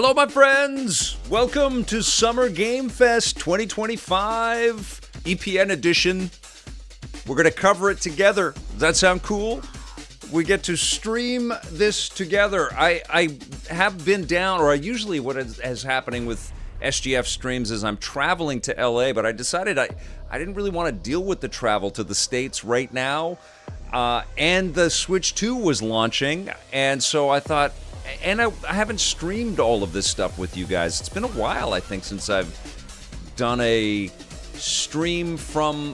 Hello, my friends! Welcome to Summer Game Fest 2025 EPN edition. We're going to cover it together. Does that sound cool? We get to stream this together. I have been down, or usually what is happening with SGF streams is I'm traveling to LA, but I decided I didn't really want to deal with the travel to the States right now. And the Switch 2 was launching, and so I thought, and I haven't streamed all of this stuff with you guys. It's been a while, I think, since I've done a stream from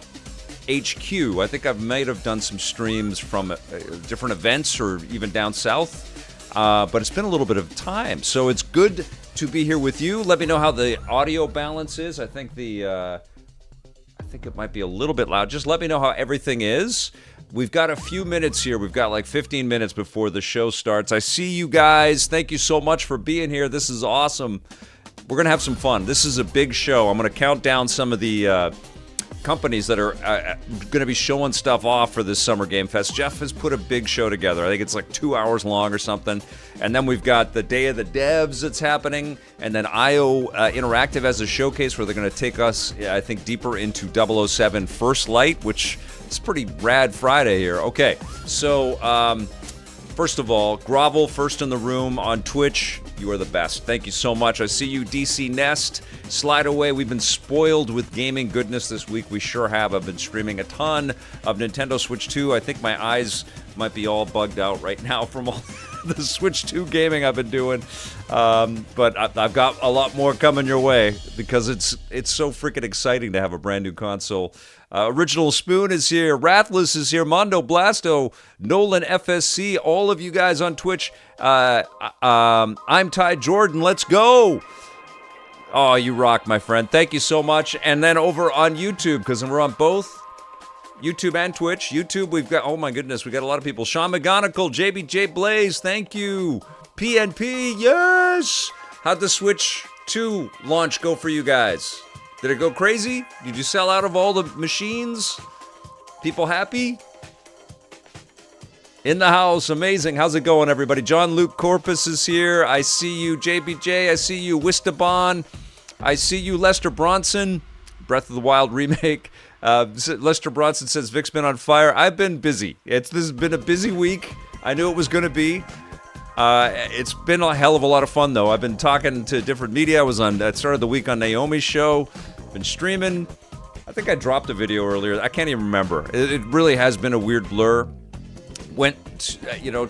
HQ. I think I might have done some streams from different events or even down south, but it's been a little bit of time. So it's good to be here with you. Let me know how the audio balance is. I think it might be a little bit loud. Just let me know how everything is. We've got a few minutes here. We've got like 15 minutes before the show starts. I see you guys. Thank you so much for being here. This is awesome. We're going to have some fun. This is a big show. I'm going to count down some of the companies that are going to be showing stuff off for this Summer Game Fest. Jeff has put a big show together. I think it's like 2 hours long or something. And then we've got the Day of the Devs that's happening. And then IO Interactive as a showcase where they're going to take us, I think, deeper into 007 First Light, which is pretty rad Friday here. Okay, so first of all, Grovel, first in the room on Twitch. You are the best. Thank you so much. I see you, DC Nest. Slide away. We've been spoiled with gaming goodness this week. We sure have. I've been streaming a ton of Nintendo Switch 2. I think my eyes might be all bugged out right now from all the Switch 2 gaming I've been doing. But I've got a lot more coming your way because it's so freaking exciting to have a brand new console. Original Spoon is here. Rathless is here. Mondo Blasto, Nolan FSC, all of you guys on Twitch. I'm Ty Jordan. Let's go. Oh, you rock, my friend. Thank you so much. And then over on YouTube, because we're on both YouTube and Twitch. YouTube, we've got, oh my goodness, we got a lot of people. Sean McGonigal, JBJ Blaze, thank you. PNP, yes. How'd the Switch 2 launch go for you guys? Did it go crazy? Did you sell out of all the machines? People happy? In the house, amazing. How's it going, everybody? John Luke Corpus is here. I see you, JBJ. I see you, Wistabon. I see you, Lester Bronson. Breath of the Wild remake. Lester Bronson says, Vic's been on fire. I've been busy. This has been a busy week. I knew it was going to be. It's been a hell of a lot of fun, though. I've been talking to different media. I started the week on Naomi's show. Been streaming. I think I dropped a video earlier. I can't even remember. It really has been a weird blur. Went,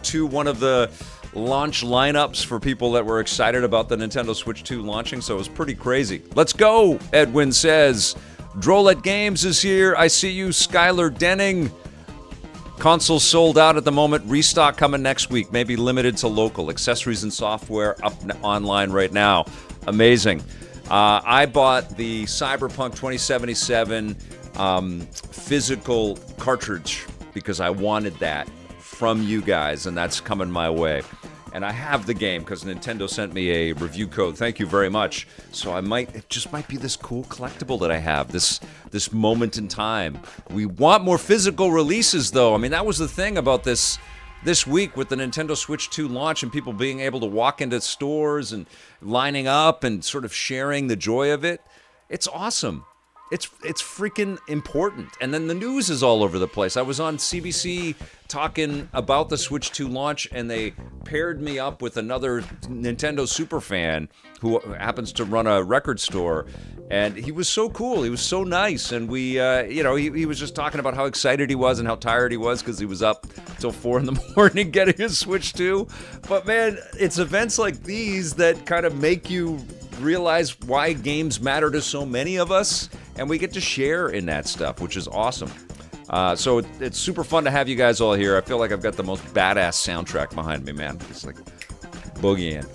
to one of the launch lineups for people that were excited about the Nintendo Switch 2 launching, so it was pretty crazy. Let's go, Edwin says. Drolet Games is here. I see you, Skylar Denning. Console sold out at the moment. Restock coming next week. Maybe limited to local. Accessories and software up online right now. Amazing. I bought the Cyberpunk 2077 physical cartridge because I wanted that from you guys, and that's coming my way. And I have the game because Nintendo sent me a review code. Thank you very much. So it just might be this cool collectible that I have, this moment in time. We want more physical releases, though. I mean, that was the thing about this week with the Nintendo Switch 2 launch and people being able to walk into stores and lining up and sort of sharing the joy of it. It's awesome. It's freaking important. And then the news is all over the place. I was on CBC talking about the Switch 2 launch, and they paired me up with another Nintendo superfan who happens to run a record store. And he was so cool. He was so nice. And we, he was just talking about how excited he was and how tired he was because he was up till 4 in the morning getting his Switch 2. But man, it's events like these that kind of make you realize why games matter to so many of us. And we get to share in that stuff, which is awesome. So it's super fun to have you guys all here. I feel like I've got the most badass soundtrack behind me, man. It's like boogieing.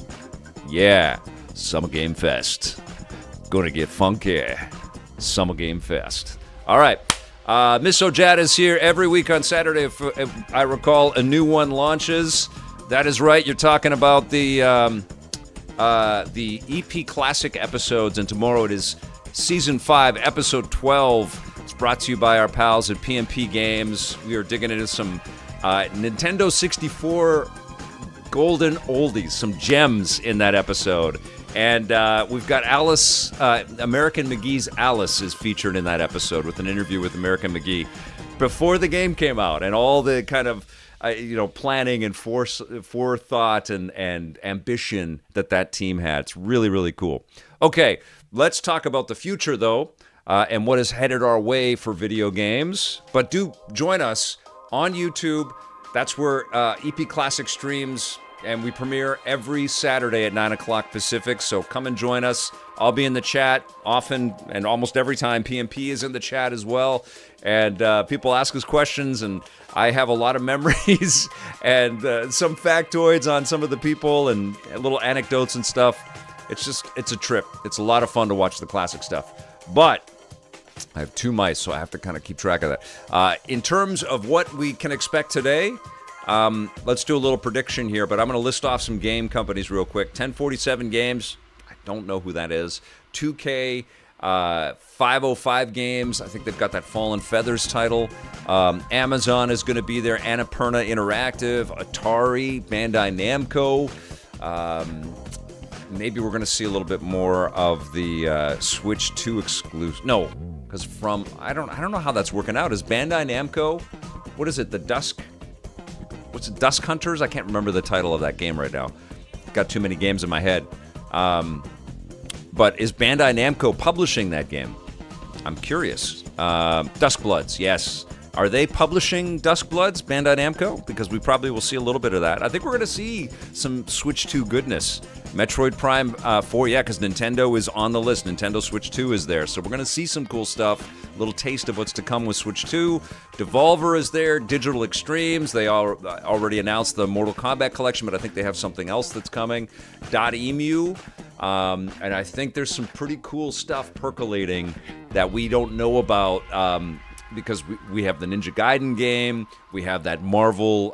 Yeah, Summer Game Fest. Gonna get funky. Summer Game Fest. All right. Miss Ojad is here every week on Saturday, if I recall, a new one launches. That is right. You're talking about the EP Classic episodes, and tomorrow it is Season 5, Episode 12. It's brought to you by our pals at PNP Games. We are digging into some Nintendo 64 golden oldies, some gems in that episode. And we've got Alice, American McGee's Alice is featured in that episode with an interview with American McGee before the game came out, and all the kind of planning and forethought and ambition that team had. It's really, really cool. Okay, let's talk about the future, though, and what is headed our way for video games. But do join us on YouTube. That's where EP Classic streams, and we premiere every Saturday at 9 o'clock Pacific, so come and join us. I'll be in the chat often, and almost every time. PMP is in the chat as well, and people ask us questions, and I have a lot of memories and some factoids on some of the people and little anecdotes and stuff. It's a trip. It's a lot of fun to watch the classic stuff. But I have 2 mice, so I have to kind of keep track of that. In terms of what we can expect today, let's do a little prediction here, but I'm going to list off some game companies real quick. 1047 Games, I don't know who that is. 2K, 505 Games, I think they've got that Fallen Feathers title. Amazon is going to be there. Annapurna Interactive, Atari, Bandai Namco. Maybe we're going to see a little bit more of the Switch 2 exclusive. No, because I don't know how that's working out. Is Bandai Namco, what is it, what's it, Dusk Hunters? I can't remember the title of that game right now. Got too many games in my head. But is Bandai Namco publishing that game? I'm curious. Duskbloods, yes. Are they publishing Duskbloods, Bandai Namco? Because we probably will see a little bit of that. I think we're going to see some Switch 2 goodness. Metroid Prime 4, yeah, because Nintendo is on the list. Nintendo Switch 2 is there. So we're going to see some cool stuff. A little taste of what's to come with Switch 2. Devolver is there. Digital Extremes. They already announced the Mortal Kombat collection, but I think they have something else that's coming. .emu. And I think there's some pretty cool stuff percolating that we don't know about, because we have the Ninja Gaiden game, we have that Marvel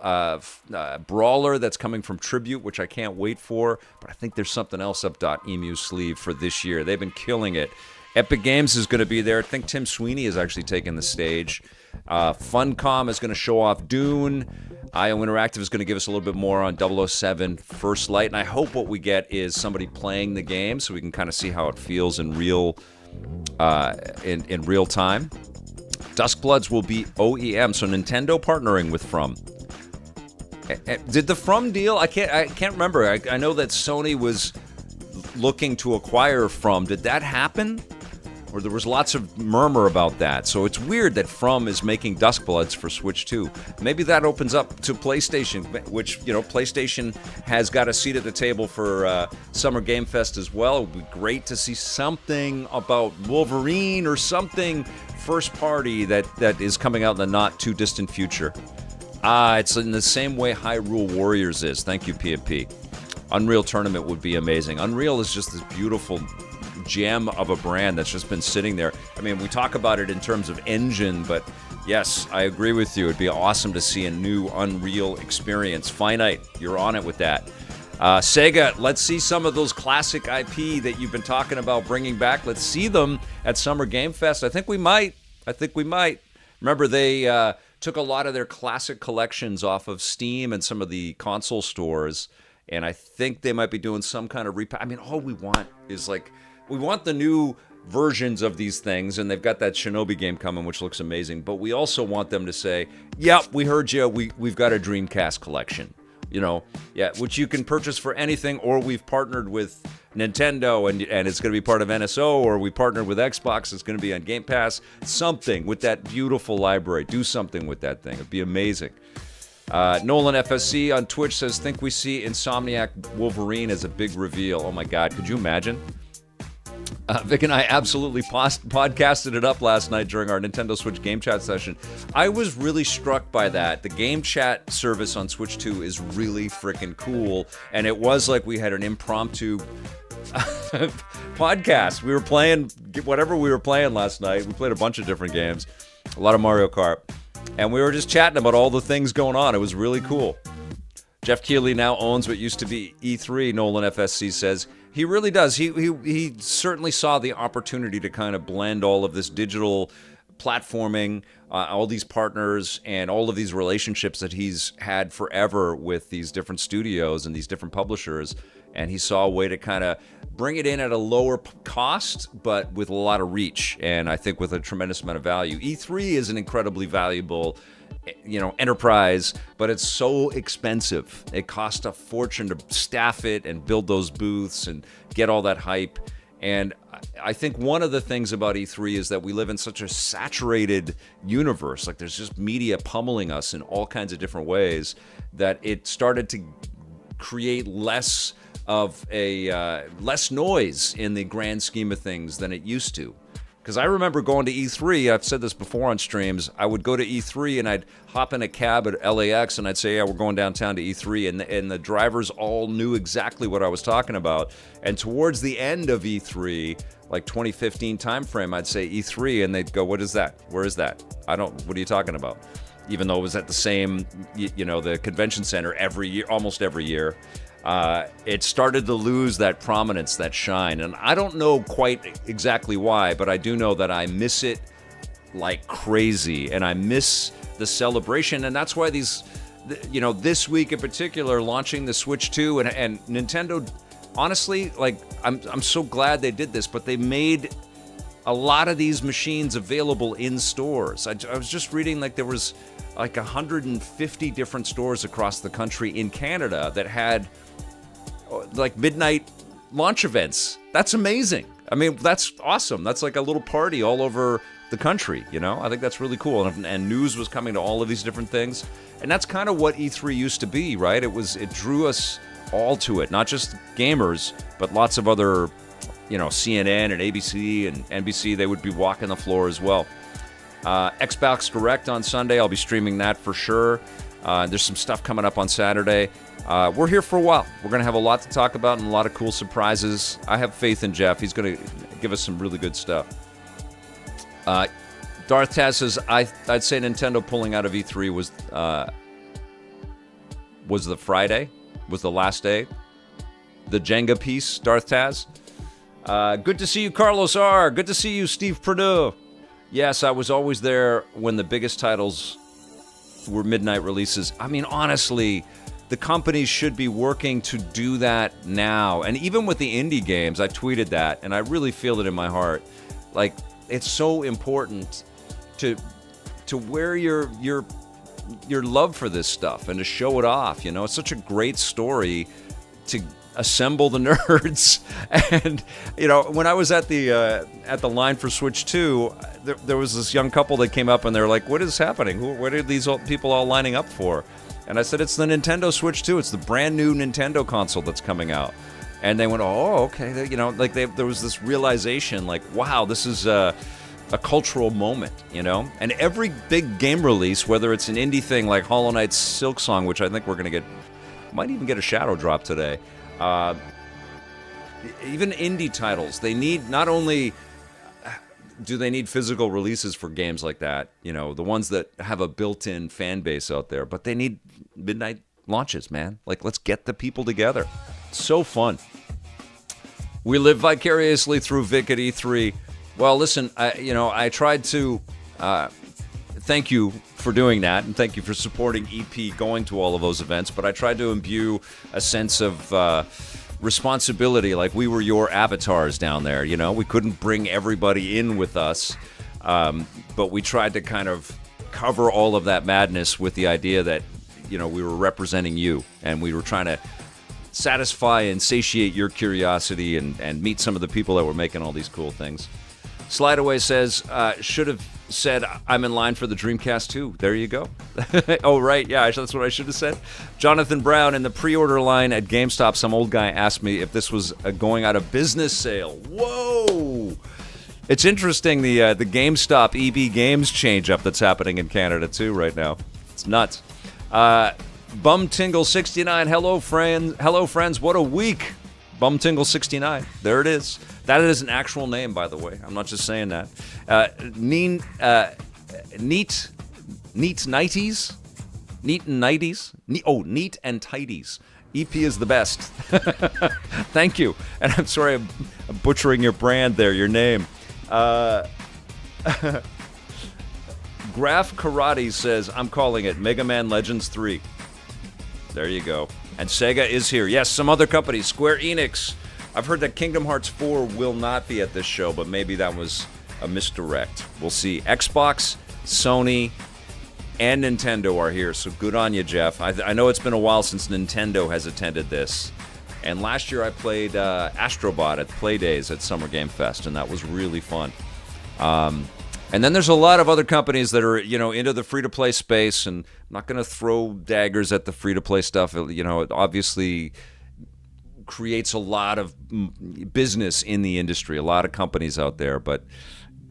brawler that's coming from Tribute, which I can't wait for, but I think there's something else up .emu's sleeve for this year. They've been killing it. Epic Games is going to be there. I think Tim Sweeney is actually taking the stage. Funcom is going to show off Dune. IO Interactive is going to give us a little bit more on 007 First Light, and I hope what we get is somebody playing the game so we can kind of see how it feels in real time. Duskbloods will be OEM, so Nintendo partnering with From. Did the From deal? I can't remember. I know that Sony was looking to acquire From. Did that happen? Or there was lots of murmur about that. So it's weird that From is making Duskbloods for Switch 2. Maybe that opens up to PlayStation, which, PlayStation has got a seat at the table for Summer Game Fest as well. It would be great to see something about Wolverine or something first party that is coming out in the not too distant future. It's in the same way Hyrule Warriors is. Thank you, PMP. Unreal Tournament would be amazing. Unreal is just this beautiful gem of a brand that's just been sitting there. I mean, we talk about it in terms of engine, but yes, I agree with you. It'd be awesome to see a new Unreal experience. Finite, you're on it with that. Sega, let's see some of those classic IP that you've been talking about bringing back. Let's see them at Summer Game Fest. I think we might. Remember, they took a lot of their classic collections off of Steam and some of the console stores, and I think they might be doing some kind of repack. I mean, all we want is we want the new versions of these things, and they've got that Shinobi game coming, which looks amazing, but we also want them to say, yep, we heard you, we've got a Dreamcast collection. Which you can purchase for anything, or we've partnered with Nintendo and it's going to be part of NSO, or we partnered with Xbox, it's going to be on Game Pass. Something with that beautiful library. Do something with that thing. It'd be amazing. Nolan FSC on Twitch says, think we see Insomniac Wolverine as a big reveal. Oh my God, could you imagine? Vic and I absolutely podcasted it up last night during our Nintendo Switch game chat session. I was really struck by that. The game chat service on Switch 2 is really freaking cool, and it was like we had an impromptu podcast. We were playing whatever we were playing last night. We played a bunch of different games, a lot of Mario Kart, and we were just chatting about all the things going on. It was really cool. Jeff Keighley now owns what used to be E3, Nolan FSC says. He really does. He certainly saw the opportunity to kind of blend all of this digital platforming, all these partners, and all of these relationships that he's had forever with these different studios and these different publishers. And he saw a way to kind of bring it in at a lower cost, but with a lot of reach, and I think with a tremendous amount of value. E3 is an incredibly valuable, enterprise, but it's so expensive. It costs a fortune to staff it and build those booths and get all that hype. And I think one of the things about E3 is that we live in such a saturated universe. Like, there's just media pummeling us in all kinds of different ways, that it started to create less of less noise in the grand scheme of things than it used to. Because I remember going to E3, I've said this before on streams, I would go to E3 and I'd hop in a cab at LAX and I'd say, yeah, we're going downtown to E3, and the drivers all knew exactly what I was talking about. And towards the end of E3, like 2015 timeframe, I'd say E3, and they'd go, what is that? Where is that? What are you talking about? Even though it was at the same, the convention center every year, almost every year. It started to lose that prominence, that shine. And I don't know quite exactly why, but I do know that I miss it like crazy. And I miss the celebration. And that's why these, this week in particular, launching the Switch 2 and Nintendo, honestly, like, I'm so glad they did this, but they made a lot of these machines available in stores. I was just reading, like, there was like 150 different stores across the country in Canada that had like midnight launch events. That's amazing. I mean, that's awesome. That's like a little party all over the country, I think that's really cool. And news was coming to all of these different things. And that's kind of what E3 used to be, right? It drew us all to it, not just gamers, but lots of other, CNN and ABC and NBC, they would be walking the floor as well. Xbox Direct on Sunday, I'll be streaming that for sure. There's some stuff coming up on Saturday. We're here for a while. We're going to have a lot to talk about and a lot of cool surprises. I have faith in Jeff. He's going to give us some really good stuff. Darth Taz says, I'd say Nintendo pulling out of E3 was the Friday, was the last day. The Jenga piece, Darth Taz. Good to see you, Carlos R. Good to see you, Steve Perdue. Yes, I was always there when the biggest titles were midnight releases. I mean, honestly, the companies should be working to do that now. And even with the indie games, I tweeted that, and I really feel it in my heart. Like, it's so important to wear your love for this stuff and to show it off. It's such a great story to assemble the nerds. And when I was at the line for Switch 2, there was this young couple that came up and they're like, what is happening? What are these people all lining up for? And I said, it's the Nintendo Switch 2. It's the brand new Nintendo console that's coming out. And they went, oh, okay. There was this realization, like, wow, this is a cultural moment, And every big game release, whether it's an indie thing like Hollow Knight Silksong, which I think we're going to might even get a shadow drop today. Even indie titles, they need, not only do they need physical releases for games like that, the ones that have a built-in fan base out there, but they need midnight launches, man. Like, let's get the people together. It's so fun. We live vicariously through Vic at E3. Well, listen, I tried to thank you for doing that, and thank you for supporting EP going to all of those events, but I tried to imbue a sense of responsibility, like we were your avatars down there. We couldn't bring everybody in with us, but we tried to kind of cover all of that madness with the idea that we were representing you, and we were trying to satisfy and satiate your curiosity and meet some of the people that were making all these cool things. Slideaway says, should have said I'm in line for the Dreamcast 2. There you go. Oh, right. Yeah, that's what I should have said. Jonathan Brown, in the pre-order line at GameStop, some old guy asked me if this was a going out of business sale. Whoa! It's interesting, the GameStop EB Games change-up that's happening in Canada, too, right now. It's nuts. Bumtingle69, hello, friends. What a week. Bumtingle69. There it is. That is an actual name, by the way. I'm not just saying that. Neat Nighties? Neat and Nighties? Neat and Tidies. EP is the best. Thank you. And I'm sorry I'm butchering your brand there, your name. Graph Karate says, I'm calling it Mega Man Legends 3. There you go. And Sega is here. Yes, some other companies. Square Enix. I've heard that Kingdom Hearts 4 will not be at this show, but maybe that was a misdirect. We'll see. Xbox, Sony, and Nintendo are here, so good on you, Jeff. I know it's been a while since Nintendo has attended this. And last year I played Astrobot at Playdays at Summer Game Fest, and that was really fun. And then there's a lot of other companies that are, into the free-to-play space, and I'm not going to throw daggers at the free-to-play stuff. It obviously creates a lot of business in the industry, a lot of companies out there, but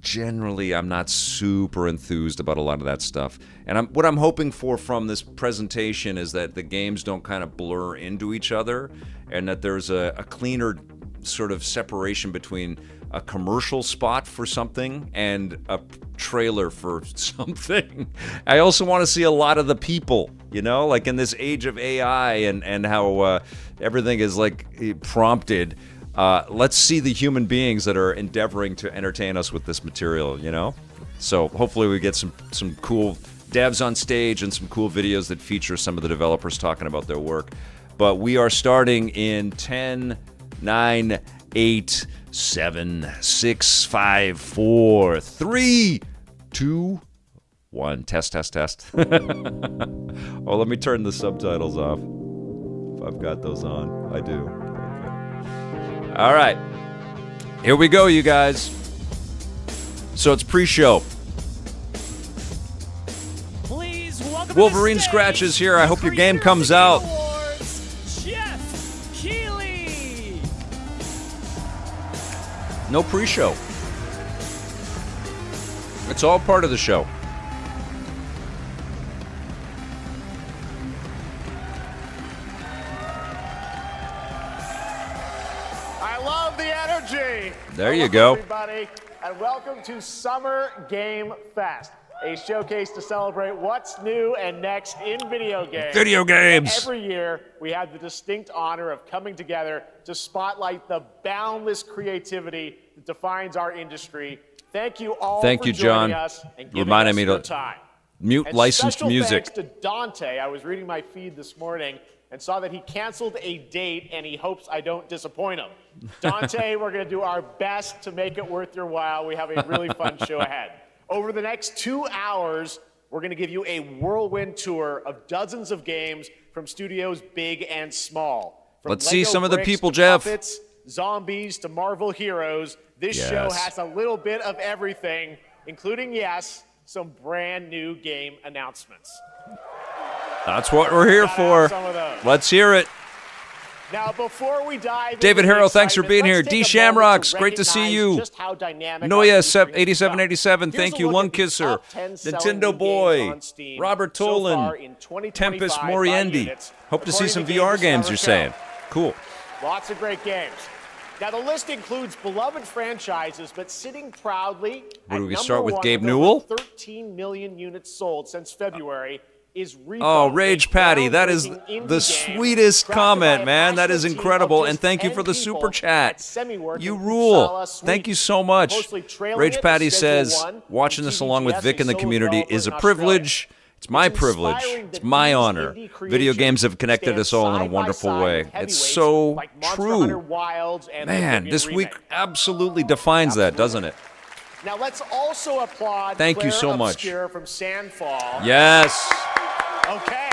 generally I'm not super enthused about a lot of that stuff. And what I'm hoping for from this presentation is that the games don't kind of blur into each other, and that there's a cleaner sort of separation between a commercial spot for something and a trailer for something. I also want to see a lot of the people, like in this age of AI and how everything is like prompted. Let's see the human beings that are endeavoring to entertain us with this material, So hopefully we get some cool devs on stage and some cool videos that feature some of the developers talking about their work. But we are starting in 10, 9, 8, 7, 6, 5, 4, 3, 2, 1. Test. Oh, let me turn the subtitles off. If I've got those on. I do. Okay. All right. Here we go, you guys. So it's pre-show. Please welcome Wolverine Scratches here. I hope your game comes out. No pre-show. It's all part of the show. I love the energy. There you go. Everybody, and welcome to Summer Game Fest, a showcase to celebrate what's new and next in video games. Video games. Every year, we have the distinct honor of coming together to spotlight the boundless creativity that defines our industry. Thank you all for joining John. us and giving Reminded us me your to time. Mute And licensed special music. Thanks to Dante. I was reading my feed this morning and saw that he canceled a date, and he hopes I don't disappoint him. Dante, we're going to do our best to make it worth your while. We have a really fun show ahead. Over the next 2 hours, we're going to give you a whirlwind tour of dozens of games from studios big and small. From Let's Lego see some of the bricks people, to Jeff. puppets, zombies to Marvel heroes. This Yes. show has a little bit of everything, including, yes, some brand new game announcements. That's what we're here for. Some of those. Let's hear it. Now, before we dive David into the Harrell, thanks for excitement, being here. let's D. take a moment Shamrocks, to great to see recognize you. just how dynamic Noya, our industry has 8787, become. thank Here's you. a look Lung at the Kisser, top 10 selling Nintendo new games Boy, on Steam Robert so far Tolan, in 2025 Tempest by Moriendy. units, Hope to see according some to VR Games games, you're saying. Discover Cool. Lots of great games. Now, the list includes beloved franchises, but sitting proudly Where do at we number start with, one Gabe over Newell? 13 million units sold since February is Repo. Oh, Rage a Patty, that is groundbreaking indie the game sweetest crafted by comment, a man. That is passionate team incredible. of And just thank you 10 for the people super chat. at Semiwork You in rule. Uppsala, Thank you Sweden. so much. Mostly trailing Rage it Patty is Schedule says, 1 watching from this along with TVGS, Vic in the solo community developer is a in Australia. privilege. It's my It's privilege. inspiring It's that my these honor. indie Video creations games have connected stand us all in a side by wonderful side way. with It's heavyweights so like Monster Hunter true. Wilds and the Man, Oblivion this week remake. absolutely defines that, doesn't it? Now let's also applaud Thank you Claire so much. Obscure from Sandfall. Yes. Okay.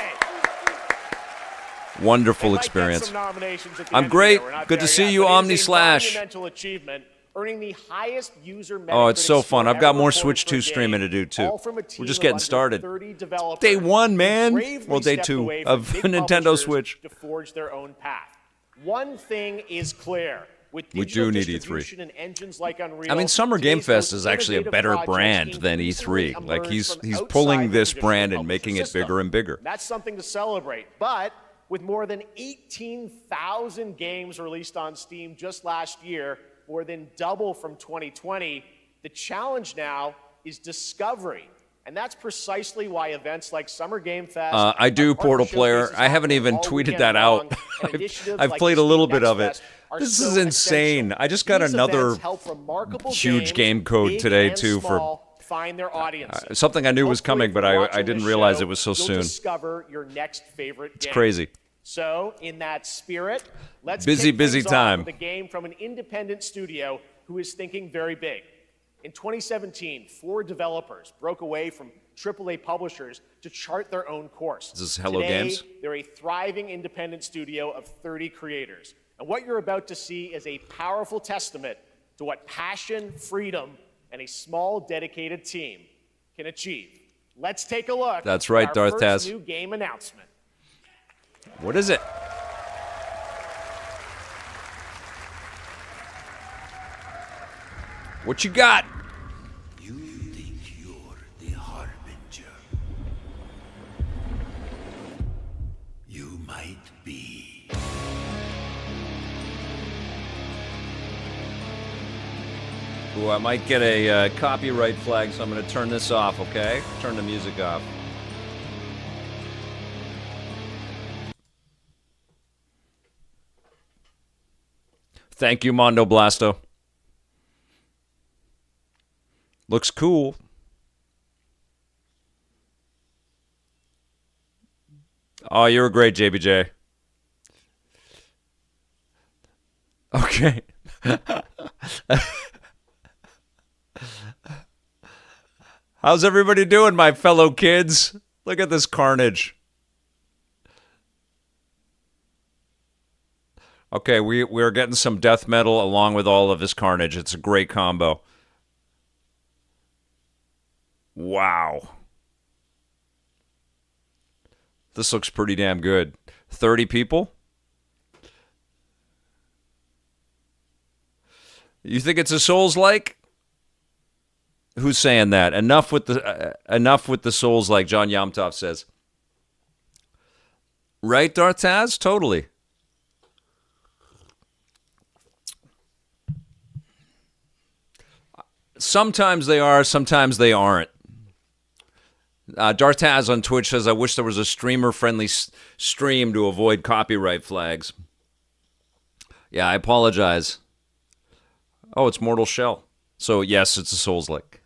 Wonderful They might get experience. some nominations at the I'm end of the great. year. We're not Good to there see yet, you, but it Omni is a Slash. monumental achievement, earning the highest user Oh, it's Metacritic so fun. score I've got ever more recorded Switch for 2 a streaming to game, do, too. all from a team We're just of getting under started. 30 developers Day one, who man. bravely Well, day stepped two away from of big Nintendo publishers Switch. to forge their own path. One thing is clear. With We digital do need distribution E3. and engines like Unreal, I mean, Summer Game today's Fest most is actually a innovative better projects brand than increasingly E3. Like emerge he's from outside pulling the this traditional brand and publisher making it system. bigger and bigger. That's something to celebrate. But with more than 18,000 games released on Steam just last year, more than double from 2020, the challenge now is discovery. And that's precisely why events like Summer Game Fest. I do, our Portal partner Player. showcases I haven't happening even all tweeted weekend that long, out. and initiatives I've like played the a little Steam bit of Next it. Fest are This so is insane. essential. I just got These another events help remarkable huge games, game code big today, and too, for small, find their audiences. Something I knew was Hopefully, coming, but if you're I watching didn't this realize show, it was so you'll soon. discover your next favorite game. It's crazy. So, in that spirit, let's Busy kick things time. off with a game from an independent studio who is thinking very big. In 2017, 4 developers broke away from AAA publishers to chart their own course. Is this Hello Today, Games? They're a thriving independent studio of 30 creators. And what you're about to see is a powerful testament to what passion, freedom, and a small, dedicated team can achieve. Let's take a look. That's right, at our Darth first Taz. new game announcement. What is it? What you got? You think you're the Harbinger. You might be. Ooh, I might get a copyright flag, so I'm going to turn this off, okay? Turn the music off. Thank you, Mondo Blasto. Looks cool. Oh, you're great, JBJ. Okay. How's everybody doing, my fellow kids? Look at this carnage. Okay, we're getting some death metal along with all of this carnage. It's a great combo. Wow. This looks pretty damn good. 30 people? You think it's a Souls-like? Who's saying that? Enough with the Souls-like, John Yamtov says. Right, Darth Taz? Totally. Sometimes they are, sometimes they aren't. Darth Taz on Twitch says, I wish there was a streamer-friendly stream to avoid copyright flags. Yeah, I apologize. Oh, it's Mortal Shell. So, yes, it's a Souls-like.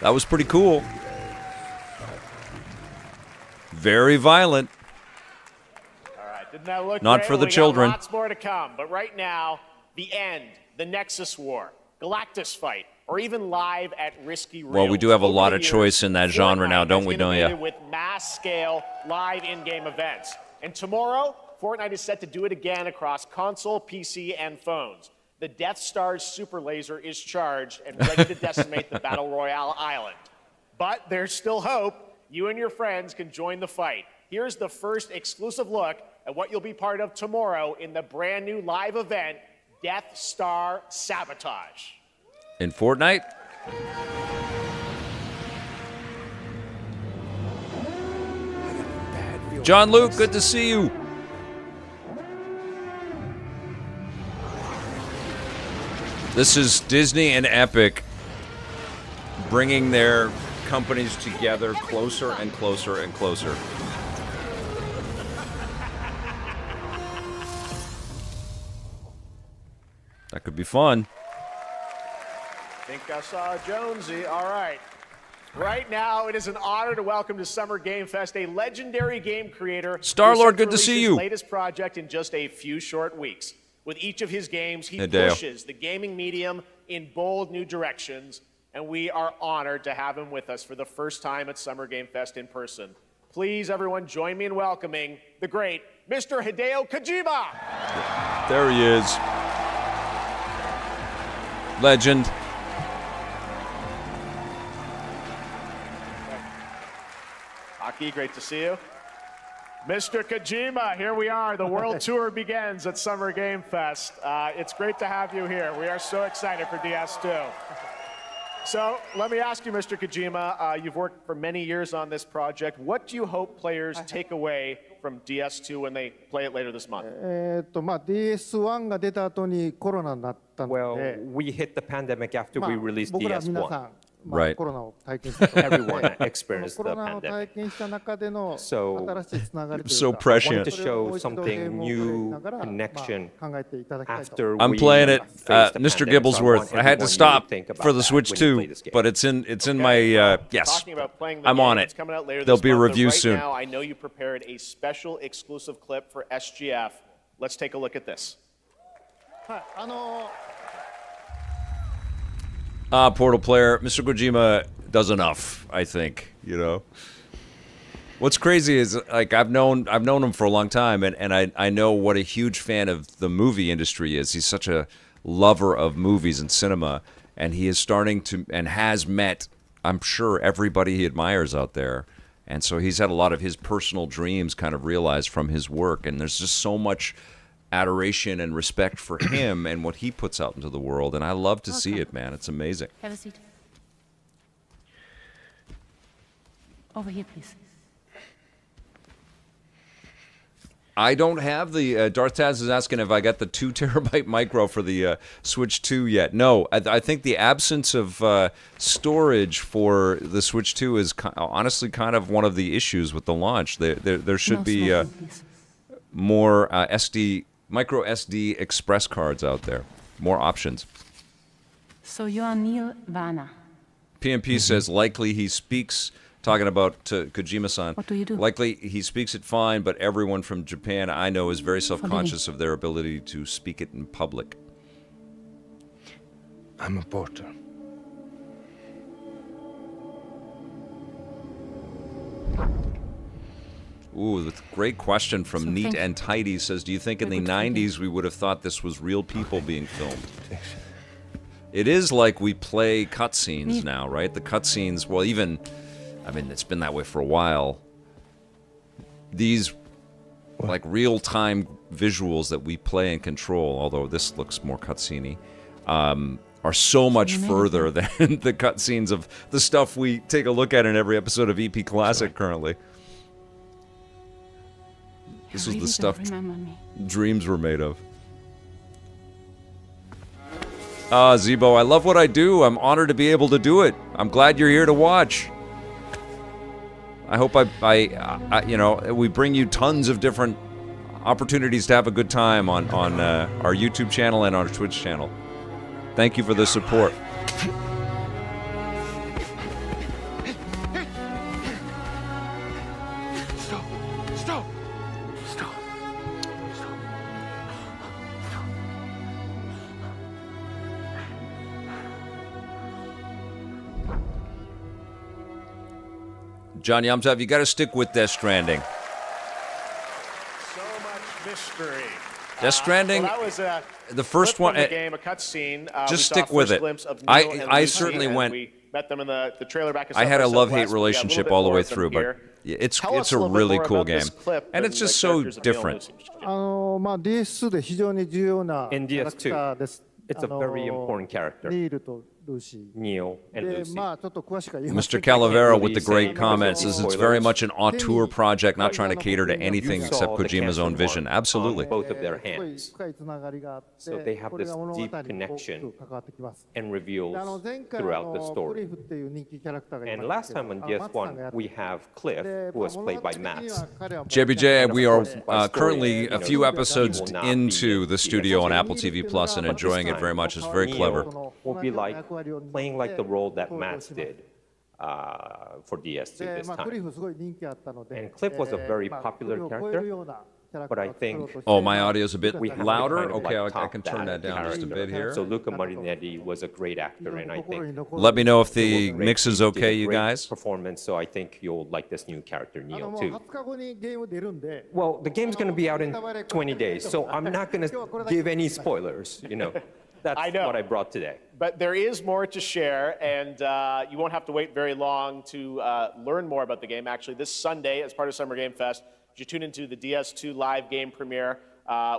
That was pretty cool. Very violent. All right, didn't that look Not great? for the We got children. Lots more to come, but right now, the end, the Nexus War, Galactus Fight, or even live at Risky Reels. Well, we do have a Over lot the of years, choice in that genre now, Fortnite don't has we, don't innovated ya? with mass-scale live in-game events. And tomorrow, Fortnite is set to do it again across console, PC, and phones. The Death Star's super laser is charged and ready to decimate the Battle Royale island. But there's still hope. You and your friends can join the fight. Here's the first exclusive look at what you'll be part of tomorrow in the brand new live event, Death Star Sabotage. In Fortnite? John Luke, good to see you. This is Disney and Epic bringing their companies together closer and closer and closer. That could be fun. Think I saw Jonesy. All right. Right now, it is an honor to welcome to Summer Game Fest a legendary game creator. Star-Lord, who's set good to see release his you. Latest project in just a few short weeks. With each of his games, he Hideo. pushes the gaming medium in bold new directions, and we are honored to have him with us for the first time at Summer Game Fest in person. Please, everyone, join me in welcoming the great Mr. Hideo Kojima. There he is. Legend. Aki, great to see you. Mr. Kojima, here we are. The world tour begins at Summer Game Fest. It's great to have you here. We are so excited for DS2. So let me ask you, Mr. Kojima, you've worked for many years on this project. What do you hope players take away from DS2 when they play it later this month? DS1 が出た後にコロナになったので、 Well, we hit the pandemic after we released 僕ら皆 DS1. さん Right. コロナを体験したと思うの Everyone で experienced コ the ロナを pandemic. 体験した中での So- 新しいつながりと So いうか prescient. To それをも show う一度 something ゲームをプレイし new ながら、 connection 考えていただきたいと after I'm we playing it, faced the Mr. pandemic, so I want Gibblesworth. I had to everyone stop to think about for the that Switch when you 2, play this game. but it's in Okay, my well, yes. Talking about playing the I'm game, on it's it. coming out later There'll this be a month, but review right soon. now, I know you prepared a special exclusive clip for SGF. Let's take a look at this. はいPortal player, Mr. Kojima does enough, I think, you know. What's crazy is like I've known him for a long time and I know what a huge fan of the movie industry is. He's such a lover of movies and cinema, and he is starting to and has met, I'm sure, everybody he admires out there. And so he's had a lot of his personal dreams kind of realized from his work, and there's just so much adoration and respect for him and what he puts out into the world, and I love to see it, man. It's amazing. Have a seat. Over here, please. I don't have the Darth Taz is asking if I got the 2 terabyte micro for the Switch 2 yet. No, I think the absence of storage for the Switch 2 is honestly kind of one of the issues with the launch. There should No be smoking, please. more micro SD express cards out there, more options. So you are Neil Vana. PMP says likely he speaks, talking about Kojima-san. What do you do? Likely he speaks it fine, but everyone from Japan I know is very self-conscious of their ability to speak it in public. I'm a porter. Ooh, that's a great question from So Neat thank- and Tidy. Says, do you think in the Very good thinking. 90s we would have thought this was real people being filmed? It is like we play cutscenes Neat. now, right? The cutscenes, well, even, I mean, it's been that way for a while. These, like, real-time visuals that we play and control, although this looks more cutscene-y, are so much further than the cutscenes of the stuff we take a look at in every episode of EP Classic currently. This was You the really stuff don't remember me. dreams were made of. Zebo, I love what I do. I'm honored to be able to do it. I'm glad you're here to watch. I hope I you know, we bring you tons of different opportunities to have a good time on our YouTube channel and our Twitch channel. Thank you for the support. Stop! Stop! Stop! John Yamsav, you got to stick with Death Stranding. So much mystery. Death Stranding, Well, that was the first clip one. from the game, a cutscene. Just We saw stick a with first it. glimpse of I- Neil and I Lucy, certainly and went- We met them in the trailer back in I had a South by love-hate Southwest. We got a little relationship bit all the more way of them through, but here. it's Tell us it's a a little bit really more cool about game, this clip and and it's just the so characters of Neil and different. Lucy. まあ DS2 で非常に重要なキ In ャラク DS2, ターです it's a very important character. ニールとルーシ Neil ー and で Lucy. まあちょっと詳しくは言いませ Mr. んけど Calavera with the Release great and comments says it's very much an auteur project, not trying to cater to anything You except saw the Kojima's own cancer vision. mark Absolutely. on both of their すごい hands 深いつながりがあって So they have これが this 物語に deep 大き connection く関わってきます and で reveals 前回 throughout the ク story. リフっていう人気キャラクターがい And ました last け time ど on マツさんがや DS1, って we have Cliff, で who was 物 played 語 by 的には Max. 彼はもう JBJ, we are by story, currently you a know, few episodes he will not be into the in studio on DS2. Apple TV Plus and enjoying it very much. It's very clever. Will be like playing like the role that Max did for DS2 で this まあクリ time. フすごい人気あったので And Cliff was a very まあ popular クリフを超え character, るようなキャラク but タ I ーを作ろう think として Oh, my audio's a bit we have to louder. kind of Okay, like I top can turn that down just a bit here. So Luca Marinetti was a great actor, and I think Let me know if the Great. mix is He did a okay, you great guys. Performance, so I think you'll like this new character あの Neil もう too. 20日後にゲーム出るんで Well, the game's going to be out in 20 days, so I'm not going to give any spoilers. You know, that's I know. what I brought today. But there is more to share, and you won't have to wait very long to learn more about the game. Actually, this Sunday, as part of Summer Game Fest, you tune into the DS2 live game premiere,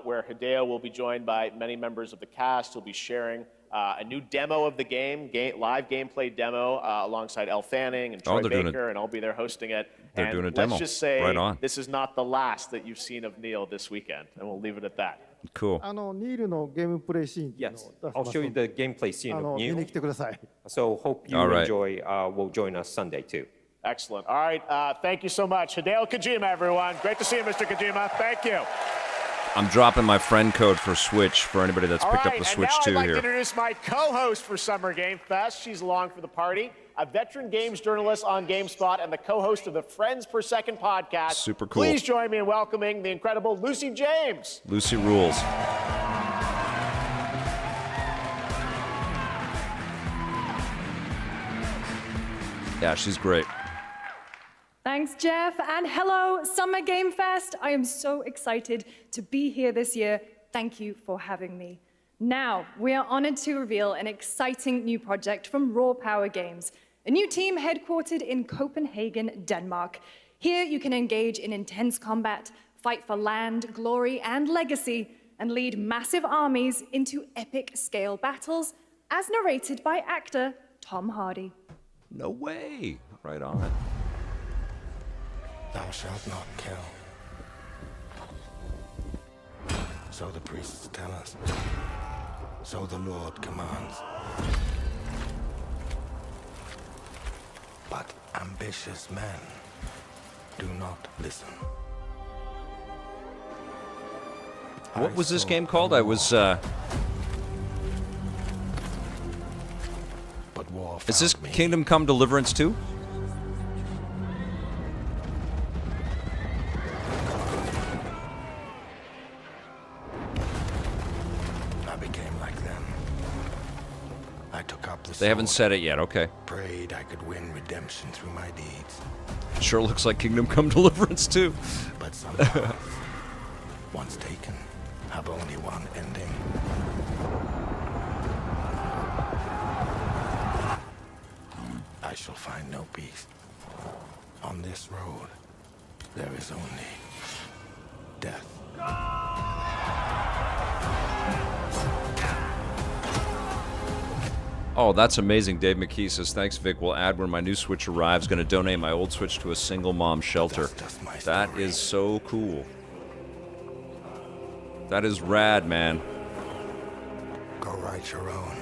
where Hideo will be joined by many members of the cast. He'll be sharing a new demo of the game, live gameplay demo, alongside Elle Fanning and Troy they're doing Baker, and I'll be there hosting it. They're And doing a demo. let's just say Right on. this is not the last that you've seen of Neil this weekend, and we'll leave it at that. Cool. ニールのゲームプレイシーンっていうの Yes, を出し I'll ます show you ので the gameplay scene of 見に Neil. 来てください。 So hope you All right. will join us Sunday too. Excellent. All right. Thank you so much. Hideo Kojima, everyone. Great to see you, Mr. Kojima. Thank you. I'm dropping my friend code for Switch for anybody that's All picked right, up the and Switch now 2 I'd like here. to introduce my co-host for Summer Game Fest. She's along for the party, a veteran games journalist on GameSpot and the co-host of the Friends Per Second podcast. Super cool. Please join me in welcoming the incredible Lucy James. Lucy rules. Yeah, she's great. Thanks, Jeff, and hello, Summer Game Fest. I am so excited to be here this year. Thank you for having me. Now, we are honored to reveal an exciting new project from Raw Power Games, a new team headquartered in Copenhagen, Denmark. Here, you can engage in intense combat, fight for land, glory, and legacy, and lead massive armies into epic-scale battles, as narrated by actor Tom Hardy. No way. Right on it. Thou shalt not kill. So the priests tell us. So the Lord commands. But ambitious men do not listen. What was this game called? I was, But war Is this found me. Kingdom Come Deliverance 2? I became like them. I took up the They haven't sword, said it yet. Okay. prayed I could win redemption through my deeds. Sure looks like Kingdom Come Deliverance 2. But some paths, once taken, have only one ending. I shall find no peace. On this road, there is only death. Oh, that's amazing. Dave McKee says, thanks, Vic. Will add when my new Switch arrives. Going to donate my old Switch to a single mom shelter. That's just my That story. is so cool. That is rad, man. Go write your own.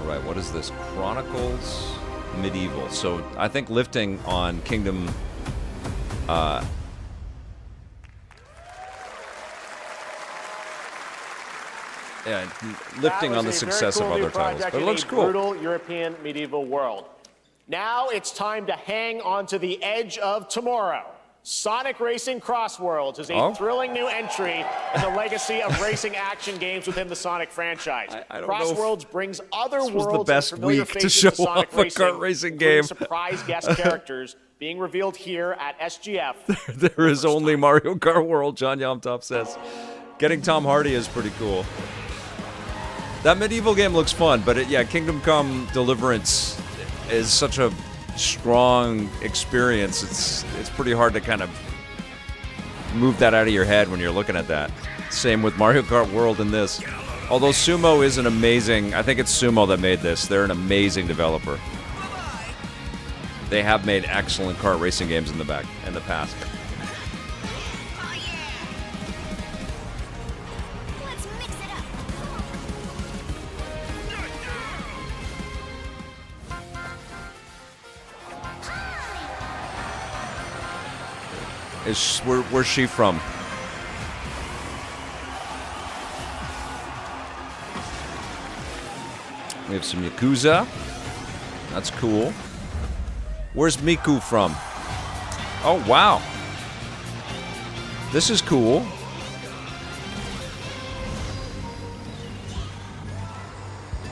All right, what is this? Chronicles Medieval. So I think lifting on Kingdom... yeah, lifting That on the was a very success cool of new other titles. project But it in looks a cool. brutal European medieval world. Now it's time to hang onto the edge of tomorrow. Sonic Racing Crossworlds is a Oh. thrilling new entry in the legacy of racing action games within the Sonic franchise. I don't know if Crossworlds brings other this was the worlds best and familiar week to faces show Sonic off a Racing, kart racing including game. surprise guest characters being revealed here at SGF. There is only Mario Kart World, John Yomtop says. Getting Tom Hardy is pretty cool. That medieval game looks fun, but yeah, Kingdom Come Deliverance is such a strong experience. It's pretty hard to kind of move that out of your head when you're looking at that. Same with Mario Kart World in this. Although Sumo is an amazing, I think it's Sumo that made this. They're an amazing developer. They have made excellent kart racing games in the past. Let's mix it up. Where's she from? We have some Yakuza. That's cool. Where's Miku from? Oh, wow. This is cool.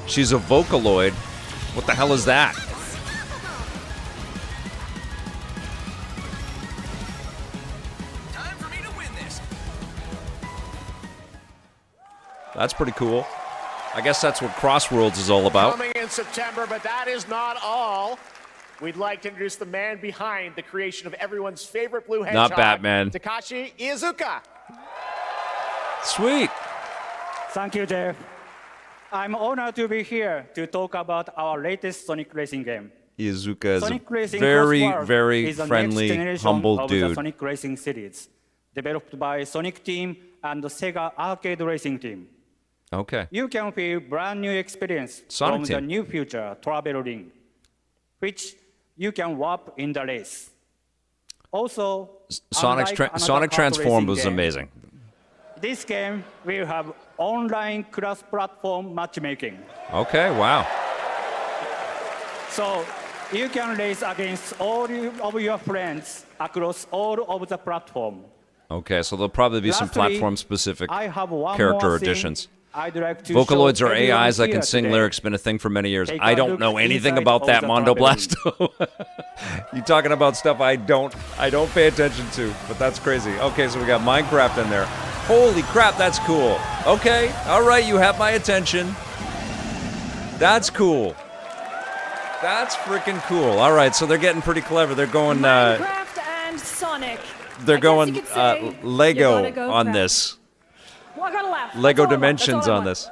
She's a Vocaloid. What the hell is that? Time for me to win this. That's pretty cool. I guess that's what Crossworlds is all about. Coming in September, but that is not all. We'd like to introduce the man behind the creation of everyone's favorite blue hedgehog. Not Batman. Takashi Iizuka. Sweet. Thank you, Jeff. I'm honored to be here to talk about our latest Sonic racing game. Iizuka is Sonic a Racing very, Crossword very is the friendly, next generation humble of the dude. Sonic Racing series, developed by Sonic Team and the Sega Arcade Racing Team. Okay. You can feel brand new experience Sonic from the Team. new future travel ring, which you can warp in the race. Also, Sonic unlike another Sonic kart Transform racing was game, amazing. This game will have online cross-platform matchmaking. Okay, wow. So you can race against all of your friends across all of the platform. Okay, so there'll probably be some Lastly, platform-specific I have one character more thing additions. I'd like to Vocaloids show are everyone AIs that here can sing today. lyrics. Been a thing for many years. Take I a don't look know anything inside about of that, the Mondo traveling. Blasto. You talking about stuff I don't pay attention to, but that's crazy. Okay, so we got Minecraft in there. Holy crap, that's cool. Okay, all right, you have my attention. That's cool. That's freaking cool. All right, so they're getting pretty clever. They're going. Minecraft and Sonic. They're I guess going you could say you're Lego gonna go on craft. this. Well, I gotta laugh. Lego That's all I want. Dimensions That's all I on want. this.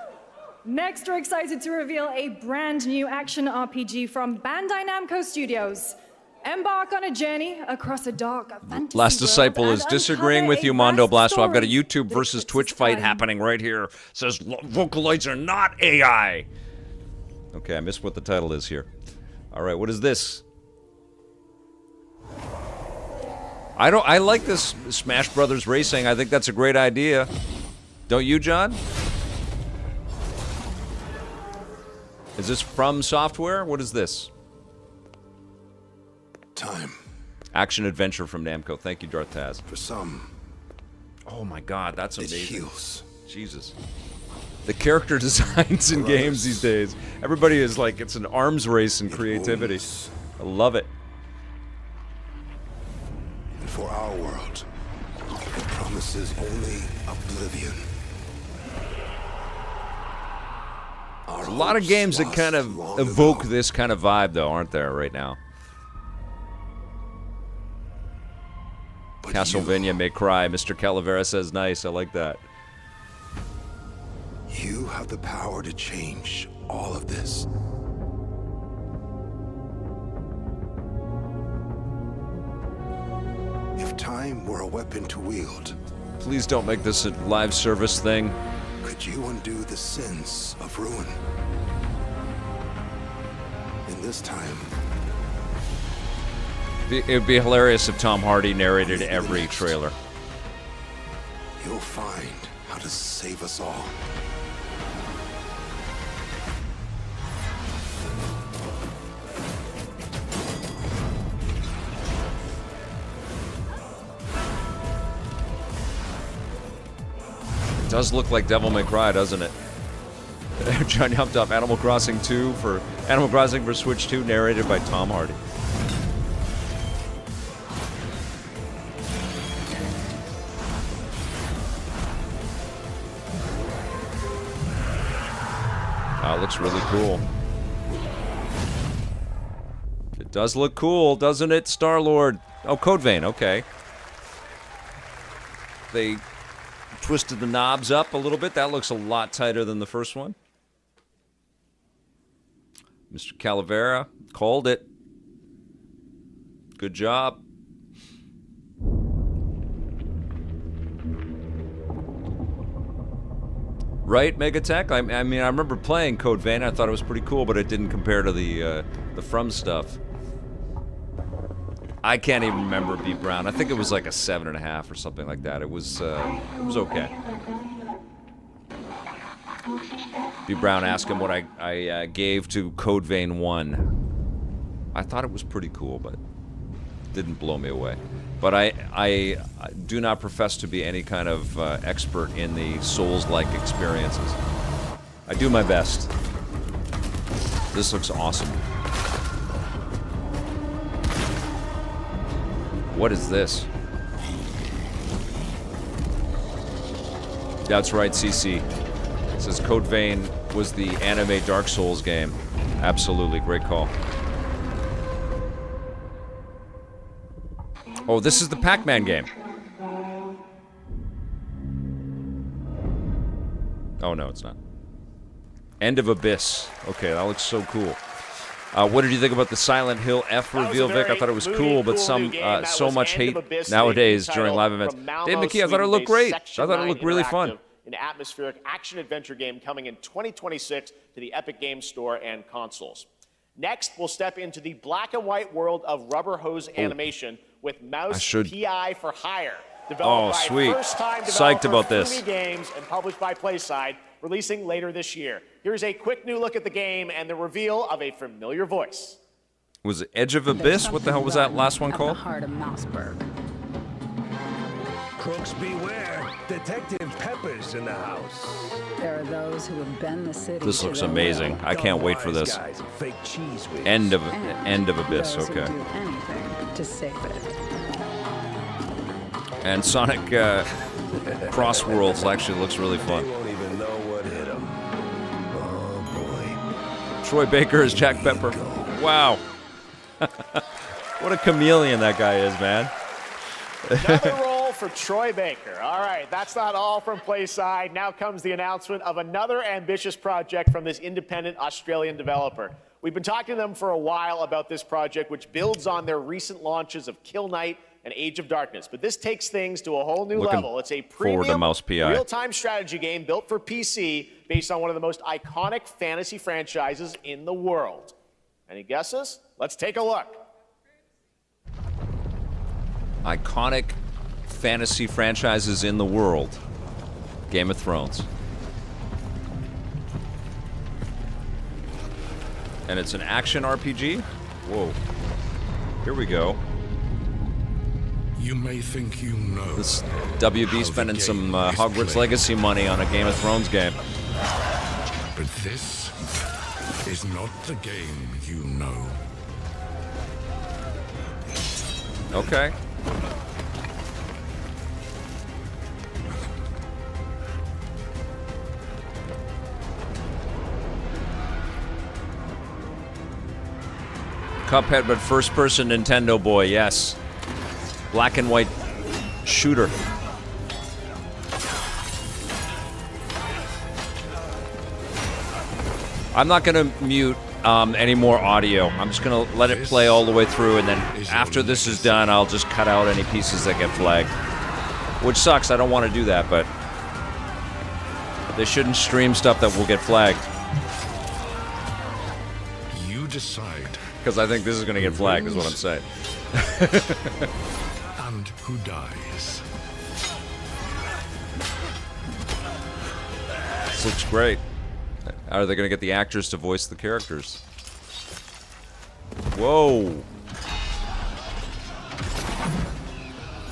Next, we're excited to reveal a brand new action RPG from Bandai Namco Studios. Embark on a journey across a dark fantasy Last world Disciple and is disagreeing uncover with a you, Mondo vast Blasto. I've got a story YouTube that versus eclipses Twitch fight time. happening right here. Says Vocaloids are not AI. Okay, I missed what the title is here. All right, what is this? I like this Smash Brothers Racing. I think that's a great idea. Don't you, John? Is this From Software? What is this? Time. Action adventure from Namco. Thank you, Darth Taz. For some, Oh my God, that's it amazing. heals. Jesus. The character designs in games these days. Everybody is like, it's an arms race in creativity. wounds. I love it. And for our world, it promises only oblivion. Our A lot of hopes games that lost kind of long evoke ago. this kind of vibe, though, aren't there, right now? But Castlevania may cry. Mr. Calavera says nice. I like that. You have the power to change all of this. If time were a weapon to wield, Please don't make this a live service thing. could you undo the sins of ruin? In this time, It would be hilarious if Tom Hardy narrated every trailer. you'll find how to save us all. It does look like Devil May Cry, doesn't it? John jumped off Animal Crossing 2 for Animal Crossing for Switch 2, narrated by Tom Hardy. Wow, it looks really cool. It does look cool, doesn't it, Star-Lord? Oh, Code Vein, okay. They twisted the knobs up a little bit. That looks a lot tighter than the first one. Mr. Calavera called it. Good job. Right, Megatech? I mean, I remember playing Code Vein. I thought it was pretty cool, but it didn't compare to the From stuff. I can't even remember B. Brown. I think it was like a 7.5 or something like that. It was okay. B. Brown asked him what I gave to Code Vein 1. I thought it was pretty cool, but it didn't blow me away. But I do not profess to be any kind of expert in the Souls-like experiences. I do my best. This looks awesome. What is this? That's right, CC. It says Code Vein was the anime Dark Souls game. Absolutely, great call. Oh, this is the Pac-Man game. Oh, no, it's not. End of Abyss. Okay, that looks so cool. What did you think about the Silent Hill F reveal, Vic? I thought it was cool, but so much hate nowadays during live events. Dave McKee, I thought it looked great. I thought it looked really fun. An atmospheric action-adventure game coming in 2026 to the Epic Games Store and consoles. Next, we'll step into the black and white world of rubber hose animation with Mouse PI for Hire. Developed by first-time Psyched about developer this. Fumi Games and published by PlaySide, releasing later this year. Here's a quick new look at the game and the reveal of a familiar voice. Was it Edge of Abyss? What the hell was that last one called? The heart of Mouseburg. Crooks beware. Detective Pepper's in the house. There are those who have been the city. This looks amazing. I can't wait for this. End of Abyss. Those who Okay. do anything to save it. And Sonic Cross Worlds actually looks really fun. They won't even know what hit them. Oh boy. Troy Baker is Jack Pepper. Wow. What a chameleon that guy is, man. Another role for Troy Baker. All right, that's not all from PlaySide. Now comes the announcement of another ambitious project from this independent Australian developer. We've been talking to them for a while about this project, which builds on their recent launches of Kill Knight and Age of Darkness. But this takes things to a whole new level. It's a premium real-time strategy game built for PC based on one of the most iconic fantasy franchises in the world. Any guesses? Let's take a look. Iconic fantasy franchises in the world. Game of Thrones. And it's an action RPG? Whoa. Here we go. You may think you know. This WB spending some Hogwarts Legacy money on a Game of Thrones game. But this is not the game you know. Okay. Cuphead, but first-person Nintendo boy, yes. Black and white shooter. I'm not going to mute any more audio. I'm just going to let it play all the way through, and then after this is done, I'll just cut out any pieces that get flagged. Which sucks, I don't want to do that, but they shouldn't stream stuff that will get flagged. You decide. Because I think this is going to get flagged, is what I'm saying. And who dies? This looks great. Are they going to get the actors to voice the characters? Whoa.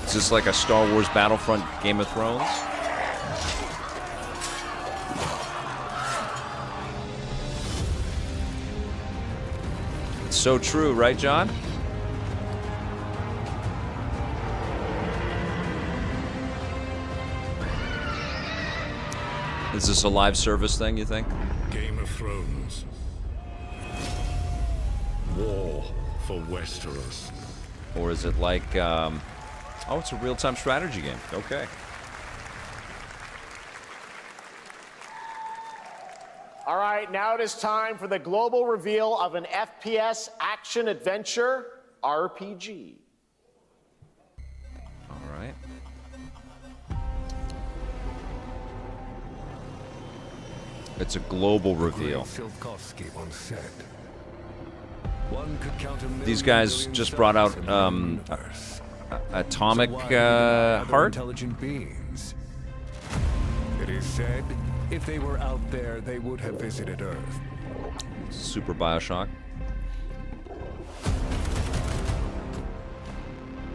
Is this like a Star Wars Battlefront Game of Thrones? It's so true, right, John? Is this a live service thing, you think? Game of Thrones. War for Westeros. Or is it like, oh, it's a real-time strategy game. Okay. All right, now it is time for the global reveal of an FPS action-adventure RPG. All right. It's a global reveal. These guys just brought out Atomic Heart. Intelligent beings. It is said, if they were out there, they would have visited Earth. Super Bioshock.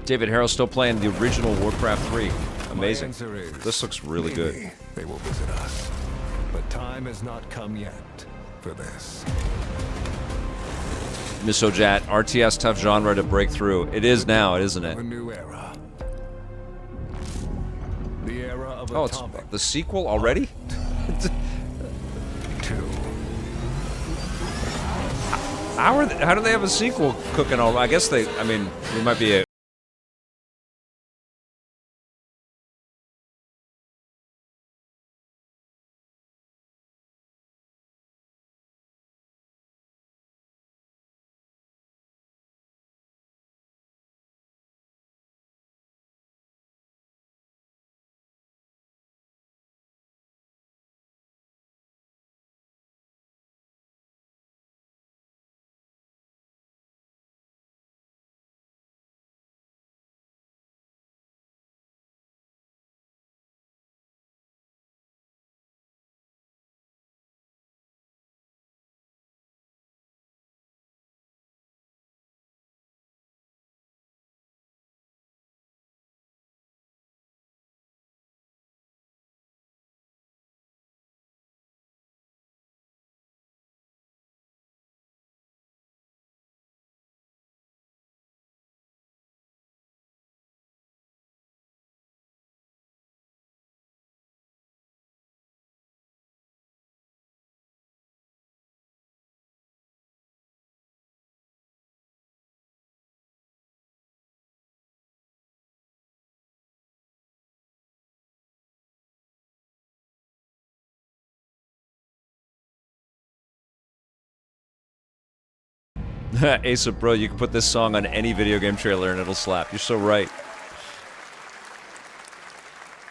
David Harrell's still playing the original Warcraft 3. Amazing. This looks really good. They will visit us. But time has not come yet for this. Miss Ojat, RTS tough genre to break through. It is now, isn't it? A new era. The era of Oh, it's the sequel already? How do they have a sequel cooking all? I guess they, I mean, it might be a Asa Bro, you can put this song on any video game trailer and it'll slap. You're so right.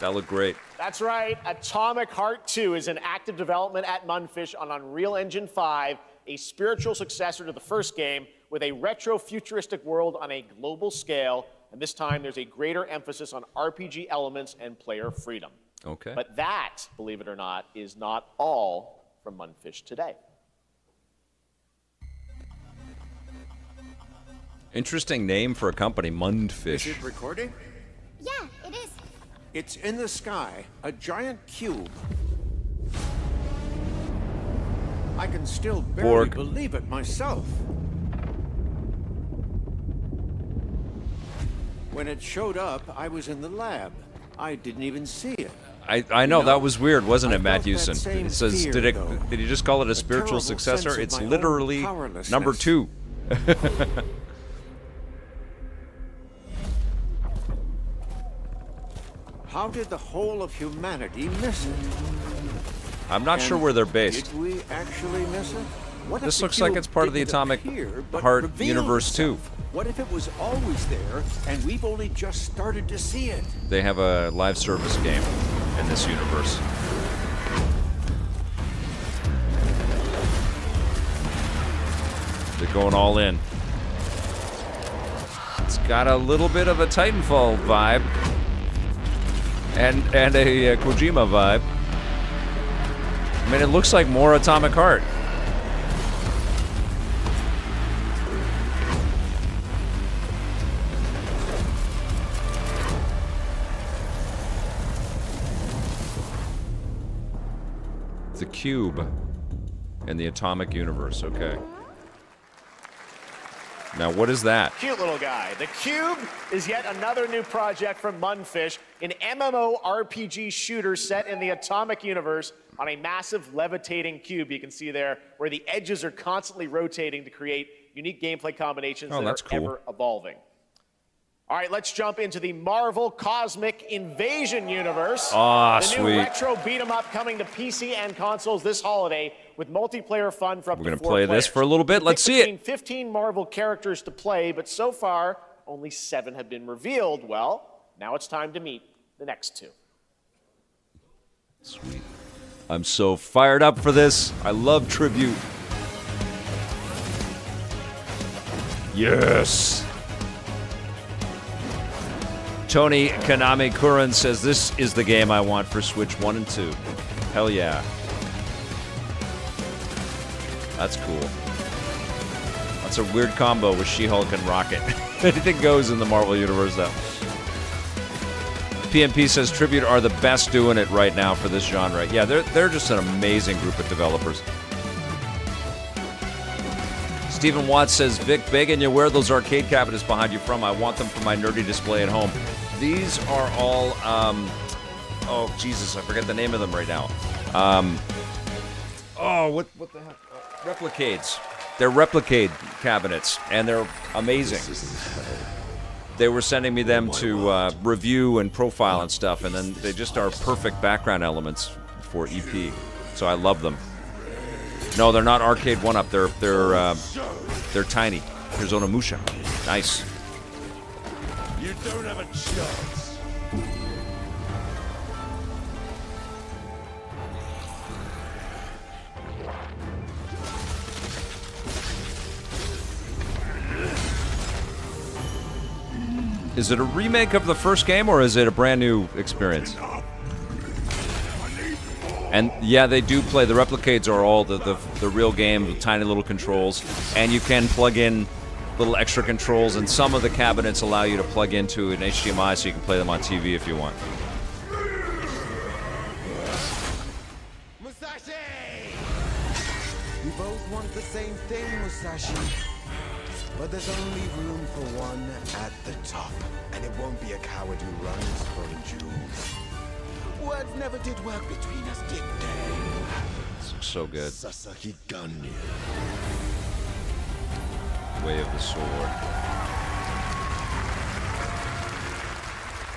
That looked great. That's right. Atomic Heart 2 is in active development at Munfish on Unreal Engine 5, a spiritual successor to the first game with a retro-futuristic world on a global scale. And this time there's a greater emphasis on RPG elements and player freedom. Okay. But that, believe it or not, is not all from Munfish today. Interesting name for a company, Mundfish. Is it recording? Yeah, it is. It's in the sky, a giant cube. I can still barely Borg. believe it myself. When it showed up, I was in the lab. I didn't even see it. I know, that was weird, wasn't it, Matt felt that Hewson? same It says, fear, did though. he just call it a A spiritual terrible successor? sense of It's my own literally powerlessness. number 2. How did the whole of humanity miss it? I'm not sure where they're based. Did we actually miss it? What if This the looks like cube it's part of the didn't Atomic appear, but Heart revealed universe too. itself? What if it was always there and we've only just started to see it? They have a live service game in this universe. They're going all in. It's got a little bit of a Titanfall vibe. And a Kojima vibe. I mean, it looks like more Atomic Heart. The cube in the Atomic Universe, okay. Now, what is that? Cute little guy. The Cube is yet another new project from Munfish, an MMORPG shooter set in the Atomic Universe on a massive levitating cube you can see there, where the edges are constantly rotating to create unique gameplay combinations that that's are cool. ever evolving. All right, let's jump into the Marvel Cosmic Invasion universe. Ah, the sweet. new retro beat-em-up coming to PC and consoles this holiday with multiplayer fun for up We're to gonna 4 play players. this for a little bit. You Let's pick see it. between 15 Marvel characters to play, but so far, only 7 have been revealed. Well, now it's time to meet the next 2. Sweet. I'm so fired up for this. I love tribute. Yes. Tony Kanami Kuran says this is the game I want for Switch 1 and 2. Hell yeah. That's cool. That's a weird combo with She-Hulk and Rocket. Anything goes in the Marvel Universe, though. PMP says Tribute are the best doing it right now for this genre. Yeah, they're just an amazing group of developers. Stephen Watts says, Vic, begging you where those arcade cabinets behind you from. I want them for my nerdy display at home. These are all, oh, Jesus, I forget the name of them right now. What the heck? Replicades. They're Replicade cabinets, and they're amazing. They were sending me them to review and profile and stuff, and then they just are perfect background elements for EP. So I love them. No, they're not arcade one-up. They're tiny. Here's Onimusha. Nice. You don't have a chance. Is it a remake of the first game, or is it a brand new experience? And yeah, they do play. The Replicades are all the real game with tiny little controls, and you can plug in little extra controls, and some of the cabinets allow you to plug into an HDMI so you can play them on TV if you want. Musashi! We both want the same thing, Musashi. But there's only room for one at the top. And it won't be a coward who runs for the jewels. Words never did work between us, did they? This looks so good. Sasaki Ganyu. Way of the Sword.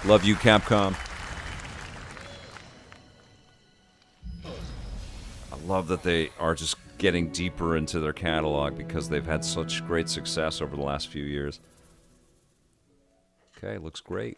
Love you, Capcom. I love that they are just getting deeper into their catalog because they've had such great success over the last few years. Okay, looks great.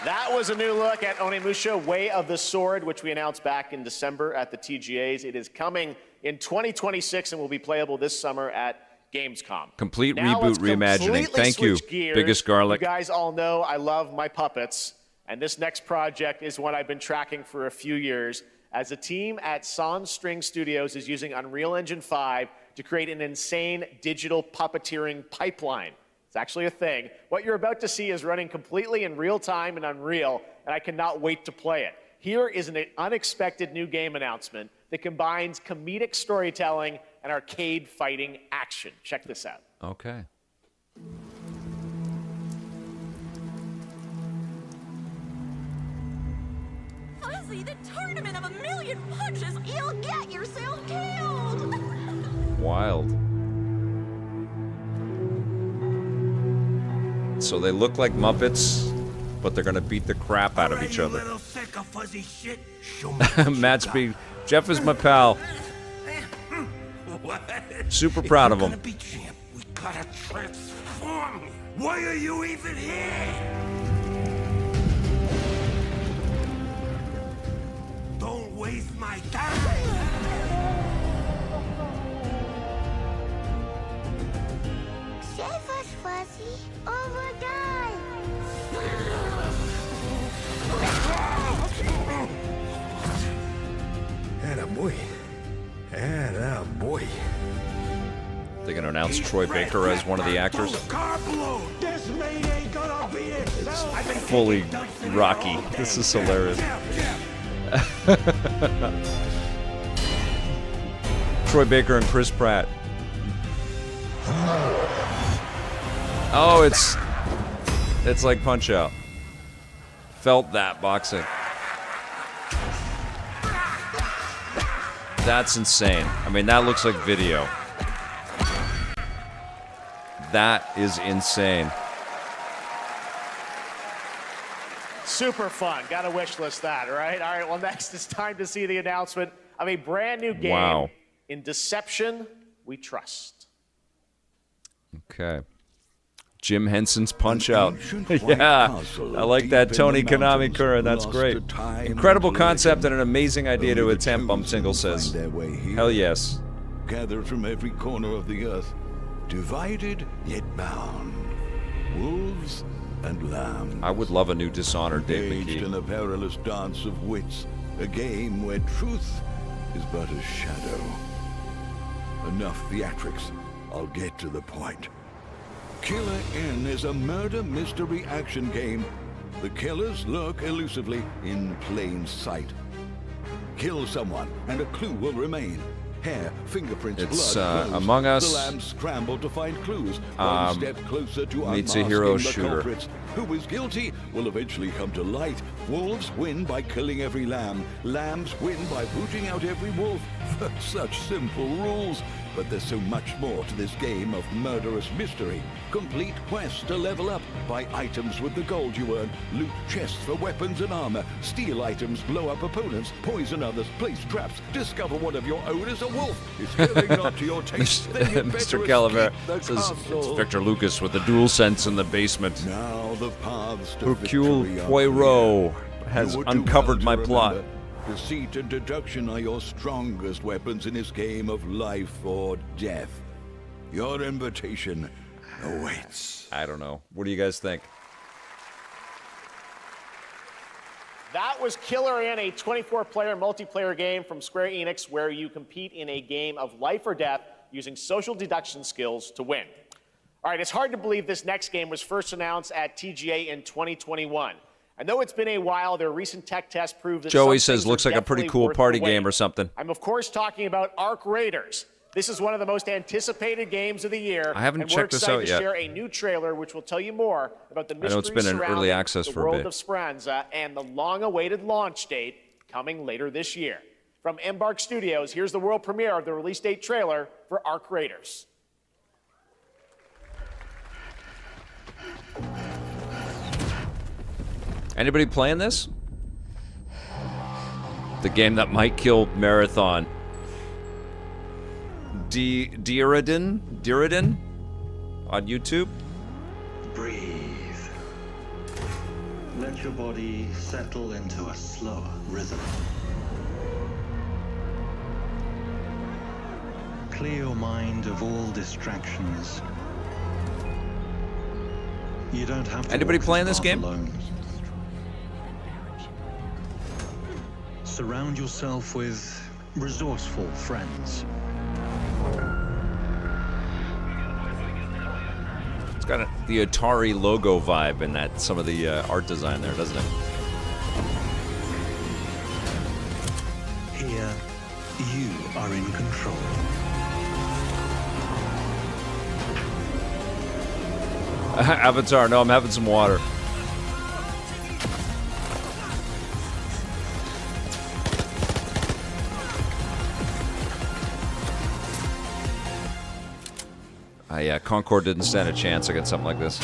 That was a new look at Onimusha Way of the Sword, which we announced back in December at the TGAs. It is coming in 2026 and will be playable this summer at Gamescom. Complete now reboot reimagining. Thank you, gears. Biggest Garlic. You guys all know I love my puppets, and this next project is one I've been tracking for a few years, as a team at Sans String Studios is using Unreal Engine 5 to create an insane digital puppeteering pipeline. It's actually a thing. What you're about to see is running completely in real time in Unreal, and I cannot wait to play it. Here is an unexpected new game announcement that combines comedic storytelling and arcade fighting action. Check this out. Okay. Fuzzy, the tournament of 1,000,000 punches, you'll get yourself killed! Wild. So they look like Muppets, but they're gonna beat the crap out of each other. Matt Speed. Jeff is my pal. Super proud of him. We gotta transform. Why are you even here? Don't waste my time. Save us, Fuzzy, or we'll die. Attaboy. Attaboy. They're gonna announce Troy Baker as one of the actors. It's fully Rocky. This is hilarious. Troy Baker and Chris Pratt. Oh, it's like Punch-Out. Felt that boxing. That's insane. I mean, that looks like video. That is insane. Super fun. Got to wish list that, right? All right, well, next it's time to see the announcement of a brand new game. Wow. In Deception, We Trust. Okay. Jim Henson's Punch-Out. Yeah, I like that. Tony Konami Kura, that's great. Incredible concept and an amazing idea to attempt, Bumtingle says. Hell yes. Gathered from every corner of the earth, divided yet bound. Wolves and lambs. I would love a new Dishonored, Dave Engaged in a perilous dance of wits, a game where truth is but a shadow. Enough theatrics. I'll get to the point. Killer N is a murder mystery action game. The killers lurk elusively in plain sight. Kill someone and a clue will remain. Hair, fingerprints, It's blood, Among Us. The lambs scramble to find clues. One step closer to meets a unmasking hero the shooter. culprits. Who is guilty will eventually come to light. Wolves win by killing every lamb. Lambs win by booting out every wolf. Such simple rules. But there's so much more to this game of murderous mystery. Complete quests to level up. Buy items with the gold you earn. Loot chests for weapons and armor. Steal items, blow up opponents, poison others, place traps. Discover one of your own is a wolf. It's getting not to your taste. Then you better Mr. Calaver escape the says castle. it's Victor Lucas with the DualSense in the basement. Now the paths to Hercule victory are Poirot has You would do uncovered well my to plot. remember, deceit and deduction are your strongest weapons in this game of life or death. Your invitation awaits. I don't know. What do you guys think? That was Killer N, a 24-player multiplayer game from Square Enix where you compete in a game of life or death using social deduction skills to win. All right, it's hard to believe this next game was first announced at TGA in 2021. And though it's been a while, their recent tech test proved that Joey some says things are looks like a pretty definitely cool worth party the wait. game or something. I'm of course talking about Ark Raiders. This is one of the most anticipated games of the year. I haven't and checked this we're out excited to yet. share a new trailer which will tell you more about the I mystery know it's been in early surrounding access the for a world bit. of Speranza and the long-awaited launch date coming later this year. From Embark Studios, here's the world premiere of the release date trailer for Ark Raiders. Anybody playing this? The game that might kill Marathon. Diridan on YouTube. Breathe. Let your body settle into a slower rhythm. Clear your mind of all distractions. You don't have to. Anybody playing this game? Alone. Surround yourself with resourceful friends. It's got the Atari logo vibe in that, some of the art design there, doesn't it? Here, you are in control. Avatar, no, I'm having some water. Yeah, Concord didn't stand a chance against something like this.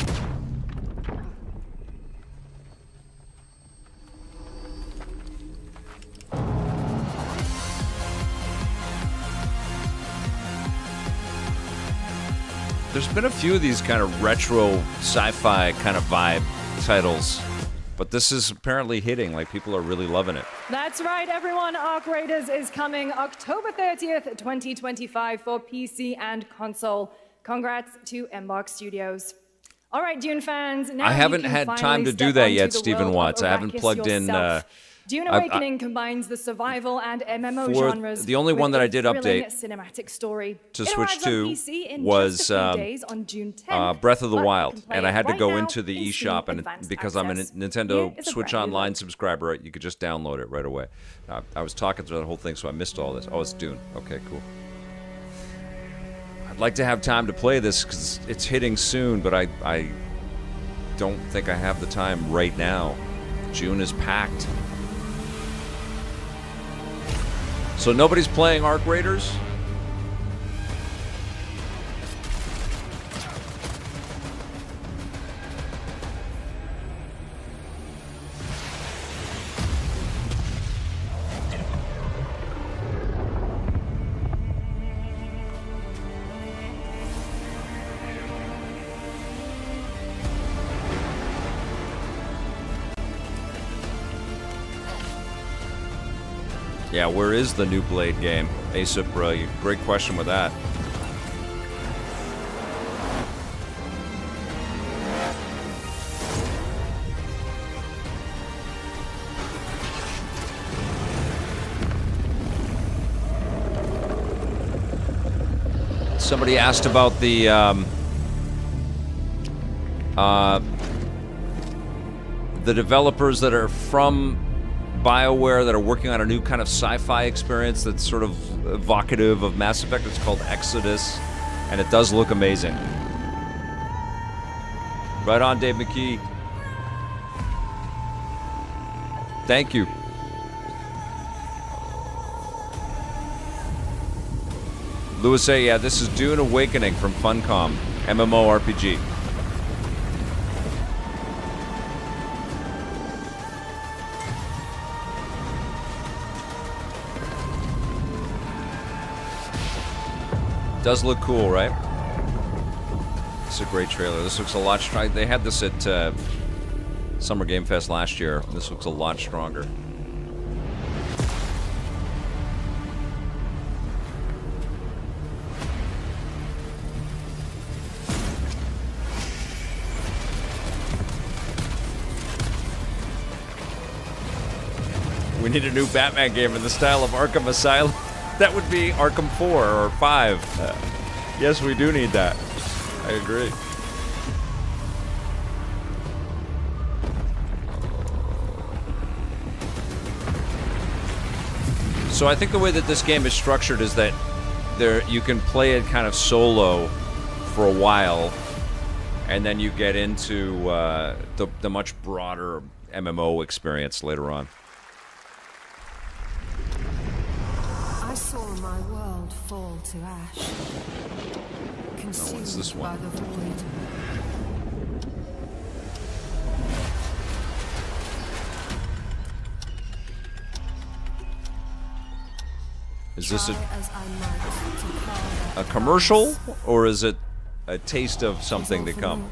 There's been a few of these kind of retro sci-fi kind of vibe titles, but this is apparently hitting. Like, people are really loving it. That's right, everyone. Ark Raiders is coming October 30th, 2025 for PC and console. Congrats to Embark Studios. All right, Dune fans. Now I haven't had time to do that yet, Stephen Watts. I haven't plugged in. Dune Awakening combines the survival and MMO genres. The only one that I did update cinematic story to switch to was Breath of the Wild, and I had to go into the eShop, and because I'm a Nintendo Switch Online subscriber, you could just download it right away. I was talking through the whole thing, so I missed all this. Oh, it's Dune. Okay, cool. I'd like to have time to play this because it's hitting soon, but I don't think I have the time right now. June is packed. So nobody's playing Ark Raiders? Yeah, where is the new Blade game? Asap, great question with that. Somebody asked about the developers that are from BioWare that are working on a new kind of sci-fi experience that's sort of evocative of Mass Effect. It's called Exodus, and it does look amazing. Right on, Dave McKee. Thank you. Lewis A, yeah, this is Dune Awakening from Funcom, MMORPG. Does look cool, right? It's a great trailer. This looks a lot stronger. They had this at Summer Game Fest last year. This looks a lot stronger. We need a new Batman game in the style of Arkham Asylum. That would be Arkham 4 or 5. Yes, we do need that. I agree. So I think the way that this game is structured is that you can play it kind of solo for a while, and then you get into the much broader MMO experience later on. I saw my world fall to ash, consumed by the void. Is this Try as I might to carve a commercial, or is it a taste of something to come?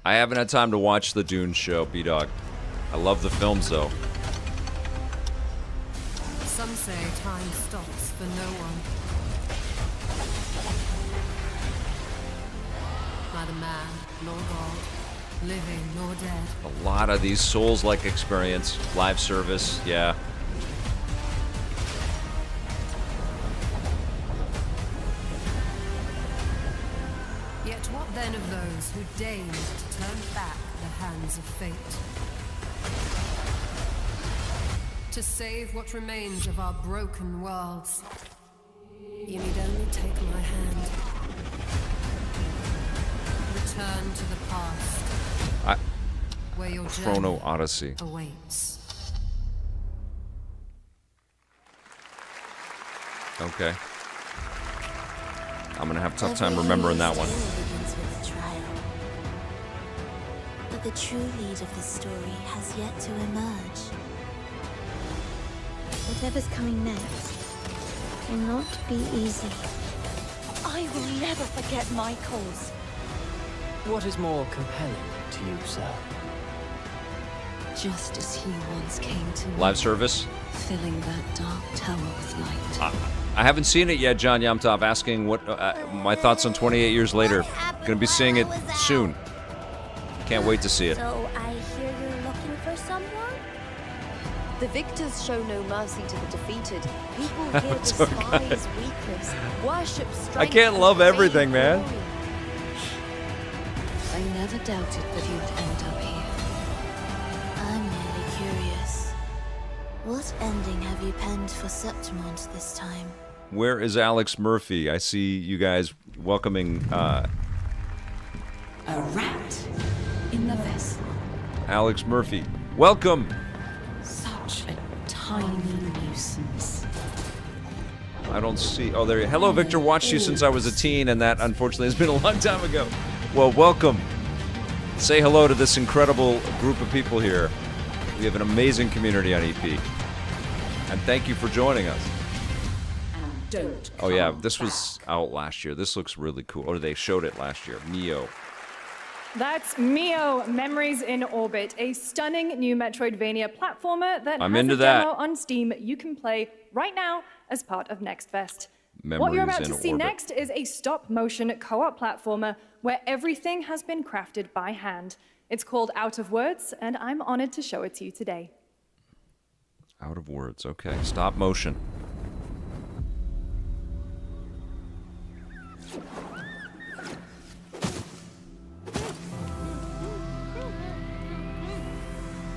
I haven't had time to watch the Dune show, B-Dog. I love the films, though. Some say time stops for no one. Neither man nor God, living nor dead. A lot of these Souls-like experience, live service, yeah. Yet what then of those who deigned to turn back the hands of fate? To save what remains of our broken worlds, you need only take my hand. Return to the past, where your Chrono journey Odyssey. awaits. Okay. I'm gonna have a tough time remembering that one. Begins with a trial. But the true lead of the story has yet to emerge. Whatever's coming next will not be easy. I will never forget my cause. What is more compelling to you, sir? Just as he once came to me, Live service? filling that dark tower with light. I haven't seen it yet, John Yamtov, asking what my thoughts on 28 Years Later. Gonna be seeing it soon. Can't wait to see it. So I hear you're looking for someone? The victors show no mercy to the defeated. People here That's okay. despise weakness, worship strength. I can't love and everything, crave man. glory. I never doubted that you would end up here. I'm merely curious. What ending have you penned for Septimont this time? Where is Alex Murphy? I see you guys welcoming A rat in the vessel. Alex Murphy. Welcome! Such a tiny nuisance. I don't see... Oh, there you... Hello, Victor. Watched you since I was a teen, and that, unfortunately, has been a long time ago. Well, welcome. Say hello to this incredible group of people here. We have an amazing community on EP. And thank you for joining us. Don't. Oh, yeah. This was out last year. This looks really cool. Or they showed it last year. Neo. That's Mio, Memories in Orbit, a stunning new Metroidvania platformer that I'm has into a that. demo on Steam you can play right now as part of Next Fest. What Memories you're about in to see Orbit. next is a stop-motion co-op platformer where everything has been crafted by hand. It's called Out of Words, and I'm honored to show it to you today. Out of words. Okay. Stop motion.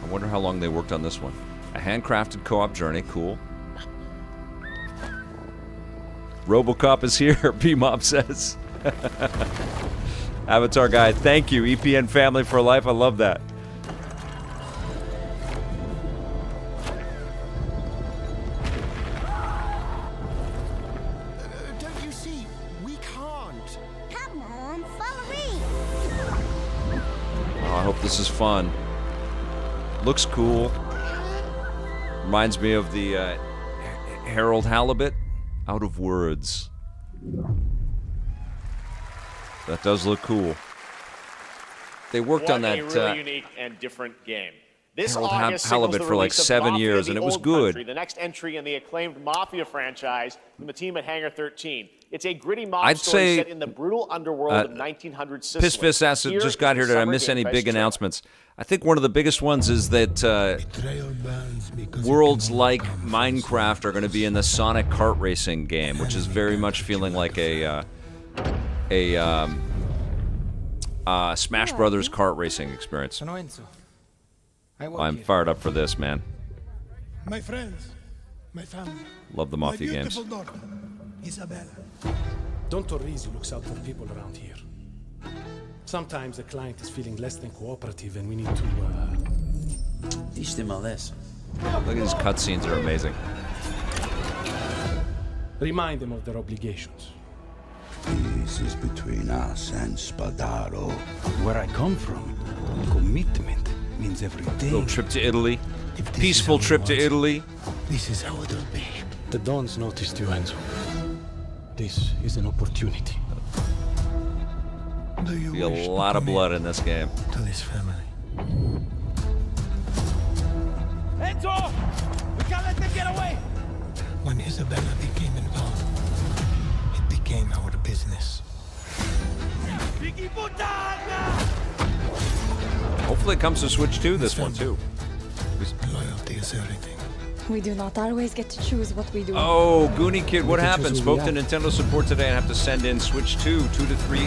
I wonder how long they worked on this one. A handcrafted co-op journey. Cool. RoboCop is here, P-Mob says. Avatar guy, thank you. EPN family for life. I love that. Don't you see? We can't. Come on, follow me. Oh, I hope this is fun. Looks cool. Reminds me of the Harold Halibut. Out of Words. That does look cool. They worked on that. A really unique and different game. This Harold August signals Halibut the for like release of 7 Mafia: years, The and it was Old good. Country, the next entry in the acclaimed Mafia franchise from the team at Hangar 13. It's a gritty mob I'd story say, set in the brutal underworld of 1900 Sicily. Piss Fist asked, Here just is got the here. Did I Summer miss Game any Fest big trailer. announcements? I think one of the biggest ones is that worlds like Minecraft are going to be in the Sonic kart racing game, which is very much feeling like a Smash Brothers kart racing experience. I'm fired up for this, man. My friends, my family. Love the Mafia games. My beautiful daughter, Isabella. Don Torrisi looks out for people around here. Sometimes the client is feeling less than cooperative and we need to, teach them a lesson. Look at these cutscenes, are amazing. remind them of their obligations. Peace is between us and Spadaro. Where I come from, commitment means everything. Little trip to Italy. Peaceful trip to Italy. This is how it'll be. The Dons noticed you, Enzo. This is an opportunity. Do you Be a lot of blood in this game. To this family. Enzo! We can't let them get away! When Isabella became involved, it became our business. Hopefully it comes to Switch 2, this one too. Loyalty is everything. We do not always get to choose what we do. Oh, Goonie Kid, what happened? Spoke to Nintendo support today and have to send in Switch 2, 2 to 3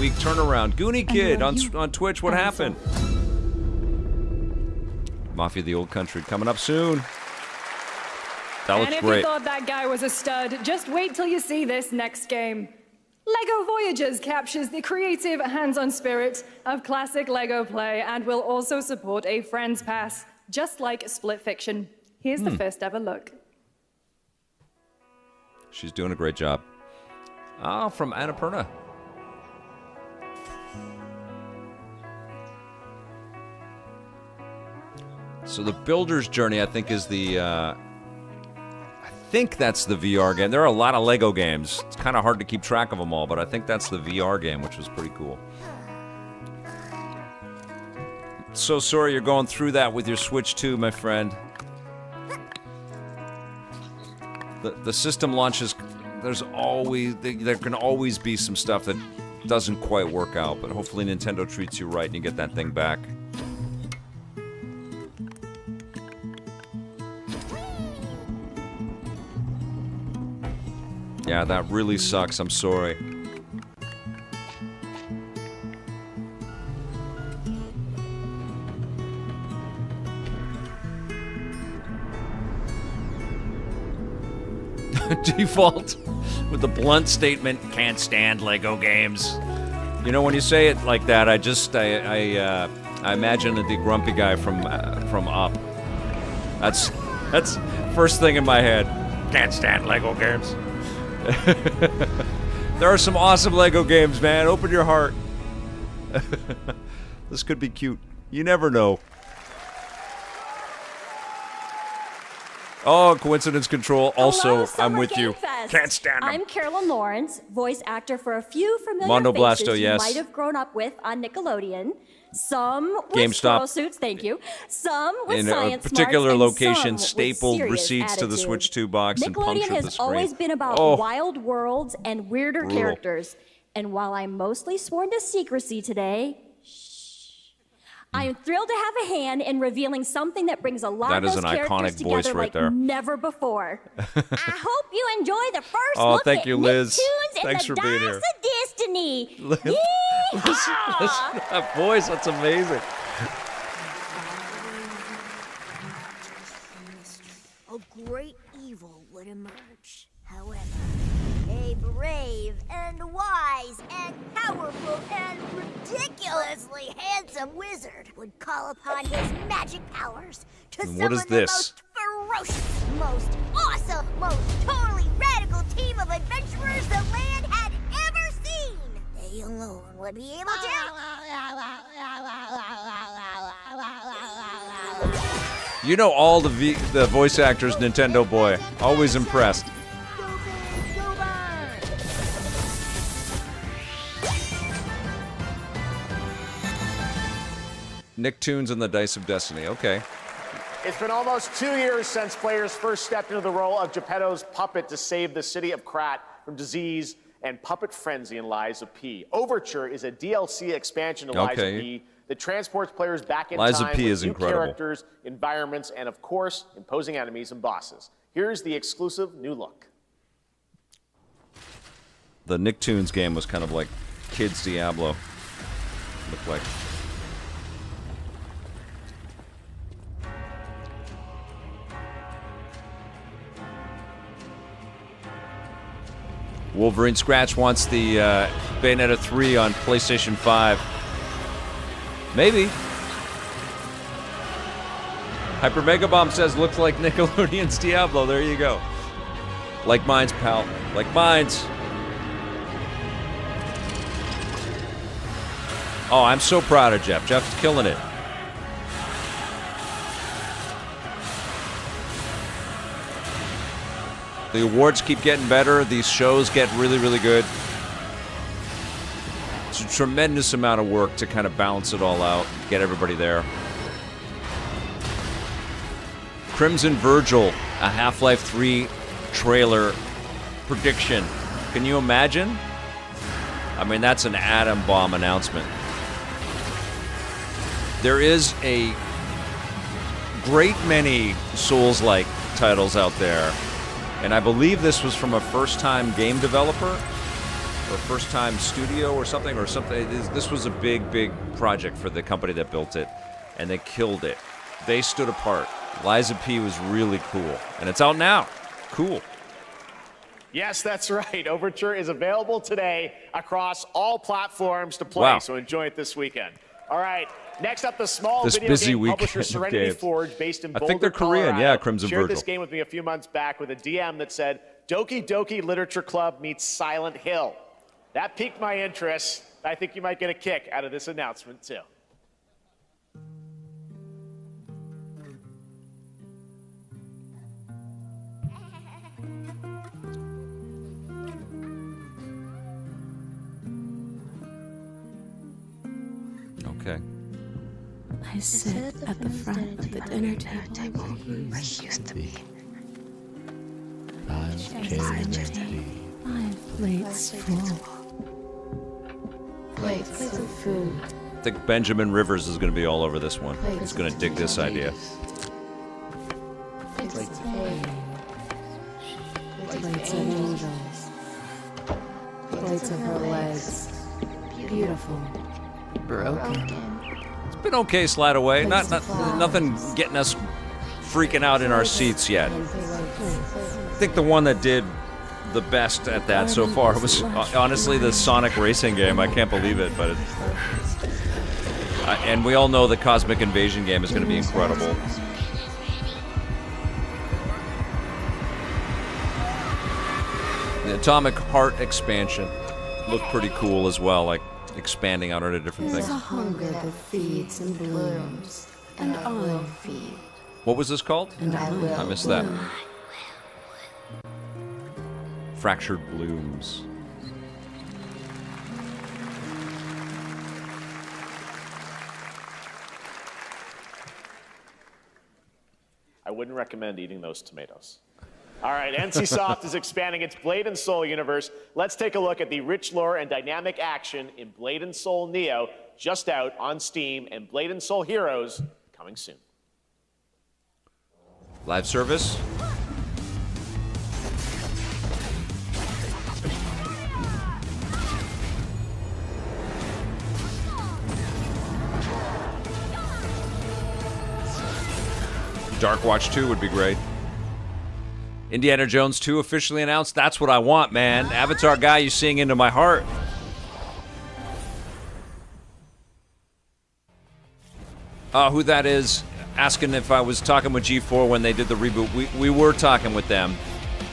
week turnaround. Goonie Kid on Twitch, what happened? Mafia the Old Country coming up soon. That looks and if great. you thought that guy was a stud, just wait till you see this next game. LEGO Voyages captures the creative, hands-on spirit of classic LEGO play and will also support a Friends Pass, just like Split Fiction. Here's the first ever look. She's doing a great job. Oh, from Annapurna. So the Builder's Journey, I think, is the... I think that's the VR game. There are a lot of LEGO games. It's kind of hard to keep track of them all, but I think that's the VR game, which was pretty cool. So sorry you're going through that with your Switch 2, my friend. The system launches, there can always be some stuff that doesn't quite work out, but hopefully Nintendo treats you right and you get that thing back. Yeah, that really sucks. I'm sorry. Default with the blunt statement, can't stand LEGO games. You know, when you say it like that, I imagine the grumpy guy from Up. That's first thing in my head. Can't stand LEGO games. There are some awesome LEGO games, man. Open your heart. This could be cute. You never know. Oh, coincidence control. Also, I'm with you. Can't stand them. I'm Carolyn Lawrence, voice actor for a few familiar Mondo faces Blasto, you yes. might have grown up with on Nickelodeon. Some with GameStop. squirrel suits, thank you. Some with In science a particular smarts, and location, some stapled with serious receipts to the attitude. Switch 2 box and Nickelodeon punctured the has screen. always been about Oh. wild worlds and weirder Brutal. characters. And while I'm mostly sworn to secrecy today, I am thrilled to have a hand in revealing something that brings a lot That of is those an characters iconic voice together right like there. never before. I hope you enjoy the first Oh, look thank at you, Liz. Nicktoons Thanks and for the being Dice here. of Destiny. Listen to that voice, that's amazing. A great evil would emerge. However, a brave and wise and powerful and ridiculously handsome wizard would call upon his magic powers to And summon what is the this? most ferocious, most awesome, most totally radical team of adventurers the land had ever seen. They alone would be able to... You know all the voice actors, Nintendo boy. Always impressed. Nicktoons and the Dice of Destiny. Okay. It's been almost 2 years since players first stepped into the role of Geppetto's puppet to save the city of Krat from disease and puppet frenzy in Lies of P. Overture is a DLC expansion to Lies of Okay. P that transports players back in Lies of time P with is new incredible. characters, environments, and of course, imposing enemies and bosses. Here's the exclusive new look. The Nicktoons game was kind of like Kids Diablo. Looked like. Wolverine Scratch wants the Bayonetta 3 on PlayStation 5. Maybe. Hyper Mega Bomb says, looks like Nickelodeon's Diablo. There you go. Like mines, pal. Like mines. Oh, I'm so proud of Jeff. Jeff's killing it. The awards keep getting better. These shows get really, really good. It's a tremendous amount of work to kind of balance it all out, get everybody there. Crimson Virgil, a Half-Life 3 trailer prediction. Can you imagine? I mean, that's an atom bomb announcement. There is a great many Souls-like titles out there. And I believe this was from a first-time game developer or first-time studio or something. This was a big, big project for the company that built it, and they killed it. They stood apart. Liza P was really cool, and it's out now. Cool. Yes, that's right. Overture is available today across all platforms to play, Wow. so enjoy it this weekend. All right, next up, the small This video busy game weekend publisher of Serenity games. Forge, based in I Boulder, think they're Korean. Colorado, Yeah, Crimson shared Virgil. this game with me a few months back with a DM that said, Doki Doki Literature Club meets Silent Hill. That piqued my interest. I think you might get a kick out of this announcement, too. Okay. I sit at the front of the dinner table where I used to be. 5 plates full. Plates of food. I think Benjamin Rivers is going to be all over this one. He's going to dig this idea. Plates of hay. Plates of angels. Plates of her legs. Beautiful. Broken. It's been okay, Slide Away. Nothing getting us freaking out in our seats yet. I think the one that did the best at that so far was honestly the Sonic racing game. I can't believe it, but and we all know the Cosmic Invasion game is going to be incredible. The Atomic Heart expansion looked pretty cool as well, like expanding out onto different There's things. a hunger that feeds and blooms, and I will feed. What was this called? And I will I missed that. bloom. Fractured Blooms. I wouldn't recommend eating those tomatoes. All right, NCSoft is expanding its Blade and Soul universe. Let's take a look at the rich lore and dynamic action in Blade and Soul Neo, just out on Steam, and Blade and Soul Heroes coming soon. Live service. Dark Watch 2 would be great. Indiana Jones 2 officially announced. That's what I want, man. Avatar guy, you sing into my heart. Who that is, asking if I was talking with G4 when they did the reboot. We were talking with them.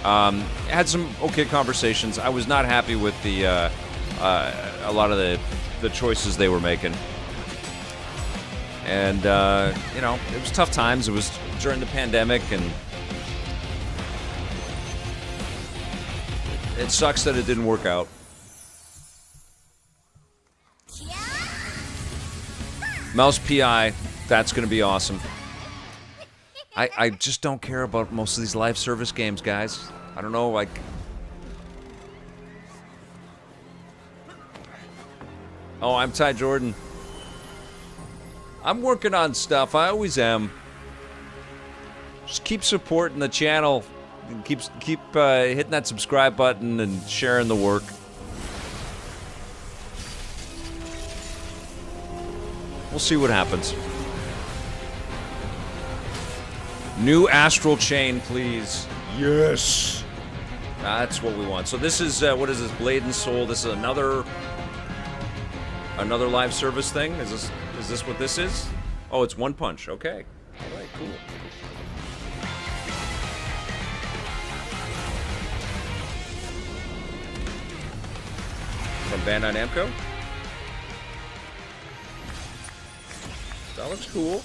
Had some okay conversations. I was not happy with the a lot of the choices they were making. And, you know, it was tough times. It was during the pandemic, and it sucks that it didn't work out. Mouse PI, that's going to be awesome. I just don't care about most of these live service games, guys. I don't know, like... Oh, I'm Ty Jordan. I'm working on stuff. I always am. Just keep supporting the channel. And keep hitting that subscribe button and sharing the work. We'll see what happens. New Astral Chain, please. Yes. That's what we want. So this is, what is this, Blade and Soul? This is another live service thing? Is this what this is? Oh, it's One Punch. Okay. All right, cool. From Bandai Namco? That looks cool.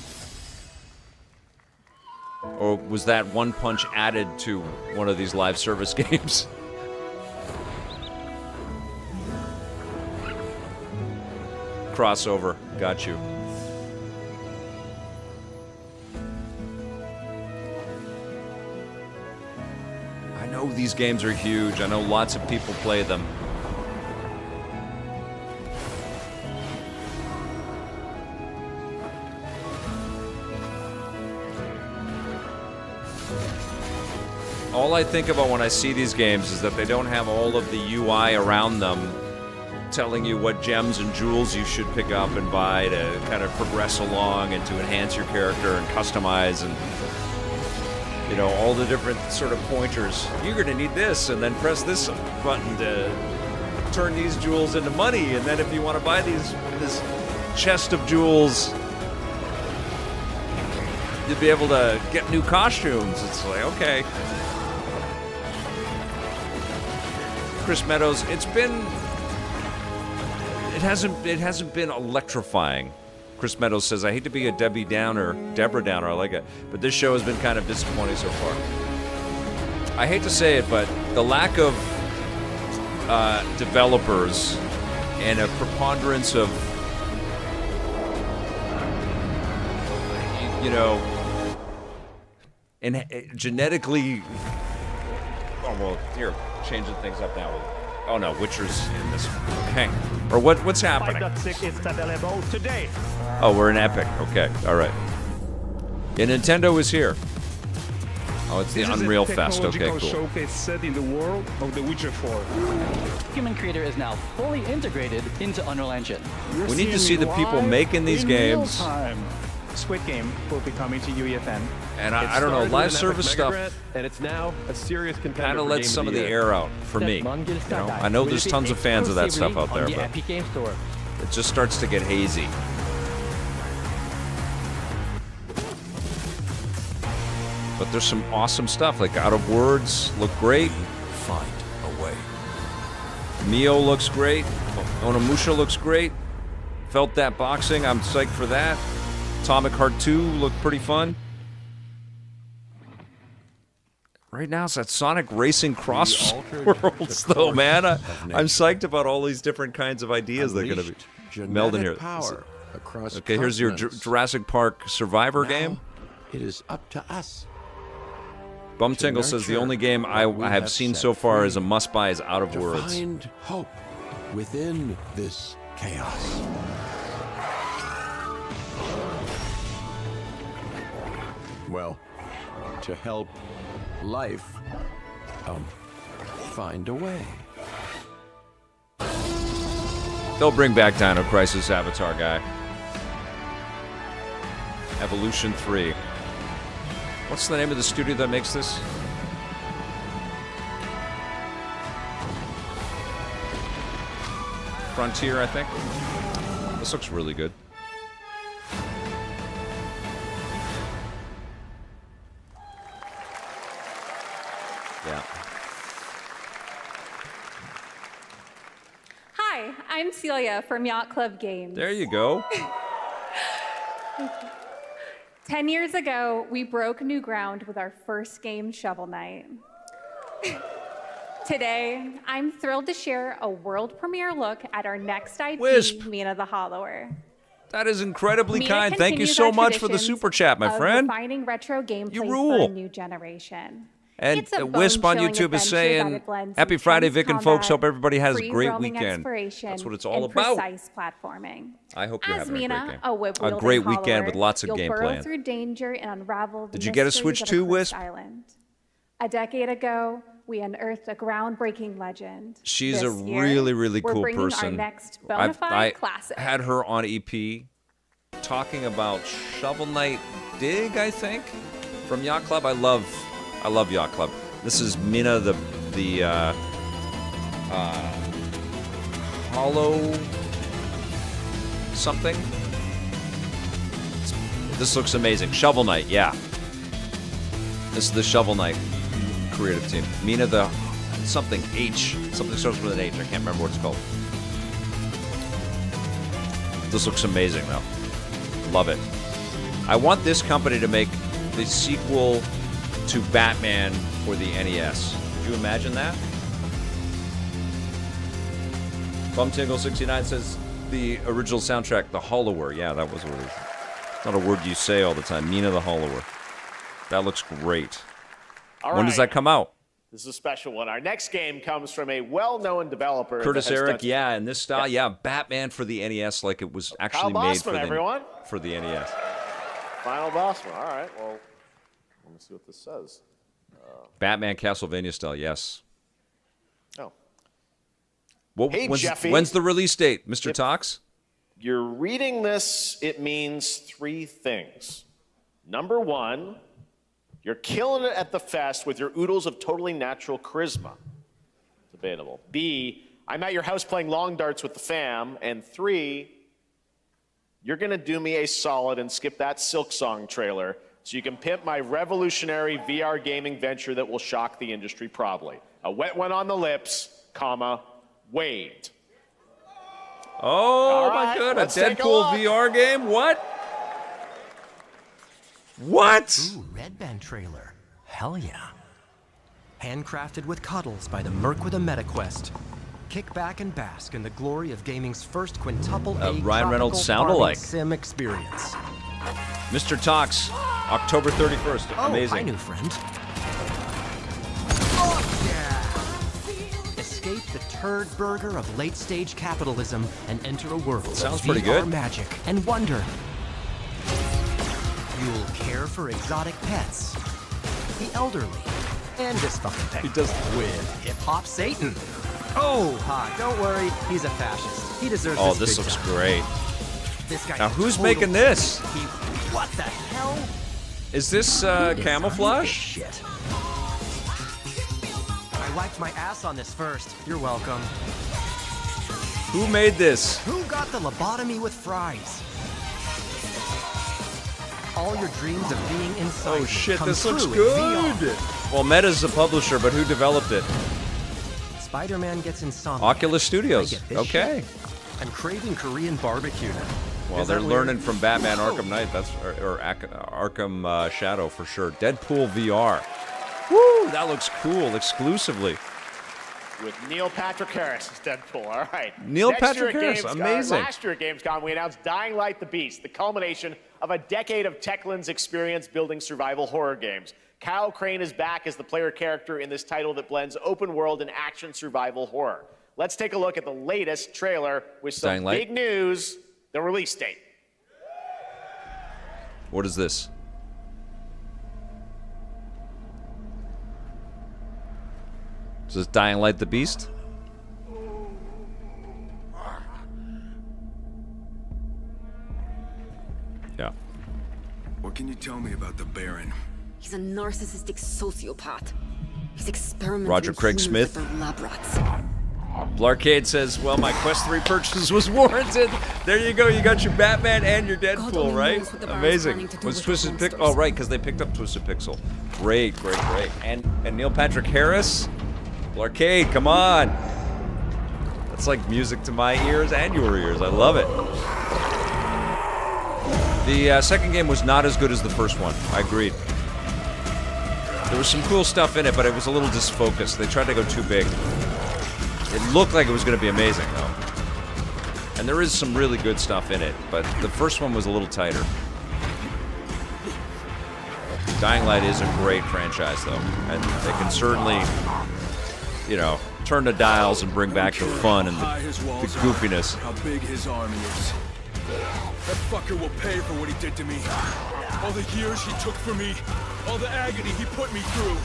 Or was that one punch added to one of these live service games? Crossover. Got you. I know these games are huge. I know lots of people play them. All I think about when I see these games is that they don't have all of the UI around them telling you what gems and jewels you should pick up and buy to kind of progress along and to enhance your character and customize and, you know, all the different sort of pointers. You're going to need this, and then press this button to turn these jewels into money, and then if you want to buy this chest of jewels, you'll be able to get new costumes. It's like, okay. Chris Meadows, it hasn't been electrifying. Chris Meadows says, I hate to be a Debbie Downer, Deborah Downer, I like it, but this show has been kind of disappointing so far. I hate to say it, but the lack of developers and a preponderance of, you know, and genetically, oh, well, here, changing things up now. Oh no, Witcher's in this. Okay. Or what's happening? 5.6 is available today. Oh, we're in Epic. Okay, all right. Yeah, Nintendo is here. Oh, it's the Unreal Fest. Okay, cool. Showcase set in the world of The Witcher 4. Human Creator is now fully integrated into Unreal Engine. We need to see the people making these games. Squid Game will be coming to EPN. And I don't know, live service stuff and it's now a serious contender. kind of lets some of the air out for me. You know? I know there's tons of fans of that stuff out there, but it just starts to get hazy. But there's some awesome stuff, like Out of Words look great. Find a way. Mio looks great. Onimusha looks great. Felt that boxing, I'm psyched for that. Atomic Heart 2 looked pretty fun. Right now, it's that Sonic Racing Cross Worlds, though, man. I'm psyched about all these different kinds of ideas that are going to be melded here. Okay, here's your Jurassic Park Survivor game. It is up to us. Bumtingle says the only game I have seen so far as a must-buy is Out of Words. Find hope within this chaos. Well, to help life find a way. They'll bring back Dino Crisis Avatar guy. Evolution 3. What's the name of the studio that makes this? Frontier, I think. This looks really good. Yeah. Hi, I'm Celia from Yacht Club Games. There you go. 10 years ago, we broke new ground with our first game, Shovel Knight. Today, I'm thrilled to share a world premiere look at our next IP, Wisp. Mina The Hollower. That is incredibly Mina kind. Thank you continues so our much for the traditions super chat, my of friend. refining retro gameplay You for rule. a new generation. And It's a Wisp on bone-chilling YouTube is adventure saying, that blends Happy Friday, intense Vic and folks. combat, Hope everybody has a free great roaming weekend. exploration, That's what it's all and about. Precise platforming. I hope you're As having Mina, a great game. a whip-wielding great weekend hollower, with lots of you'll burrow gameplay. through danger and unravel the Did you get a mysteries Switch of too, Cursed Wisp? Island. A decade ago, we unearthed a groundbreaking legend. She's This a year, really, really we're cool bringing our person. next bona fide classic. had her on EP talking about Shovel Knight Dig, I think, from Yacht Club. I love Yacht Club. This is Mina the Hollow something. This looks amazing. Shovel Knight, yeah. This is the Shovel Knight creative team. Mina the something H. Something starts with an H. I can't remember what it's called. This looks amazing, though. Love it. I want this company to make the sequel to Batman for the NES. Could you imagine that? Bumtingle69 says the original soundtrack, The Hollower. Yeah, that was what it is. Not a word you say all the time. Mina The Hollower. That looks great. When does that come out? This is a special one. Our next game comes from a well-known developer. Curtis Eric, yeah, in this style. Yeah, Batman for the NES, like it was actually made for the NES. Final boss one. All right, well, let me see what this says. Batman Castlevania style, yes. Oh. Hey, Jeffy. When's the release date, Mr. Tox? You're reading this, it means 3 things. Number 1, you're killing it at the fest with your oodles of totally natural charisma. Debatable. B, I'm at your house playing long darts with the fam. And 3, you're going to do me a solid and skip that Silksong trailer so you can pimp my revolutionary VR gaming venture that will shock the industry probably. A wet one on the lips, comma, waved. Oh, my God, a Deadpool VR game? What? What? Ooh, Red Band trailer. Hell yeah. Handcrafted with cuddles by the Merc with a MetaQuest. Kick back and bask in the glory of gaming's first quintuple A Ryan Reynolds sound-alike sim experience. Mr. Tox, October 31st. Oh, Amazing. hi, new friend. Escape the turd burger of late-stage capitalism and enter a world Sounds of pretty VR good. magic and wonder. You'll care for exotic pets, the elderly, and this fucking thing. He does with hip-hop Satan. Oh, don't worry, he's a fascist. He deserves Oh, this this big looks time. great. This guy Now, who's making this? What the hell? Is this camouflage? Shit. I wiped my ass on this first. You're welcome. Who made this? Who got the lobotomy with fries? All your dreams of being inside Oh shit, come this looks true in good. VR. Well, Meta's the publisher, but who developed it? Spider-Man gets insomnia. Oculus Studios. I get this Okay. shit. I'm craving Korean barbecue now. Well, Is they're that learning weird? from Batman Arkham Knight, or Arkham Shadow for sure. Deadpool VR. Woo, that looks cool, exclusively. With Neil Patrick Harris as Deadpool. All right. Neil Next Patrick year at Harris, Gamescom- amazing. Last year at Gamescom, we announced Dying Light the Beast, the culmination of a decade of Techland's experience building survival horror games. Kyle Crane is back as the player character in this title that blends open world and action survival horror. Let's take a look at the latest trailer with some Dying Light? big news, the release date. What is this? Is this Dying Light the Beast? Yeah. What can you tell me about the Baron? He's a narcissistic sociopath. He's experimenting Roger with Craig humans Smith. with their lab rats. Blarcade says, well, my Quest 3 purchase was warranted. There you go. You got your Batman and your Deadpool, right? Amazing. Was Twisted Pixel? Oh, right, because they picked up Twisted Pixel. Great, great, great. And Neil Patrick Harris? Blarcade, come on. That's like music to my ears and your ears. I love it. The second game was not as good as the first one. I agreed. There was some cool stuff in it, but it was a little disfocused. They tried to go too big. It looked like it was going to be amazing, though. And there is some really good stuff in it, but the first one was a little tighter. Dying Light is a great franchise, though. And they can certainly, you know, turn the dials and bring back the fun and the goofiness. How big his army is. That fucker will pay for what he did to me. All the years he took from me. All the agony he put me through.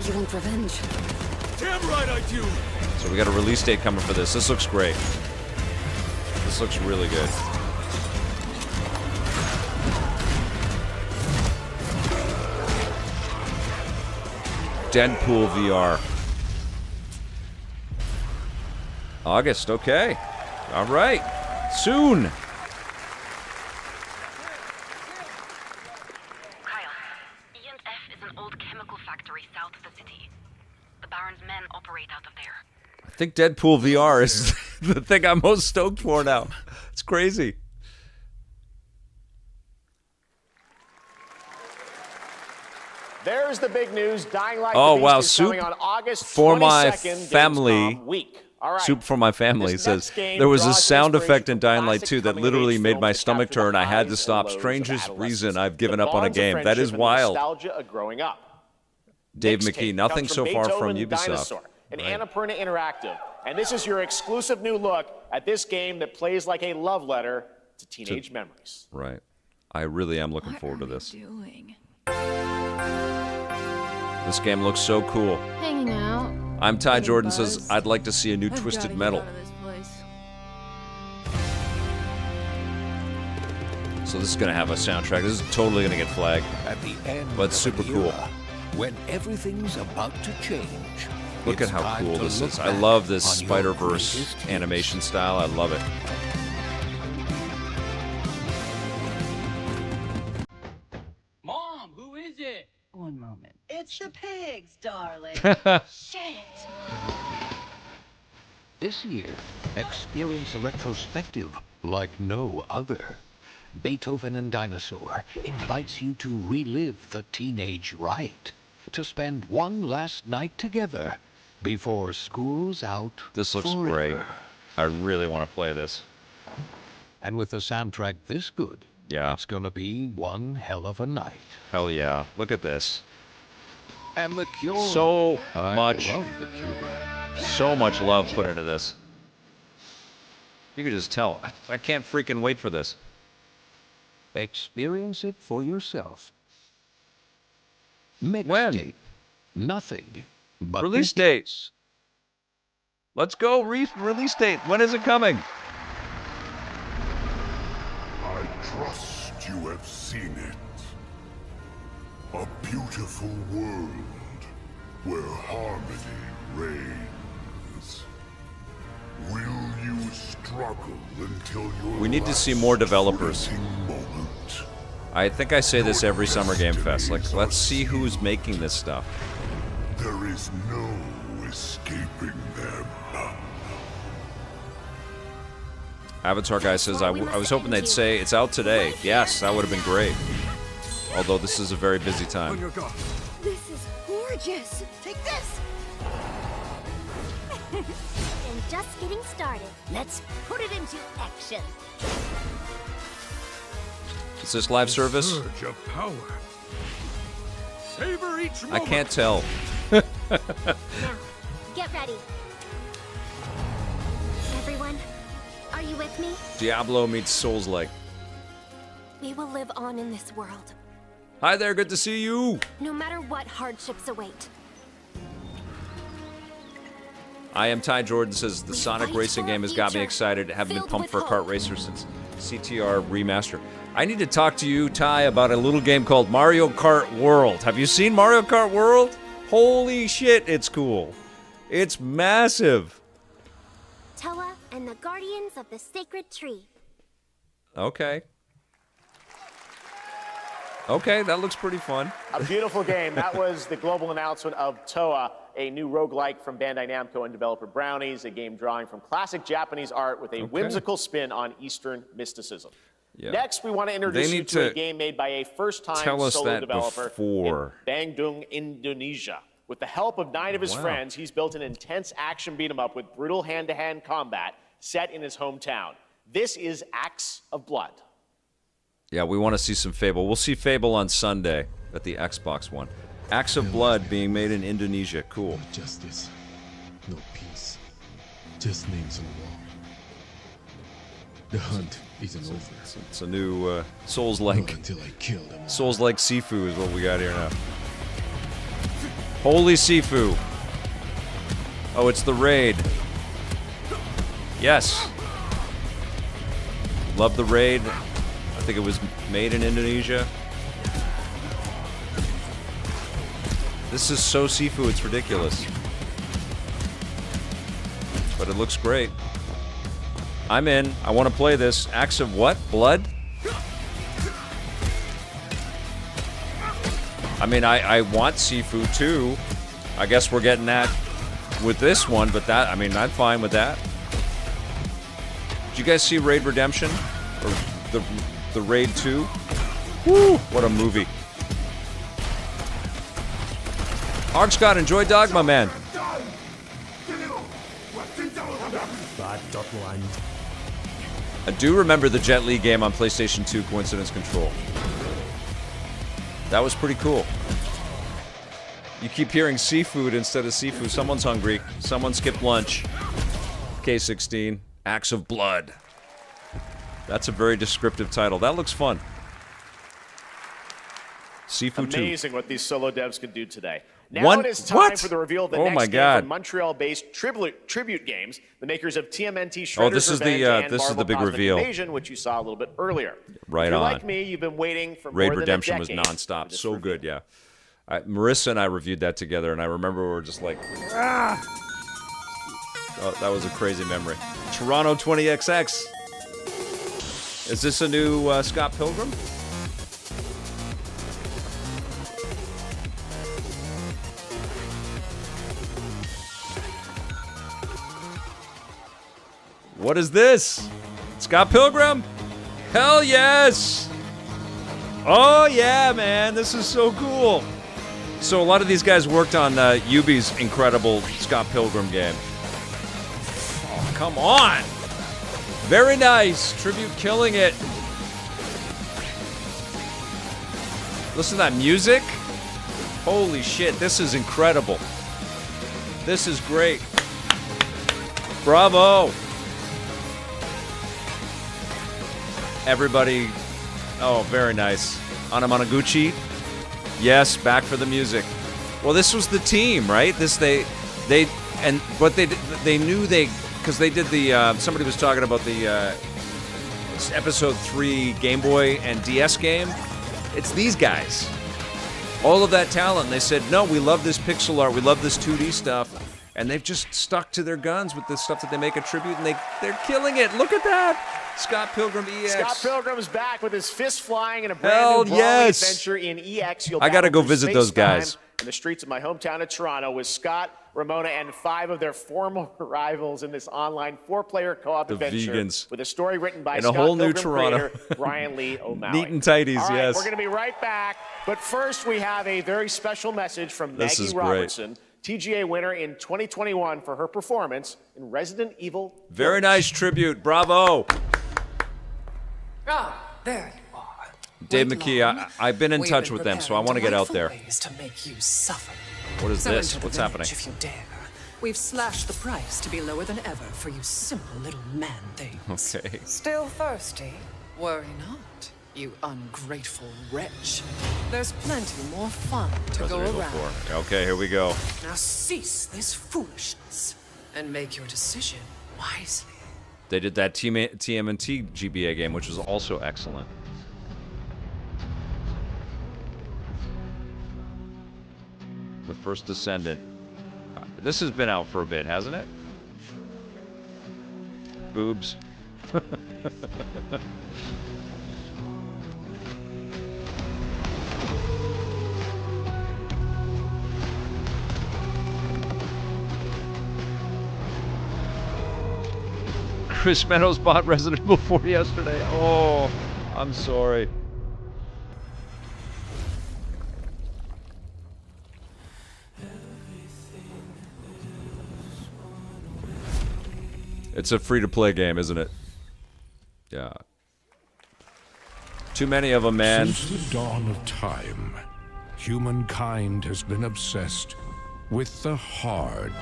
You want revenge? Damn right I do. So we got a release date coming for this. This looks great. This looks really good. Deadpool VR. August, okay. All right. Soon. I think Deadpool VR is the thing I'm most stoked for now. It's crazy. There's the big news. Dying Light Oh, the Beast wow, is soup coming on August for my 22nd, family. Gamescom week. All right. Soup for my family This says next game there was a draws sound inspiration effect in from Dying Light classic 2 that coming-of-age literally made my films that stomach capture the turn. I had to highs stop. and lows of Strangest reason adolescence. I've given The up on a bonds of game. That friendship is and wild. Nostalgia of growing up. Dave Mixtape McKee, nothing comes so far from Beethoven Ubisoft. Dinosaur and Right. Annapurna Interactive. And this is your exclusive new look at this game that plays like a love letter to teenage memories. Right. I really am looking forward to this. This game looks so cool. Hanging out. I'm Ty Getting Jordan buzzed. says, I'd like to see a new I've Twisted gotta get Metal. out of this place. So this is going to have a soundtrack. This is totally going to get flagged. At the end But it's of super an cool. era, when everything's about to change. Look at it's how time cool to this look is. I back love this on your Spider-Verse greatest animation style. I love it. Mom, who is it? One moment. It's the pigs, darling. Shit. This year, experience a retrospective like no other. Beethoven and Dinosaur invites you to relive the teenage riot, to spend one last night together before school's out. This looks forever. great. I really want to play this. And with a soundtrack this good, Yeah. it's gonna be one hell of a night. Hell yeah. Look at this. And the Cure. So I much, love the Cure. so much love put into this. You can just tell. I can't freaking wait for this. Experience it for yourself. When? Nothing but Release dates. Let's go. Release date. When is it coming? I trust you have seen it. A beautiful world where harmony reigns. Will you struggle until your We need to see more developers. moment? I think I say this every Summer Game Fest. Like, let's see who's making this stuff. There is no escaping them. Avatar guy says, I was hoping they'd say it's out today. Yes, that would have been great. Although this is a very busy time. This is gorgeous. Take this. And just getting started. Let's put it into action. Is this live service? Surge of power. Savor each I moment. can't tell. Now, get ready. Everyone, are you with me? Diablo meets Souls-like. We will live on in this world, Hi there, good to see you. no matter what hardships await. I am Ty Jordan says the Sonic fight racing for a game has got me future excited. Haven't been filled pumped with for a kart hope. racer since CTR Remaster. I need to talk to you, Ty, about a little game called Mario Kart World. Have you seen Mario Kart World? Holy shit, it's cool. It's massive. Toa and the Guardians of the Sacred Tree. Okay. Okay, that looks pretty fun. A beautiful game. That was the global announcement of Toa, a new roguelike from Bandai Namco and developer Brownies, a game drawing from classic Japanese art with a whimsical spin on Eastern mysticism. Yeah. Next, we want to introduce you need to a to game made by a first-time tell us solo that developer before. in Bandung, Indonesia. With the help of 9 of his Wow. friends, he's built an intense action beat-em-up with brutal hand-to-hand combat set in his hometown. This is Acts of Blood. Yeah, we want to see some Fable. We'll see Fable on Sunday at the Xbox One. Acts of Blood being made in Indonesia. Cool. No justice, no peace, just names on the wall. The hunt isn't over. It's a new Souls-like. Until I kill them all. Souls-like Sifu is what we got here now. Holy Sifu. Oh, it's the raid. Yes. Love the raid. I think it was made in Indonesia. This is so Sifu, it's ridiculous. But it looks great. I'm in. I want to play this. Acts of what? Blood? I mean, I want Sifu too. I guess we're getting that with this one, but that, I mean, I'm fine with that. Did you guys see Raid Redemption? Or the Raid 2? Woo! What a movie. Ark Scott, enjoy Dog, my man. I do remember the Jet Li game on PlayStation 2, Coincidence Control. That was pretty cool. You keep hearing seafood instead of seafood. Someone's hungry. Someone skipped lunch. K16, Acts of Blood. That's a very descriptive title. That looks fun. Seafood 2. Amazing what these solo devs can do today. Now it is time for the reveal of the next game from Montreal-based Tribute Games, the makers of TMNT Shredder's this is Revenge the and this is Marvel the big Cosmic reveal. Invasion, which you saw a little bit earlier. Right if you're on. like me, you've been waiting for Raid more Redemption than a was decade nonstop. for this So reveal. good, yeah. Marissa and I reviewed that together, and I remember we were just like, ah! Oh, that was a crazy memory. Toronto 20XX. Is this a new Scott Pilgrim? What is this? Scott Pilgrim? Hell yes! Oh yeah, man, this is so cool. So a lot of these guys worked on Ubi's incredible Scott Pilgrim game. Oh, come on! Very nice. Tribute killing it. Listen to that music. Holy shit, this is incredible. This is great. Bravo. Everybody, oh, very nice. Anamanaguchi, yes, back for the music. Well, this was the team, right? This they knew because they did the. Somebody was talking about the episode 3 Game Boy and DS game. It's these guys, all of that talent. And they said, no, we love this pixel art, we love this 2D stuff, and they've just stuck to their guns with the stuff that they make a tribute, and they're killing it. Look at that. Scott Pilgrim EX. Scott Pilgrim's back with his fist flying in a brand new brawling adventure in EX. You'll I gotta battle go through visit those space-time guys. in the streets of my hometown of Toronto with Scott, Ramona, and 5 of their former rivals in this online 4-player co-op The adventure vegans. with a story written by In a Scott whole new Pilgrim Toronto. creator Brian Lee O'Malley. Neat and tidies, All right, yes. We're going to be right back, but first we have a very special message from This Maggie is great. Robertson, TGA winner in 2021 for her performance in Resident Evil. Very nice tribute. Bravo. Ah, there you are. Dave McKee, I've been in We've touch been with them, so I preparing want to get out delightful there. ways to make you suffer. What is So this? enter the What's village happening? If you dare. We've slashed the price to be lower than ever for you simple little man things. Okay. Still thirsty? Worry not, you ungrateful wretch. There's plenty more fun to Resident go Evil around. 4. Okay, here we go. Now cease this foolishness and make your decision wisely. They did that TMNT GBA game, which was also excellent. The First Descendant. This has been out for a bit, hasn't it? Boobs. Chris Meadows bought Resident Evil 4 yesterday. Oh, I'm sorry. It's a free-to-play game, isn't it? Yeah. Too many of them, man. Since the dawn of time, humankind has been obsessed with the hard.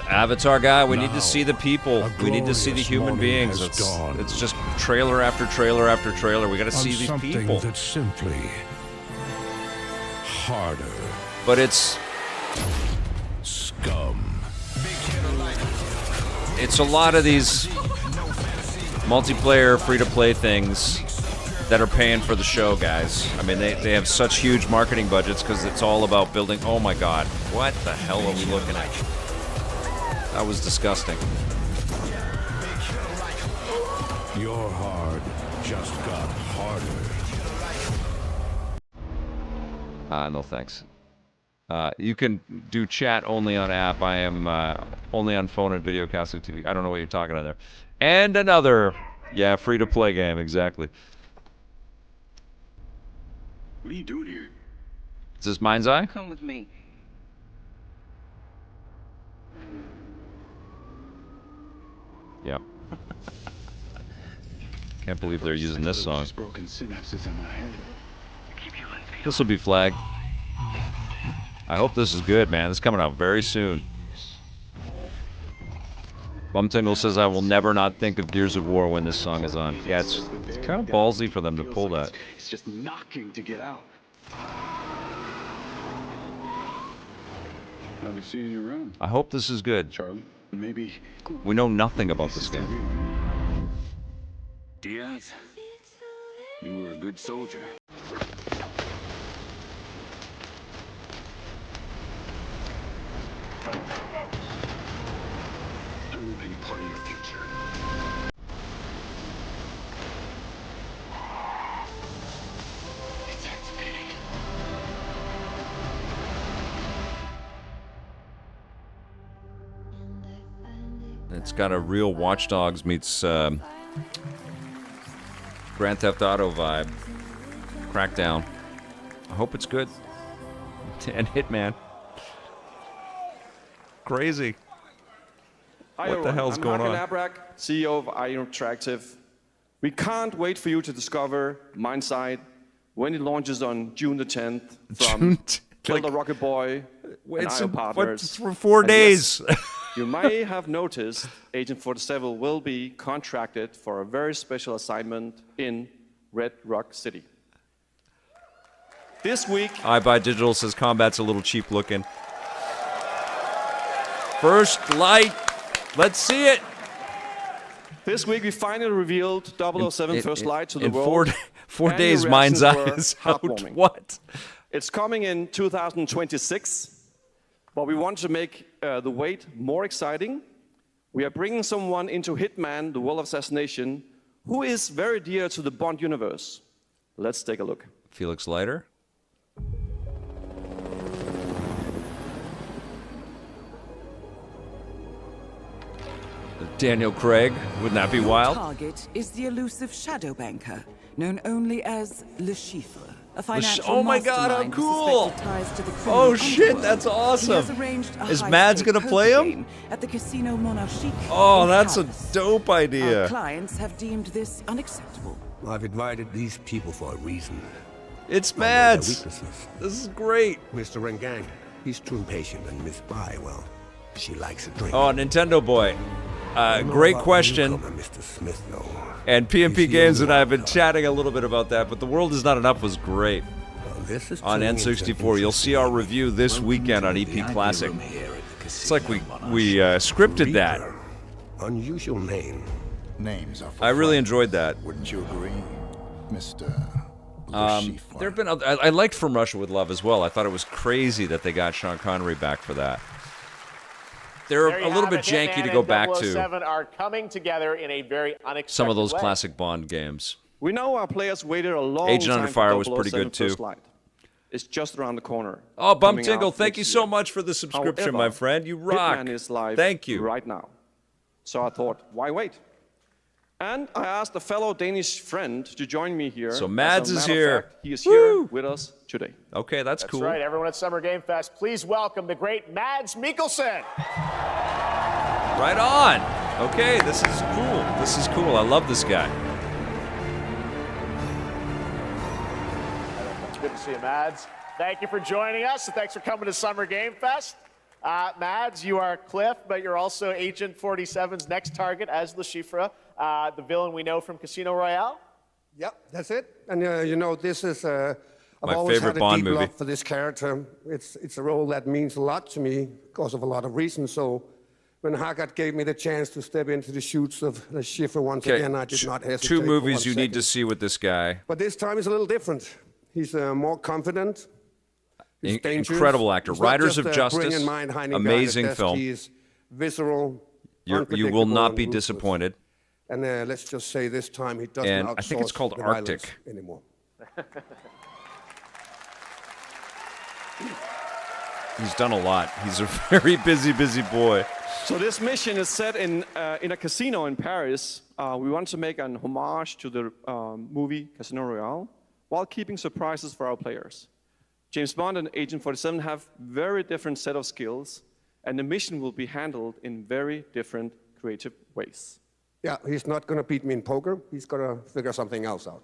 Avatar guy, we need Now, to see the people. We need to see the glorious human morning beings. has dawned. It's just trailer after trailer after trailer. We got to see on these something people. that's simply harder. But it's scum. It's a lot of these multiplayer free-to-play things that are paying for the show, guys. I mean, they have such huge marketing budgets because it's all about building. Oh my God, what the hell are we looking at? That was disgusting. Your hard just got harder. No thanks. You can do chat only on app. I am only on phone and video casting TV. I don't know what you're talking about there. And another Yeah, free-to-play game, exactly. What are you doing here? Is this Mind's Eye? Come with me. Yep. Can't believe they're using this song. Broken synapses in my head. This will be flagged. I hope this is good, man. This is coming out very soon. Bumtingle says, I will never not think of Gears of War when this song is on. Yeah, it's kind of ballsy for them to pull that. It's just knocking to get out. I'll be seeing you around. I hope this is good. Charlie, maybe... We know nothing about this game. Diaz, you were a good soldier. I will be part of your future. It's activating. It's got a real Watch Dogs meets Grand Theft Auto vibe. Crackdown. I hope it's good. And Hitman. Crazy. Hi, What the hell's I'm going on? Hakan Abrak, CEO of IO Interactive. We can't wait for you to discover Mindside when it launches on June the 10th from Kill the Rocket Boy and IO Partners. For 4 days. Yes, you may have noticed Agent 47 will be contracted for a very special assignment in Red Rock City. This week... iBuy Digital says combat's a little cheap looking. First light. Let's see it. This week we finally revealed 007 First Light to the in world. four and days, the Mind's reactions Eye were is out. heartwarming. What? It's coming in 2026, but we want to make the wait more exciting. We are bringing someone into Hitman, the World of Assassination, who is very dear to the Bond universe. Let's take a look. Felix Leiter. Daniel Craig. Wouldn't that be wild? Target is the elusive shadow banker, known only as Le Chiffre, a financial oh my god, how mastermind with cool! suspected ties to the criminal Oh shit, underworld. that's He awesome! has arranged a Is high-stake Mads gonna play poker him? game at the Casino Monarchique. Oh, in that's a Paris. dope idea. Our clients have deemed this unacceptable. I've invited these people for a reason. It's I know their Mads. weaknesses. This is great. Mr. Rengang, he's too impatient, and Miss Bai, well, she likes a drink. Oh, Nintendo Boy. Great question. Mr. Smith, though. And PMP Games and I have been chatting a little bit about that, but The World Is Not Enough was great. This is On N64. You'll see our review this weekend on EP Classic. It's like we scripted that. Unusual name. Names are I really enjoyed that. Wouldn't you agree, Mr. There have been other, I liked From Russia with Love as well. I thought it was crazy that they got Sean Connery back for that. They're There you a little have bit it. janky Hitman to go and back 007 to. are coming together in a very unexpected Some of those way. classic Bond games. We know our players waited a long Agent time Under Fire for was pretty 007 good, too. First Light. It's just around the corner. Oh, Bum coming Tingle, out thank you next so year. much for the subscription, However, my friend. You rock. Hitman is live Thank you. right now. So I thought, why wait? And I asked a fellow Danish friend to join me here. So As a Mads is matter of here. fact, he is here with us today. Okay, that's cool. That's right, everyone at Summer Game Fest, please welcome the great Mads Mikkelsen. Right on. Okay, this is cool. This is cool. I love this guy. It's good to see you, Mads. Thank you for joining us, and thanks for coming to Summer Game Fest. Mads, you are Cliff, but you're also Agent 47's next target as Le Chiffre, the villain we know from Casino Royale. Yep, that's it. And you know, this is I've My always favorite had a Bond deep movie. love for this character. It's a role that means a lot to me because of a lot of reasons. So when Haggard gave me the chance to step into the shoots of Le Chiffre once again, I did not hesitate. Two for movies one you second. need to see with this guy. But this time is a little different. He's more confident. He's dangerous. Incredible actor. He's not Riders just of a Justice. brilliant mind-hiding guy at Amazing desk. film. He's visceral. You will unpredictable, not and be ruthless. disappointed. And let's just say this time he doesn't And outsource I think it's called the Arctic. violence anymore. He's done a lot. He's a very busy, busy boy. So this mission is set in a casino in Paris. We want to make an homage to the movie Casino Royale while keeping surprises for our players. James Bond and Agent 47 have very different set of skills, and the mission will be handled in very different creative ways. Yeah, he's not going to beat me in poker. He's going to figure something else out.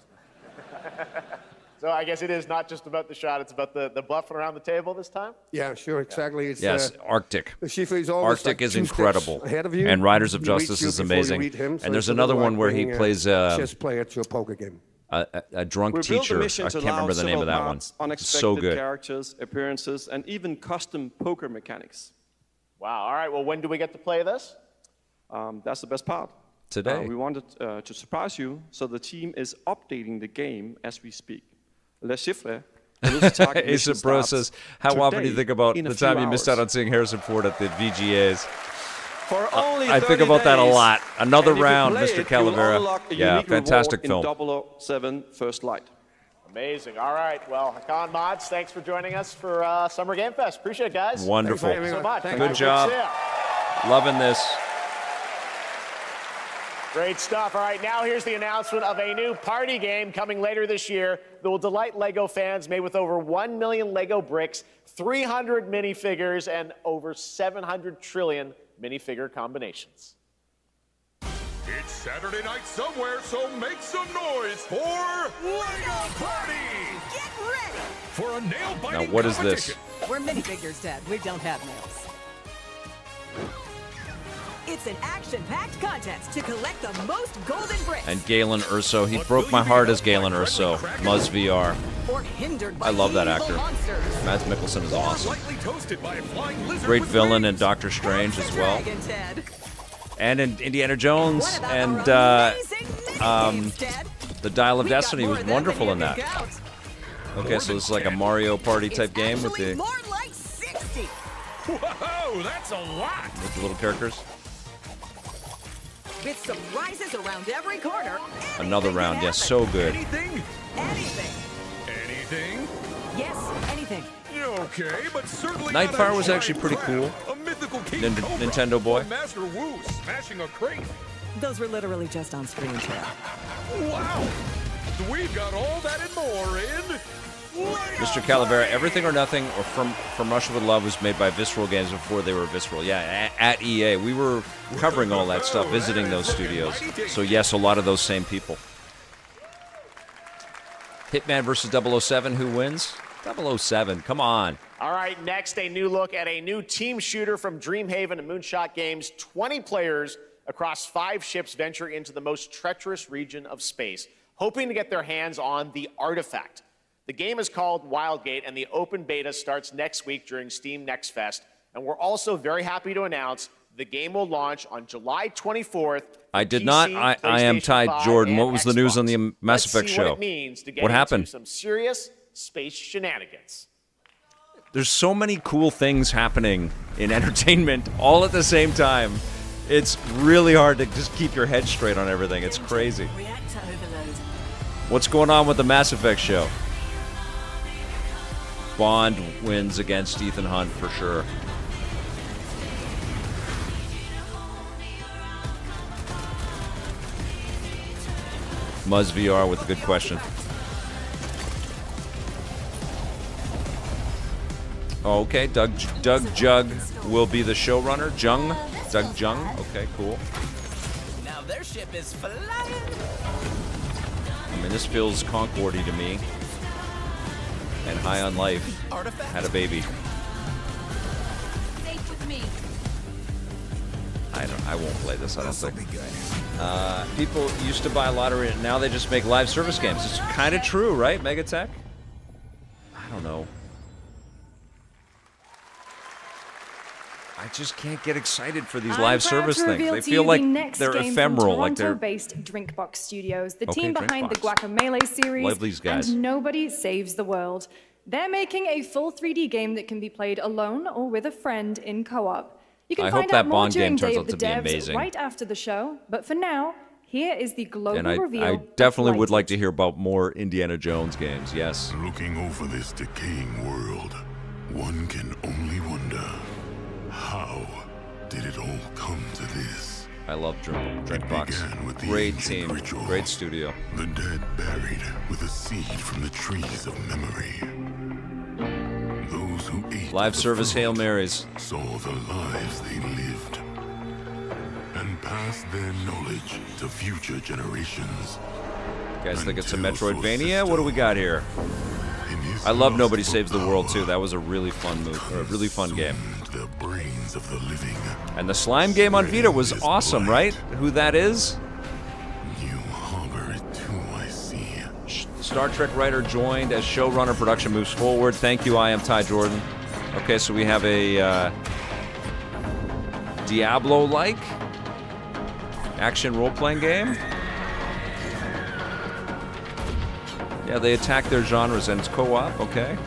So I guess it is not just about the shot, it's about the bluffing around the table this time? Yeah, sure, exactly. It's, yes, Arctic. The Schiffer is always Arctic like is 2 incredible. steps ahead of you. And Riders of He reads Justice you is before you amazing. read him, so And there's it's a another little one like where he bringing plays a chess player to a poker game. A drunk We built the teacher. mission I to can't remember the allow name of that several one. maps, unexpected So good. characters, appearances, and even custom poker mechanics. Wow, all right, well, when do we get to play this? That's the best part. Today. We wanted to surprise you, so the team is updating the game as we speak. Le Chiffre. Ace Bro says, how often do you think about in a the few time you missed out hours. on seeing Harrison Ford at the VGAs? For only I think 30 about that a days. lot. Another And if you round, play Mr. it, you'll Calavera. unlock a Yeah, unique fantastic reward film. in 007 First Light. Amazing. All right, well, Hakan Mods, thanks for joining us for Summer Game Fest. Appreciate it, guys. Wonderful. Thanks so much. Good job. Loving this. Great stuff. All right, now here's the announcement of a new party game coming later this year that will delight LEGO fans, made with over 1 million LEGO bricks, 300 minifigures, and over 700 trillion minifigure combinations. It's Saturday night somewhere, so make some noise for LEGO Party! Get ready! For a nail-biting Now, what is this? competition. We're minifigures, Dad. We don't have nails. It's an action-packed contest to collect the most golden bricks. And Galen Erso. He broke my heart as Galen Erso. Muzz VR. Or hindered by I love that evil actor. monsters. Mads Mikkelsen is awesome. Lightly toasted by a flying lizard Great with villain wings. in Doctor Strange as well. Dragon, Ted. And in Indiana Jones. And the Dial of Destiny was wonderful in that. Okay, so this is like a Mario Party type game with the More like 60. Whoa, that's a lot! with the little characters. With surprises around every corner. Another round, yes, so good. Anything? Anything. Anything? Yes, anything. Okay, but certainly Nightfire not a was actually giant pretty cool. crab, a mythical king cobra, Nintendo boy. or Master Wu smashing a crate. Those were literally just on screen, Chad. Wow! We've got all that and more in Mr. Calavera, Everything or Nothing or From Russia with Love was made by Visceral Games before they were Visceral. Yeah, at EA. We were covering all that stuff, visiting those studios. So yes, a lot of those same people. Hitman versus 007, who wins? 007, come on. All right, next, a new look at a new team shooter from Dreamhaven and Moonshot Games. 20 players across 5 ships venture into the most treacherous region of space, hoping to get their hands on the artifact. The game is called Wildgate, and the open beta starts next week during Steam Next Fest. And we're also very happy to announce the game will launch on July 24th. I did not. I am tied, Jordan. What was the news on the Mass Effect show? What it means to get What into happened? some serious space shenanigans. There's so many cool things happening in entertainment all at the same time. It's really hard to just keep your head straight on everything. It's crazy. Reactor overload. What's going on with the Mass Effect show? Bond wins against Ethan Hunt for sure. Muzz VR with a good question. Oh, okay, Doug Jug will be the showrunner. Doug Jung. Okay, cool. Now their ship is flying. I mean, this feels Concorde-y to me. And High on Life had a baby. Safe with me. I won't play this. I don't think. People used to buy lottery, and now they just make live service games. It's kind of true, right, Megatech? I don't know. I just can't get excited for these live service things. They feel like they're ephemeral, like they're Toronto-based Drinkbox Studios, the Okay, team behind the Guacamelee series, Love these guys. and Nobody Saves the World. They're making a full 3D game that can be played alone or with a friend in co-op. You can I hope find that out more Bond during game turns Day out of the to be Devs amazing. right after the show, but for now, here is the global and reveal. I definitely would like to hear about more Indiana Jones games. Yes. Looking over this decaying world, one can only wonder, how did it all I love Drinkbox. Great team, great studio. The dead buried with a seed from the trees of memory. Those who ate live service Hail Marys saw the lives they lived and passed their knowledge to future generations. You guys think it's a Metroidvania? What do we got here? I love Nobody Saves the World too. That was a really fun a really fun game. The brains of the living. And the slime game on Vita was awesome, right? Who that is? You harbor it too, I see. Star Trek writer joined as showrunner. Production moves forward. Thank you, I am Ty Jordan. Okay, so we have a Diablo-like action role-playing game. Yeah, they attack their genres and it's co-op. Okay.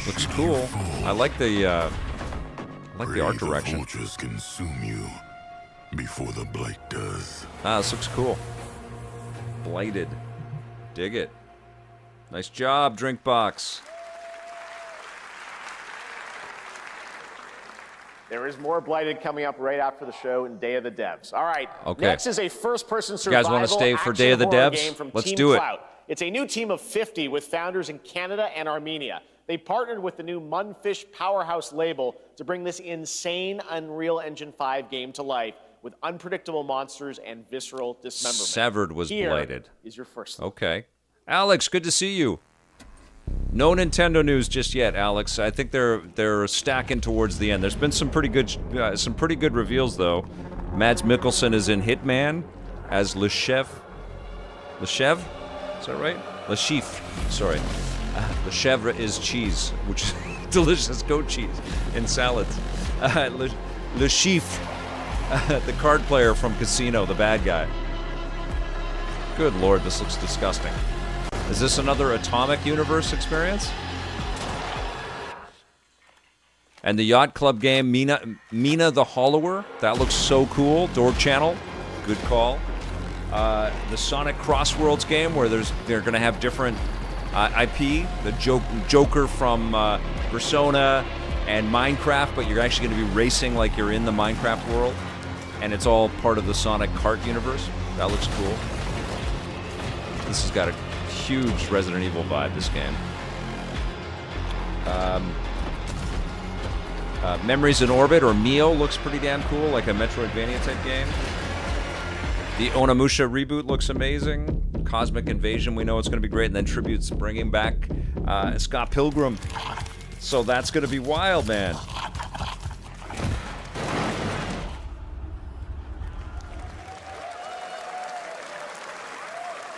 Looks cool. I like the art direction. Vultures consume you before the blight does. Ah, this looks cool. Blighted. Dig it. Nice job, Drinkbox. There is more Blighted coming up right after the show in Day of the Devs. All right. Okay. Next is a first-person You survival guys want to stay for Day of the action horror Devs? game from Let's Team do it. Clout. It's a new team of 50 with founders in Canada and Armenia. They partnered with the new Munfish Powerhouse label to bring this insane Unreal Engine 5 game to life with unpredictable monsters and visceral dismemberment. Severed was Here blighted. is your first look. Okay. Alex, good to see you. No Nintendo news just yet, Alex. I think they're stacking towards the end. There's been some pretty good reveals though. Mads Mikkelsen is in Hitman as Leshev. Leshev? Is that right? Leshif. Sorry. The chèvre is cheese, which is delicious goat cheese in salads. Le Chief, the card player from Casino, the bad guy. Good lord, this looks disgusting. Is this another Atomic Universe experience? And the Yacht Club game, Mina the Hollower. That looks so cool. Dork Channel, good call. The Sonic Crossworlds game, where they're going to have different IP, the Joker from Persona and Minecraft, but you're actually going to be racing like you're in the Minecraft world, and it's all part of the Sonic Kart universe. That looks cool. This has got a huge Resident Evil vibe, this game. Memories in Orbit, or Mio, looks pretty damn cool, like a Metroidvania type game. The Onimusha reboot looks amazing. Cosmic Invasion, we know it's going to be great. And then Tribute's bringing back Scott Pilgrim. So that's going to be wild, man.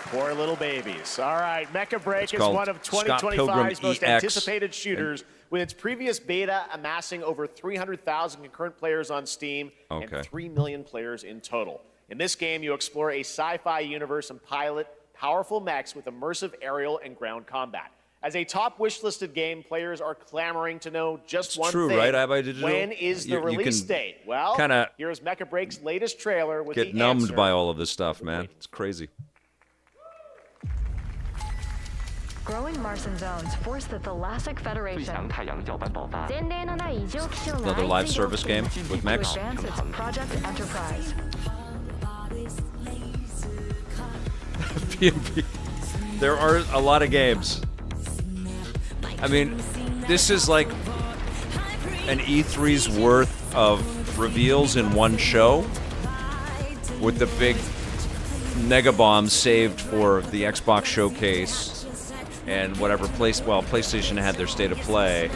Poor little babies. All right, Mecha Break is called one of Scott 2025's Pilgrim most EX. anticipated shooters, with its previous beta amassing over 300,000 concurrent players on Steam and 3 million players in total. In this game, you explore a sci-fi universe and pilot powerful mechs with immersive aerial and ground combat. As a top wish-listed game, players are clamoring to know just one true, thing. right, iBuy Digital? When is the You release can date? Well, kinda here's Mecha Break's latest trailer with get the numbed answer. by all of this stuff, man. It's crazy. Growing Martian zones force the Thalassic Federation Another live service game with to mechs. advance its Project Enterprise. P&P. There are a lot of games. I mean, this is like an E3's worth of reveals in one show, with the big mega bombs saved for the Xbox showcase and whatever PlayStation had their state of play.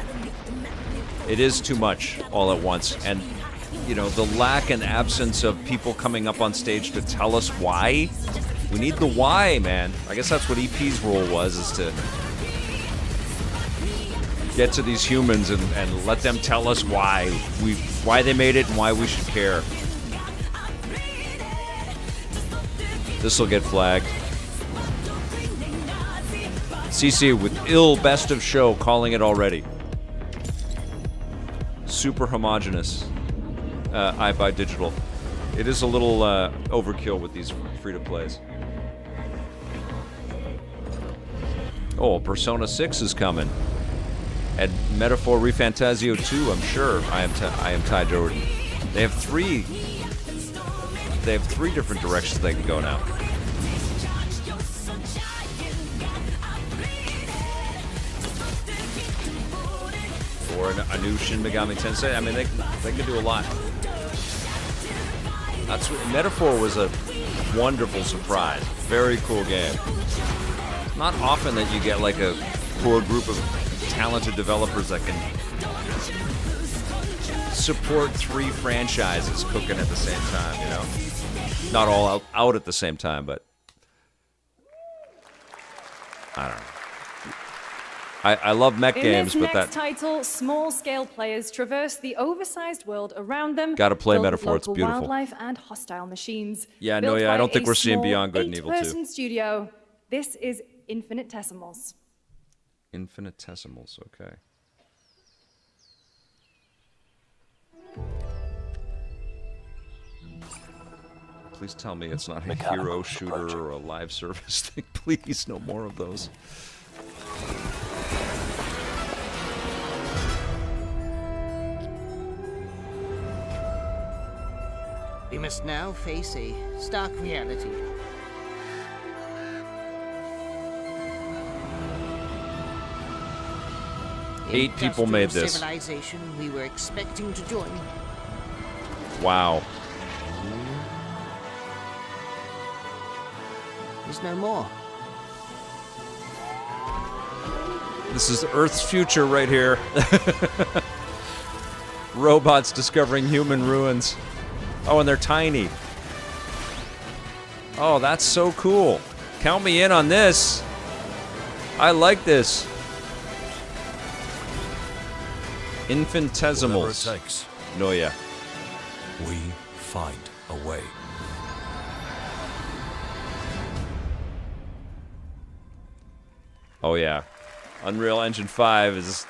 It is too much all at once, and you know, the lack and absence of people coming up on stage to tell us why. We need the why, man. I guess that's what EP's role was, is to get to these humans and let them tell us why they made it and why we should care. This will get flagged. CC with ill best of show, calling it already. Super homogenous. iBuy Digital. It is a little overkill with these free-to-plays. Oh, Persona 6 is coming. And Metaphor Refantasio 2, I'm sure. I am Ty Jordan. They have three different directions they can go now. Or a new Shin Megami Tensei. I mean, they can do a lot. That's what, Metaphor was a wonderful surprise. Very cool game. Not often that you get like a core group of talented developers that can support 3 franchises cooking at the same time, you know? Not all out at the same time, but I don't know. I love mech games, but that title, small-scale players traverse the oversized world around them. Gotta play filled with Metaphor, it's local beautiful. Wildlife and hostile machines. Yeah, Built no, yeah, I by don't think a we're seeing small Beyond Good and Evil 2. 8-person studio. This is Infinitesimals. Infinitesimals, okay. Please tell me it's not a hero shooter or a live service thing. Please, no more of those. We must now face a stark reality. Eight people made this. Civilization we were expecting to join. Wow. Is no more. This is Earth's future right here. Robots discovering human ruins. Oh, and they're tiny. Oh, that's so cool. Count me in on this. I like this. Infinitesimals. Whatever it takes. No, yeah. We find a way. Oh, yeah. Unreal Engine 5 is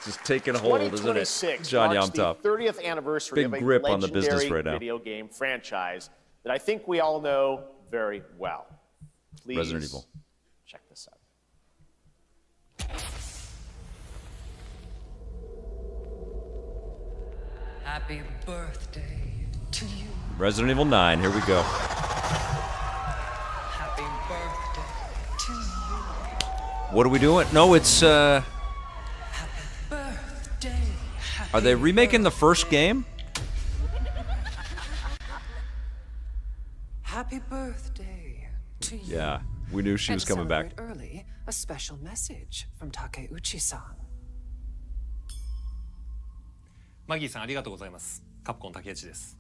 just taking hold, isn't it? 2026 Johnny, marks I'm tough. the 30th anniversary Big of a grip on the business legendary right now. video game franchise that I think we all know very well. Please Resident Evil. check this out. Happy birthday to you. Resident Evil 9, here we go. Happy birthday to you. What are we doing? No, it's, Birthday. are they remaking the first game? Happy birthday to you. Yeah, we knew she was coming back. And early, a special message from Takeuchi-san. マギーさんありがとうございます。カプコン竹内です。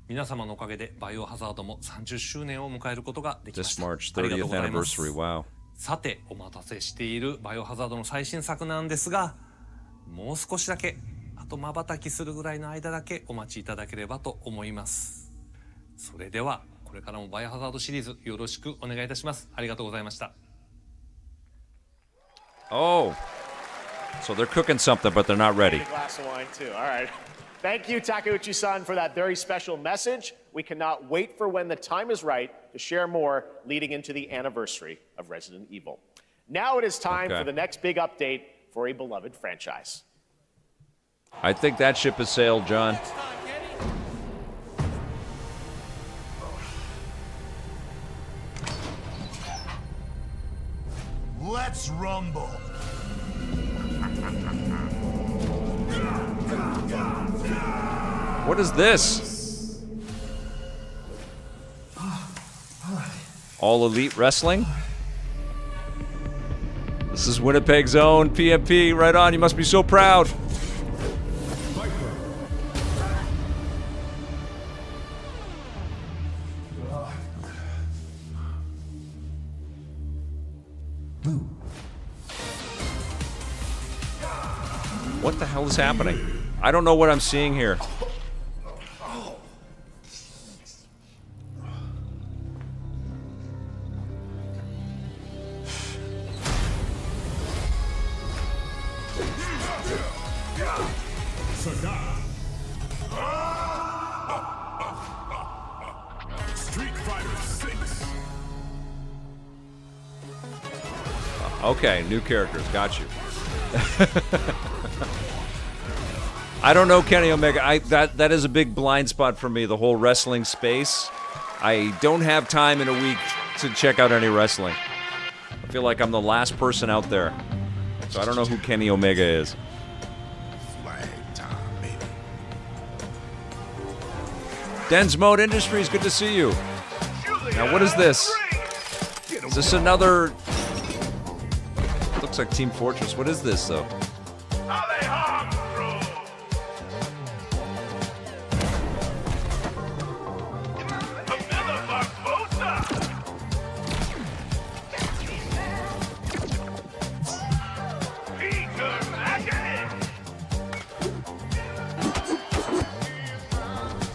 皆様のおかげでバイオハザードも30周年を迎えることができました。 This March ありがとう 30th ございます。 anniversary, wow. さてお待たせしているバイオハザードの最新作なんですが、もう少しだけあと瞬きするぐらいの間だけお待ちいただければと思います。それではこれからもバイオハザードシリーズよろしくお願いいたします。ありがとうございました。 Oh. So they're cooking something, but they're not ready. A glass of wine too. All right. Thank you, Takeuchi-san, for that very special message. We cannot wait for when the time is right to share more leading into the anniversary of Resident Evil. Now it is time for the next big update for a beloved franchise. I think that ship has sailed, John. Let's rumble. What is this? All Elite Wrestling? This is Winnipeg's own PMP. Right on, you must be so proud. What the hell is happening? I don't know what I'm seeing here. Street Fighter 6. Okay, new characters. Got you. I don't know Kenny Omega. That is a big blind spot for me, the whole wrestling space. I don't have time in a week to check out any wrestling. I feel like I'm the last person out there. So I don't know who Kenny Omega is. Den's Mode Industries, good to see you. Now, what is this? Is this another... Looks like Team Fortress. What is this, though?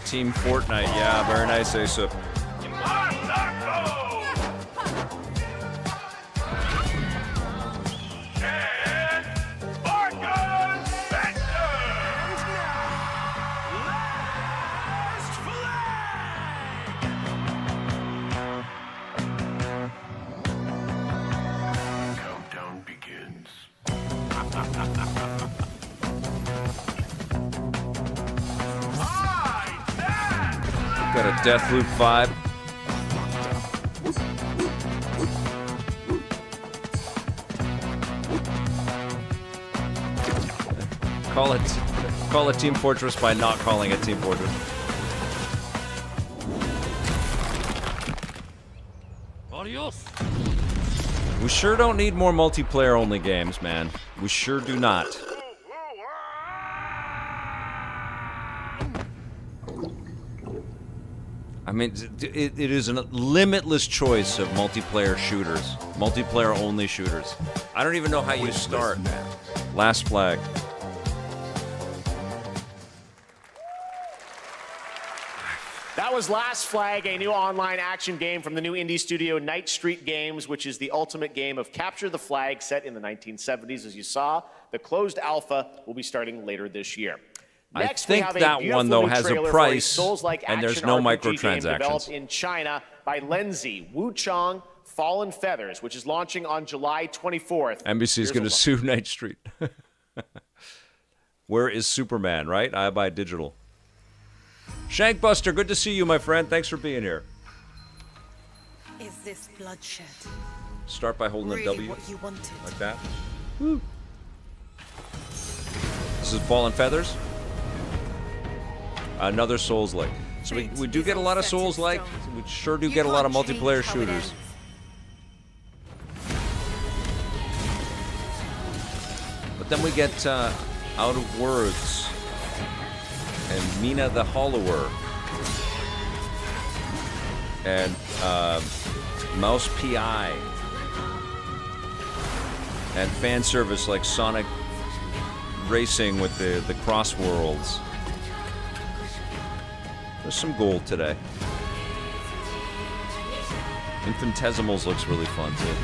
Team Fortnite, yeah, very nice, Asa. Countdown begins. Got a Deathloop vibe. Call it Team Fortress by not calling it Team Fortress. Adios. We sure don't need more multiplayer-only games, man. We sure do not. I mean, it is a limitless choice of multiplayer shooters, multiplayer-only shooters. I don't even know how you start. Last flag. That was Last Flag, a new online action game from the new indie studio Night Street Games, which is the ultimate game of capture the flag set in the 1970s. As you saw, the closed alpha will be starting later this year. Next, I think that one, though, has a price, and there's no microtransactions. Developed microtransactions. in China by Lenzi, Wu Chang, Fallen Feathers, which is launching on July 24th. NBC is going to sue Night Street. Where is Superman, right? I buy digital. Shankbuster, good to see you, my friend. Thanks for being here. Is this bloodshed? Start by holding really a W, what you wanted? like that. Woo. This is Fallen Feathers. Another Souls-like. So we do get a lot of Souls-like. We sure do get a lot of multiplayer shooters. But then we get Out of Words and Mina the Hollower and Mouse PI and fan service like Sonic Racing with the cross worlds. There's some gold today. Infinitesimals looks really fun too.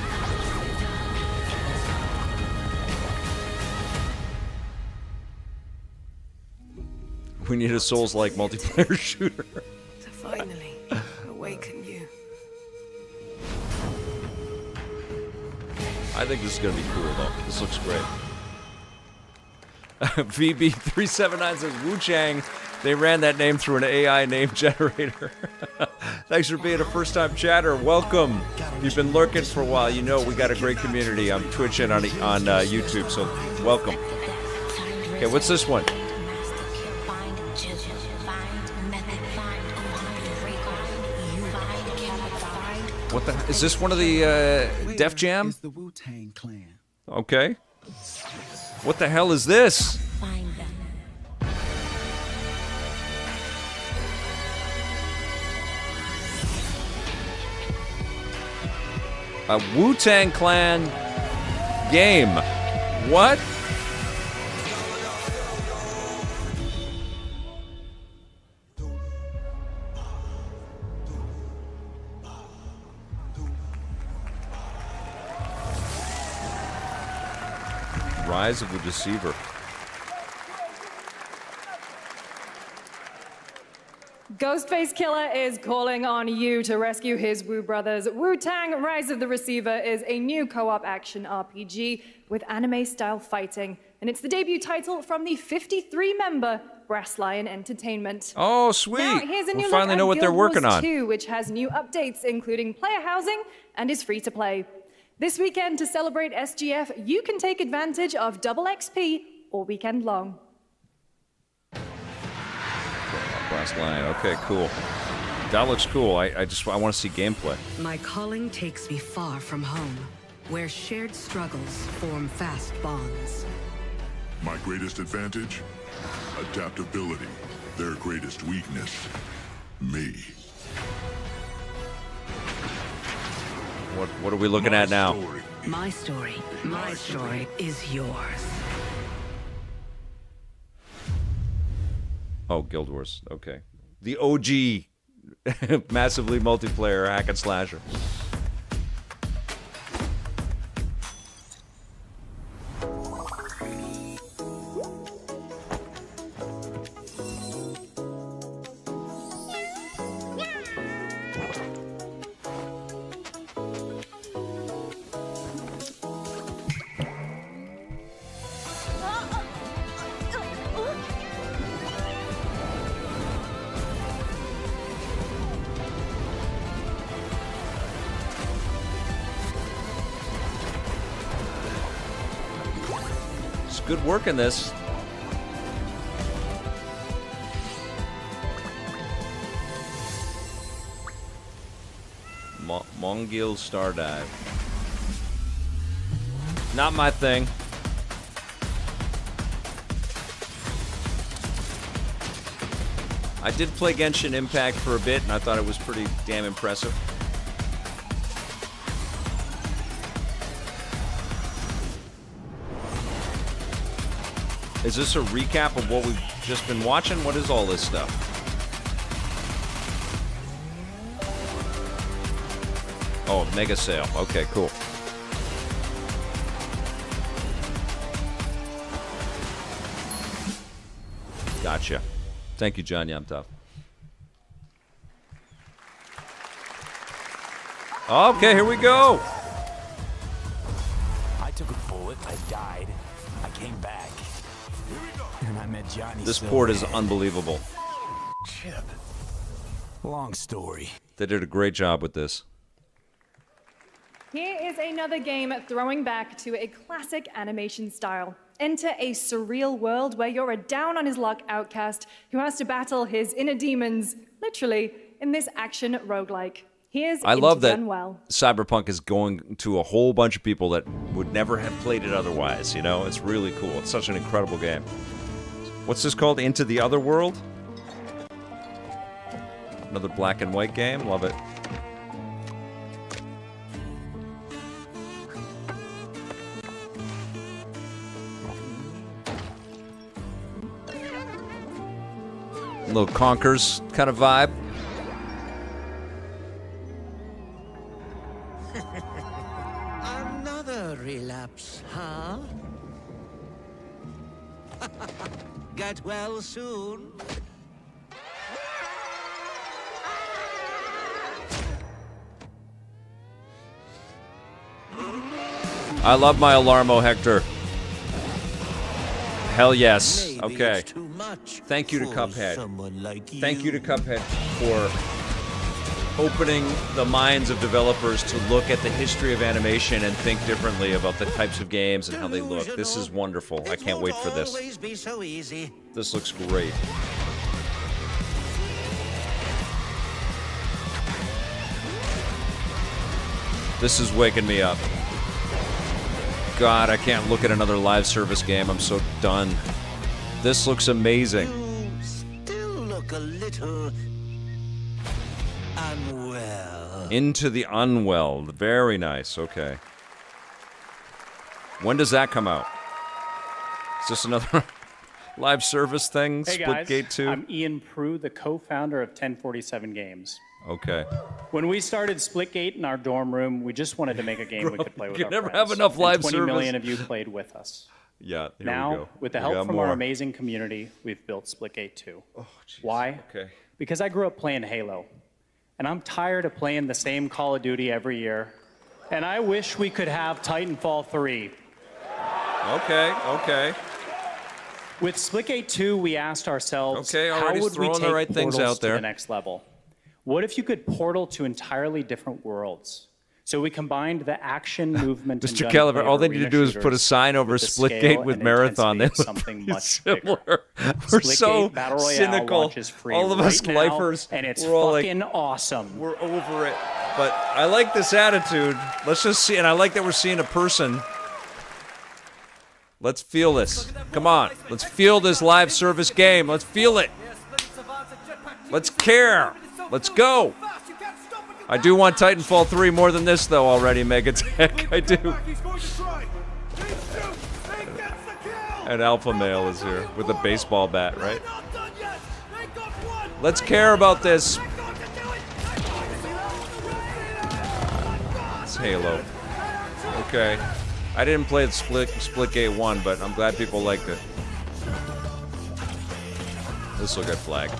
We need a Souls-like multiplayer shooter. To finally awaken you. I think this is gonna be cool though. This looks great. VB379 says Wu Chang. They ran that name through an AI name generator. Thanks for being a first-time chatter. Welcome. If you've been lurking for a while, you know we got a great community on Twitch and on YouTube, so welcome. Okay, what's this one? What the? Is this one of the Def Jam? Is the Wu-Tang Clan. Okay. What the hell is this? A Wu-Tang Clan game. What? Rise of the Deceiver. Ghostface Killer is calling on you to rescue his Wu brothers. Wu-Tang Rise of the Receiver is a new co-op action RPG with anime-style fighting and it's the debut title from the 53-member Brass Lion Entertainment. Oh, sweet. Now, here's a new we look finally at know what they're Guild working Wars on. 2, which has new updates, including player housing and is free to play. This weekend, to celebrate SGF, you can take advantage of double XP all weekend long. Brass Lion. Okay, cool. That looks cool. I want to see gameplay. My calling takes me far from home, where shared struggles form fast bonds. My greatest advantage? Adaptability. Their greatest weakness? Me. What are we looking at now? My story is yours. Oh, Guild Wars. Okay. The OG massively multiplayer hack and slasher. Good work in this. Mongil Stardive. Not my thing. I did play Genshin Impact for a bit, and I thought it was pretty damn impressive. Is this a recap of what we've just been watching? What is all this stuff? Oh, mega sale. Okay, cool. Gotcha. Thank you, John Yamtov. Okay, here we go. I took a bullet. I died. I came back. And I met Johnny. This port is unbelievable. Chip. Long story. They did a great job with this. Here is another game throwing back to a classic animation style. Enter a surreal world where you're a down-on-his-luck outcast who has to battle his inner demons, literally, in this action roguelike. Here's I love that Unwell. Cyberpunk is going to a whole bunch of people that would never have played it otherwise, you know? It's really cool. It's such an incredible game. What's this called? Into the Other World? Another black and white game. Love it. A little Conkers kind of vibe. Another relapse, huh? Get well soon. I love my Alarmo, Hector. Hell yes. Okay. Thank you to Cuphead. Thank you to Cuphead for opening the minds of developers to look at the history of animation and think differently about the types of games and how they look. This is wonderful. I can't wait for this. This looks great. This is waking me up. God, I can't look at another live service game. I'm so done. This looks amazing. Still look a little unwell. Into the Unwell. Very nice. Okay. When does that come out? Is this another live service thing? Hey guys, Splitgate 2? I'm Ian Prue, the co-founder of 1047 Games. Okay. When we started Splitgate in our dorm room, we just wanted to make a game we could play with you our never friends. have enough And live 20 service. million of you played with us. Yeah, here now, we go. with the We help got from more. our amazing community, we've built Splitgate 2. Oh, Why? Okay. Because I grew up playing Halo, and I'm tired of playing the same Call of Duty every year, and I wish we could have Titanfall 3. Okay, okay. With Splitgate 2, we asked ourselves, Okay, how already would we throwing take the right things portals out there. to the next level? What if you could portal to entirely different worlds? So we combined the action, movement, and Mr. gunplay Caliber, of all they arena need to do is put a shooters sign over with the Splitgate scale with and Marathon. They intensity of look something pretty much similar. bigger. We're Splitgate so Battle Royale cynical. launches free All of us right now, lifers, and it's we're all fucking awesome. We're over it. But I like this attitude. Let's just see, and I like that we're seeing a person. Let's feel this. Come on. Let's feel this live service game. Let's feel it. Let's care. Let's go. I do want Titanfall 3 more than this, though, already, Megatech. I do. And Alpha Male is here with a baseball bat, right? Let's care about this. It's Halo. Okay. I didn't play Splitgate 1, but I'm glad people liked it. This will get flagged.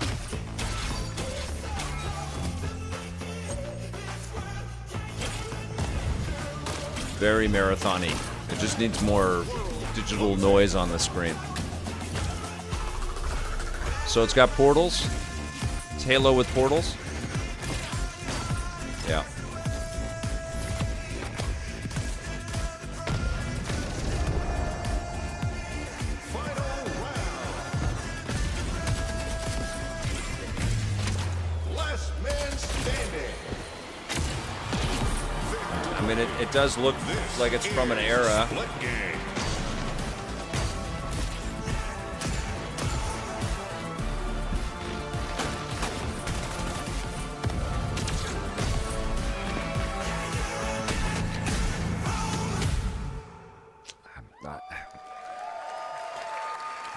Very marathon-y. It just needs more digital noise on the screen. So it's got portals. It's Halo with portals. Yeah. I mean, it does look like it's from an era.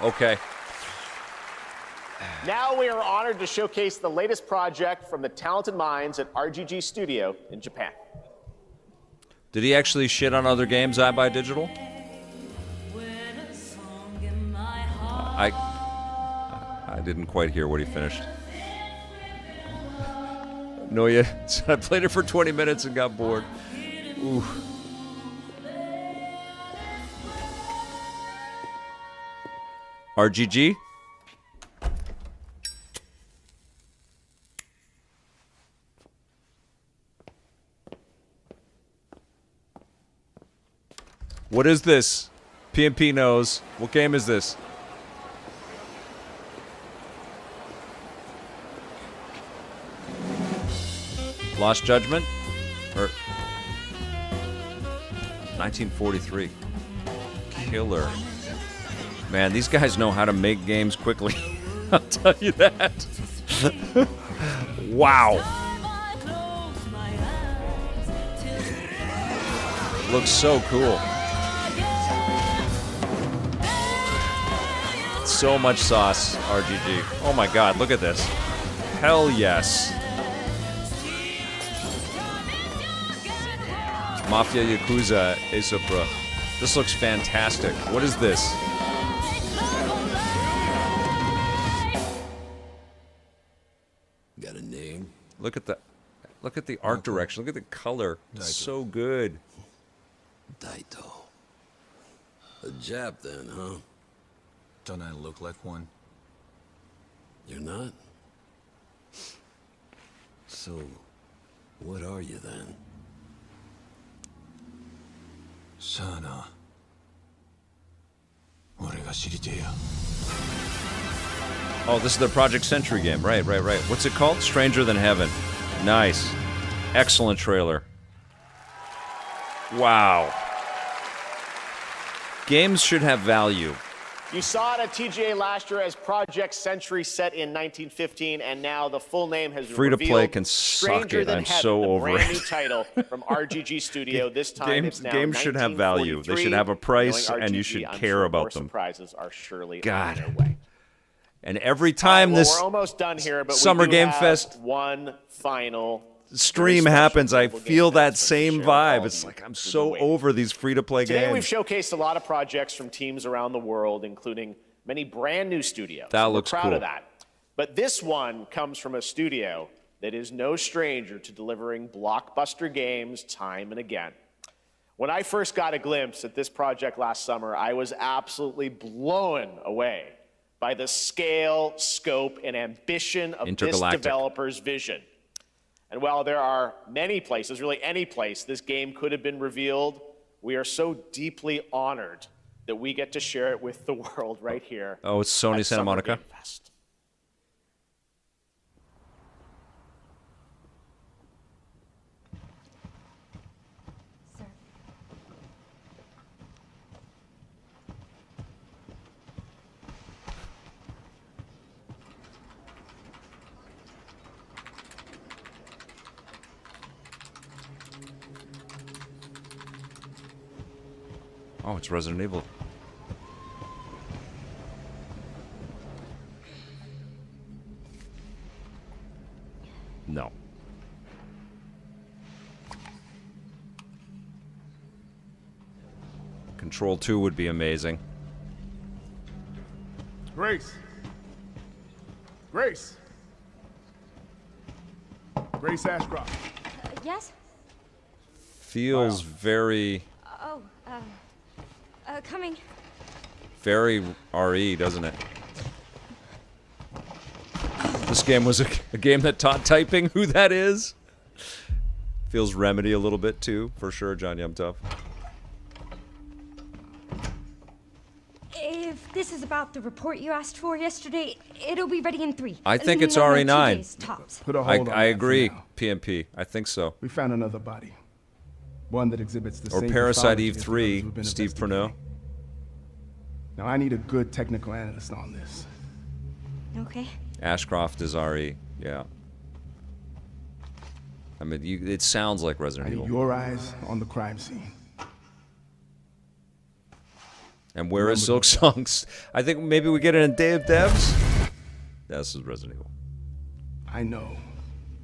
Okay. Now we are honored to showcase the latest project from the talented minds at RGG Studio in Japan. Did he actually shit on other games I Buy Digital? I didn't quite hear what he finished. No, yeah. I played it for 20 minutes and got bored. Ooh. RGG? What is this? PMP knows. What game is this? Lost Judgment? Or 1943. Killer. Man, these guys know how to make games quickly. I'll tell you that. Wow. Looks so cool. So much sauce, RGG. Oh my god, look at this. Hell yes. Mafia Yakuza Aesopra. This looks fantastic. What is this? Got a name? Look at the art direction. Look at the color. It's so good. Daito. A Jap then, huh? Don't I look like one? You're not? So, what are you then? Sana. 俺が知りてえや. Oh, this is the Project Sentry game. Right. What's it called? Stranger Than Heaven. Nice. Excellent trailer. Wow. Games should have value. You saw it at TGA last year as Project Sentry set in 1915, and now the full name has Free to play revealed can suck Stranger it. Than I'm Heaven, so the over brand it. new title from RGG Studio. This time it's now Games should have value. They should have a price, and you should care about them. Surprises are surely God. on their way. And every time Well, this we're almost done here, but Summer we do Game have Fest one final stream happens, I feel that same vibe. It's like I'm so over these free-to-play Today we've games. showcased a lot of projects from teams around the world, including many brand new studios. That We're looks proud cool. of that. But this one comes from a studio that is no stranger to delivering blockbuster games time and again. When I first got a glimpse at this project last summer, I was absolutely blown away by the scale, scope, and ambition of this developer's vision. And while there are many places, really any place, this game could have been revealed, we are so deeply honored that we get to share it with the world right here. Oh, it's Sony Santa Monica. Oh, it's Resident Evil. No. Control 2 would be amazing. Grace. Grace. Grace Ashcroft. Yes? Feels very, Oh, coming. very RE, doesn't it? This game was a game that taught typing who that is. Feels Remedy a little bit too, for sure, John Yumtough. If this is about the report you asked for yesterday, it'll be ready in 3. I think it's No, no, 2 RE9. days, tops. Put a hold on I that agree, for now. PMP. I think so. We found another body. One that exhibits the Or same Parasite pathology Eve as the 3, others we've been Steve investigating. Pernod. Now, I need a good technical analyst on this. Okay. Ashcroft is RE, yeah. I mean, it sounds like I Resident need Evil. your eyes on the crime scene. And where is Silksong? I think maybe we get it in Day of Devs. Yeah, this is Resident Evil. I know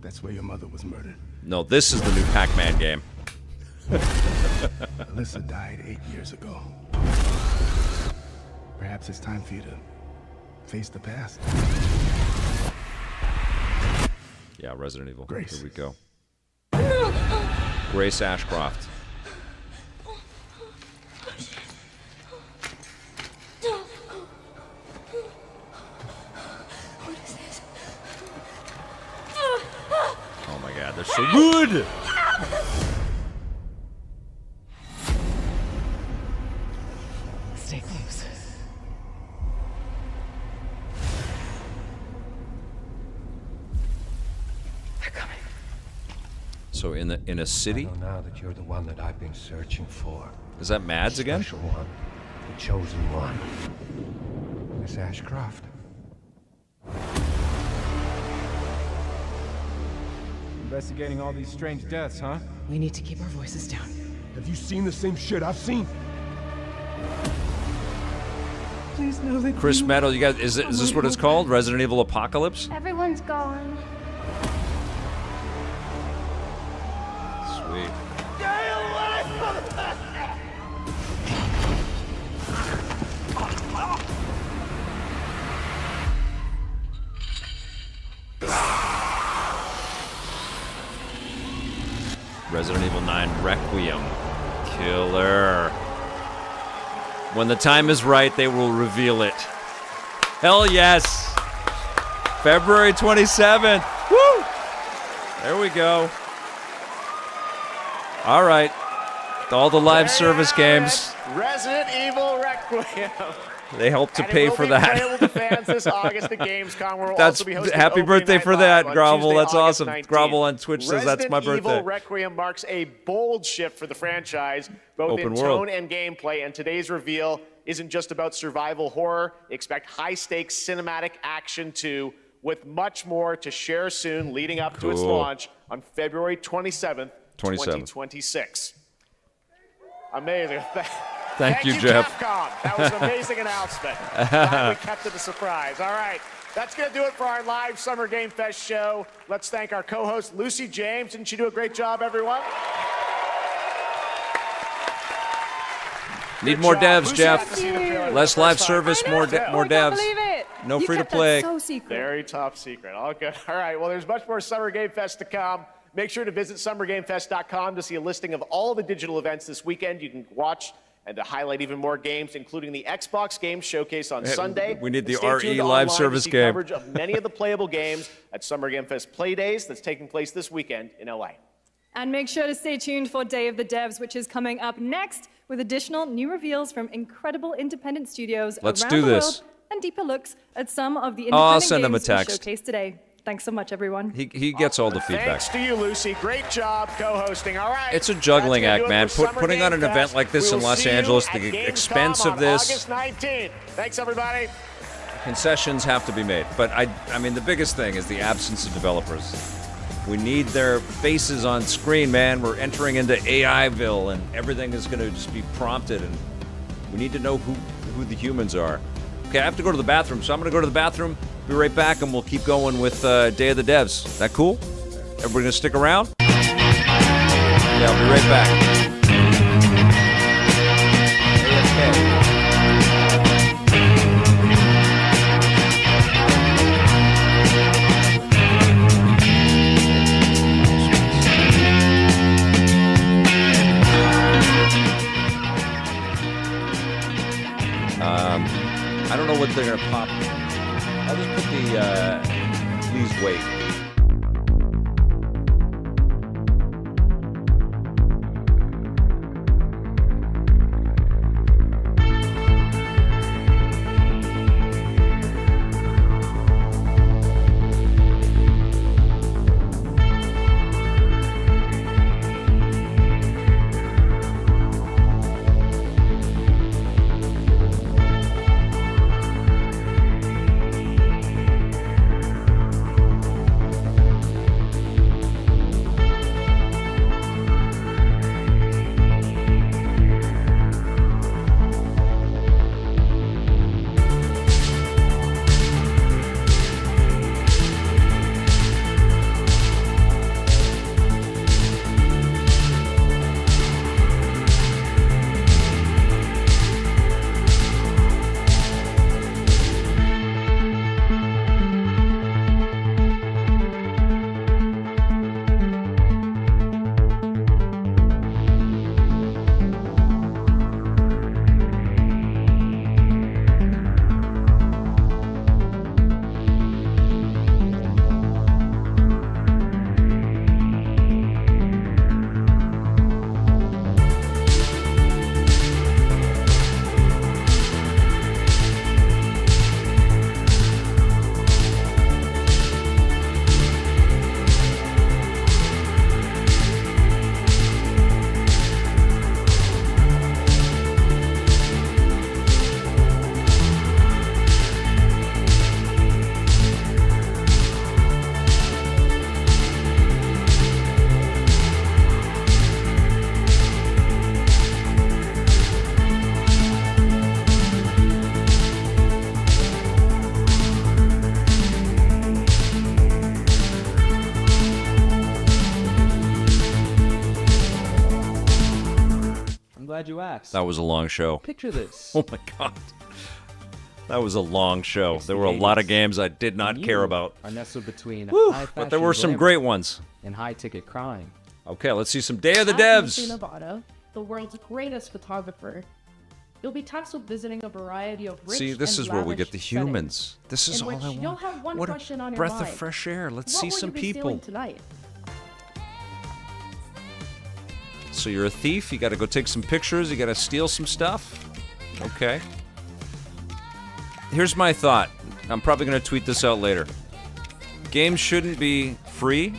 that's where your mother was murdered. No, this is the new Pac-Man game. Alyssa died 8 years ago. Perhaps it's time for you to face the past. Yeah, Resident Evil. Grace. Here we go. Grace Ashcroft. What is this? Oh my god, they're so good! Stay close. They're coming. So in a city? I know now that you're the one that I've been searching for. Is that Mads again? Special one. The chosen one. Miss Ashcroft. Investigating all these strange deaths, huh? We need to keep our voices down. Have you seen the same shit I've seen? Please know that Chris Metal, you guys, is this what it's called? Resident Evil Apocalypse? Everyone's gone. Sweet. Resident Evil 9 Requiem. Killer. When the time is right, they will reveal it. Hell yes. February 27th. Woo! There we go. All right. All the live service games. Resident Evil Requiem. They help to pay for that. Available to fans this August at Gamescom. We'll That's also be hosting happy Opening birthday Night for Live that, on Grovel. Tuesday, That's August awesome. 19th. Grovel on Twitch says that's my Resident birthday. Evil Requiem marks a bold shift for the franchise, both Open in world. tone and gameplay. And today's reveal isn't just about survival horror. Expect high-stakes cinematic action too, with much more to share soon, leading up to its Cool. launch on February 27th, 2026. Amazing. Thank you, you, Jeff. Capcom. That was an amazing announcement. Glad we kept it a surprise. All right, that's going to do it for our live Summer Game Fest show. Let's thank our co-host, Lucy James. Didn't she do a great job, everyone? Need more devs, Lucy Jeff. got to see the trailer for Less the live first time. service, more devs. No free to play. Very top secret. All good. All right, well, there's much more Summer Game Fest to come. Make sure to visit summergamefest.com to see a listing of all the digital events this weekend. You can watch and to highlight even more games, including the Xbox Games Showcase on Sunday. We need the Stay tuned RE live online service to see game. coverage of many of the playable games at Summer Game Fest Play Days that's taking place this weekend in LA. And make sure to stay tuned for Day of the Devs, which is coming up next with additional new reveals from incredible independent studios Let's around do the this. world and deeper looks at some of the I'll independent send him a games we text. showcased today. Thanks so much, everyone. He gets all the feedback. Thanks to you, Lucy. Great job co-hosting. All right. It's a juggling That's act, gonna man. do it for Putting Summer on an Game event Fest. like this We in will Los see you Angeles, at the Gamescom expense on of this, August 19th. Thanks, everybody. concessions have to be made. But I mean, the biggest thing is the absence of developers. We need their faces on screen, man. We're entering into AIville, and everything is going to just be prompted, and we need to know who the humans are. Okay, I have to go to the bathroom, so I'm going to go to the bathroom. Be right back, and we'll keep going with Day of the Devs. That cool? Everybody going to stick around? Yeah, I'll be right back. I don't know what they're going to pop. I'll just put the please wait. Glad you asked. That was a long show. Picture this. Oh my god. That was a long show. There were a lot of games I did not care about. Are nestled between But there were some great ones. And high-ticket crime. Okay, let's see some Day of the At Devs. Nevada, the world's greatest photographer. You'll be tasked with visiting a variety of rich See, this and is where we lavish get the humans. This is in all which I want. You'll have one What question a on your breath of mind. fresh air. Let's What see will some you be people. stealing tonight? So you're a thief, you gotta go take some pictures, you gotta steal some stuff? Okay. Here's my thought. I'm probably gonna tweet this out later. Games shouldn't be free,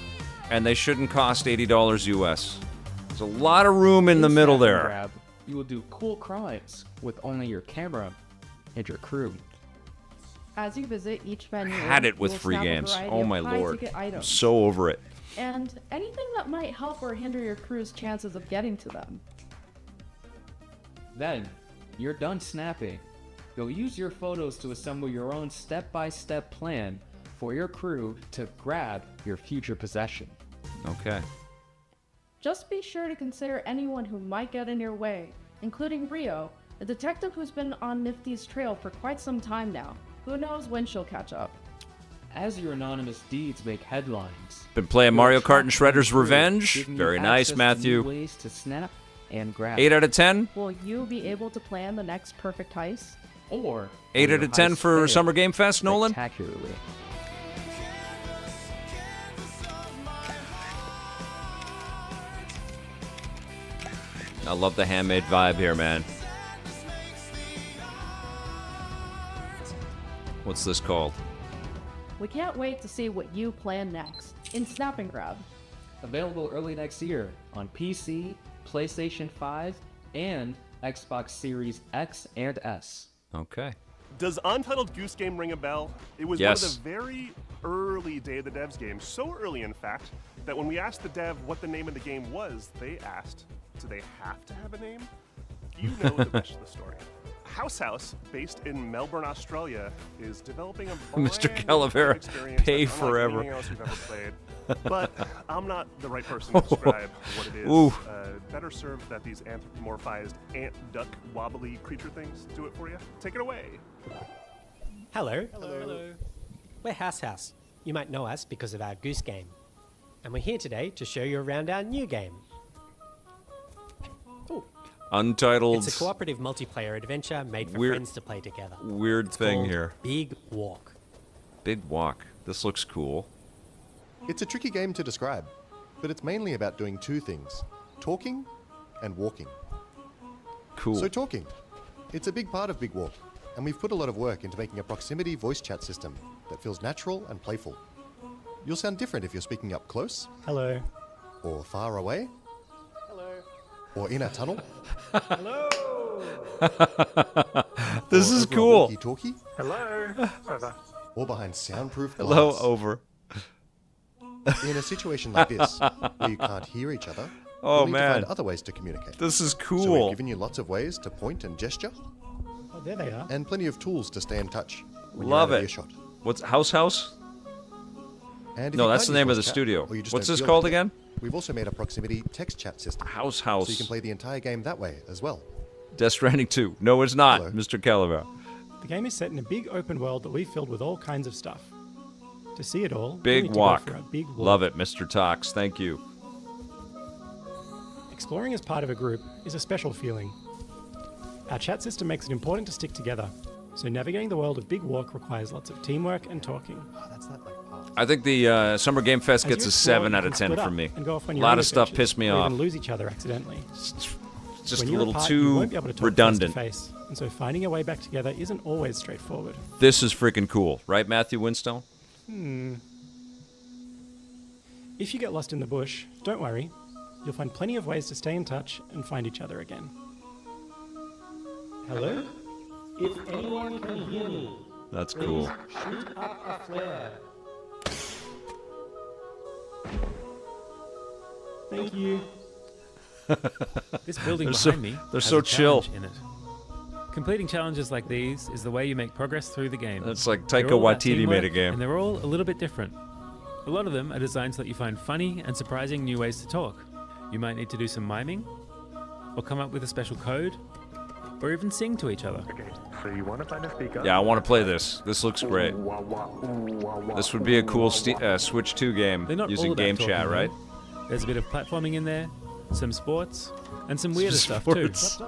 and they shouldn't cost $80 US. There's a lot of room in the middle there. Grab, you will do cool crimes with only your camera and your crew. As you visit each venue, Had it with you will free snap a games. variety Oh of my lord. high-ticket I'm items. so over it. And anything that might help or hinder your crew's chances of getting to them. Then, you're done snapping. You'll use your photos to assemble your own step-by-step plan for your crew to grab your future possession. Okay. Just be sure to consider anyone who might get in your way, including Rio, a detective who's been on Nifty's trail for quite some time now. Who knows when she'll catch up. as your anonymous deeds make headlines. Been playing Mario Kart and Shredder's Crew, Revenge. giving you Very nice, access to Matthew. new ways to snap and grab. 8 out of 10? Will you be able to plan the next perfect heist? Or 8 will out your of 10 heist for fail Summer Game Fest, Nolan? spectacularly? I love the handmade vibe here, man. What's this called? We can't wait to see what you plan next in Snap and Grab. Available early next year on PC, PlayStation 5, and Xbox Series X and S. Okay. Does Untitled Goose Game ring a bell? It was Yes. one of the very early Day of the Devs games, so early in fact, that when we asked the dev what the name of the game was, they asked, do they have to have a name? You know the rest of the story. House, based in Melbourne, Australia, is developing a brand Mr. new Calavera, experience pay that's unlike forever. anything else you've ever played. But I'm not the right person to describe what it is. Ooh. Better served that these anthropomorphized ant, duck, wobbly creature things do it for you. Take it away. Hello. Hello. We're House. You might know us because of our Goose Game. And we're here today to show you around our new game. Untitled. It's a cooperative multiplayer adventure made for Weird- friends to play together. Weird It's thing called here. Big Walk. Big Walk. This looks cool. It's a tricky game to describe, but it's mainly about doing two things, talking and walking. Cool. So talking. It's a big part of Big Walk, and we've put a lot of work into making a proximity voice chat system that feels natural and playful. You'll sound different if you're speaking up close. Hello. Or far away. Hello. Or in a tunnel. Hello. This or is over a cool. walkie-talkie. Hello. Over. Or behind soundproof glass. Hello, over. In a situation like this, where you can't hear each other, Oh, you'll need to man. find other ways to communicate. This is So cool. we've given you lots of ways to point and gesture, Oh, there they are. and plenty of tools to stay in touch. When Love you're out of it. earshot. What's House? And if No, you that's can't the name use of the voice chat, studio. or you just What's don't this feel called like it, again? We've also made a proximity text chat system. House. So you can play the entire game that way as well. Death Stranding 2. No, it's not, Hello. Mr. Calavera. The game is set in a big open world that we've filled with all kinds of stuff. To see it all, Big you need Walk. to go for a big walk. Love it, Mr. Tox. Thank you. Exploring as part of a group is a special feeling. Our chat system makes it important to stick together, so navigating the world of Big Walk requires lots of teamwork and talking. I think the Summer Game Fest As you gets a explore, 7 you out can of 10 split from up me. and go off on A your lot own of stuff adventures, pissed me or off. even lose each other accidentally. Just When a you're little apart, you too won't be able to talk redundant. face to face, and so finding your way back together isn't always straightforward. This is freaking cool, right, Matthew Winstone? If you get lost in the bush, don't worry. You'll find plenty of ways to stay in touch and find each other again. Hello? If anyone can hear me, That's cool. shoot up a flare. Thank you. This building They're behind so- me they're has so a chill. challenge in it. Completing challenges like these is the way you make progress through the game. It's like They're Taika all about Waititi made a teamwork, game. and they're all a little bit different. A lot of them are designed so that you find funny and surprising new ways to talk. You might need to do some miming, or come up with a special code, or even sing to each other. Okay, so you want to find a speaker? Yeah, I want to play this. This looks great. This would be a cool Switch 2 game They're not all using about game talking, chat, though. right? There's a bit of platforming in there, some sports, and some weirder stuff sports. too.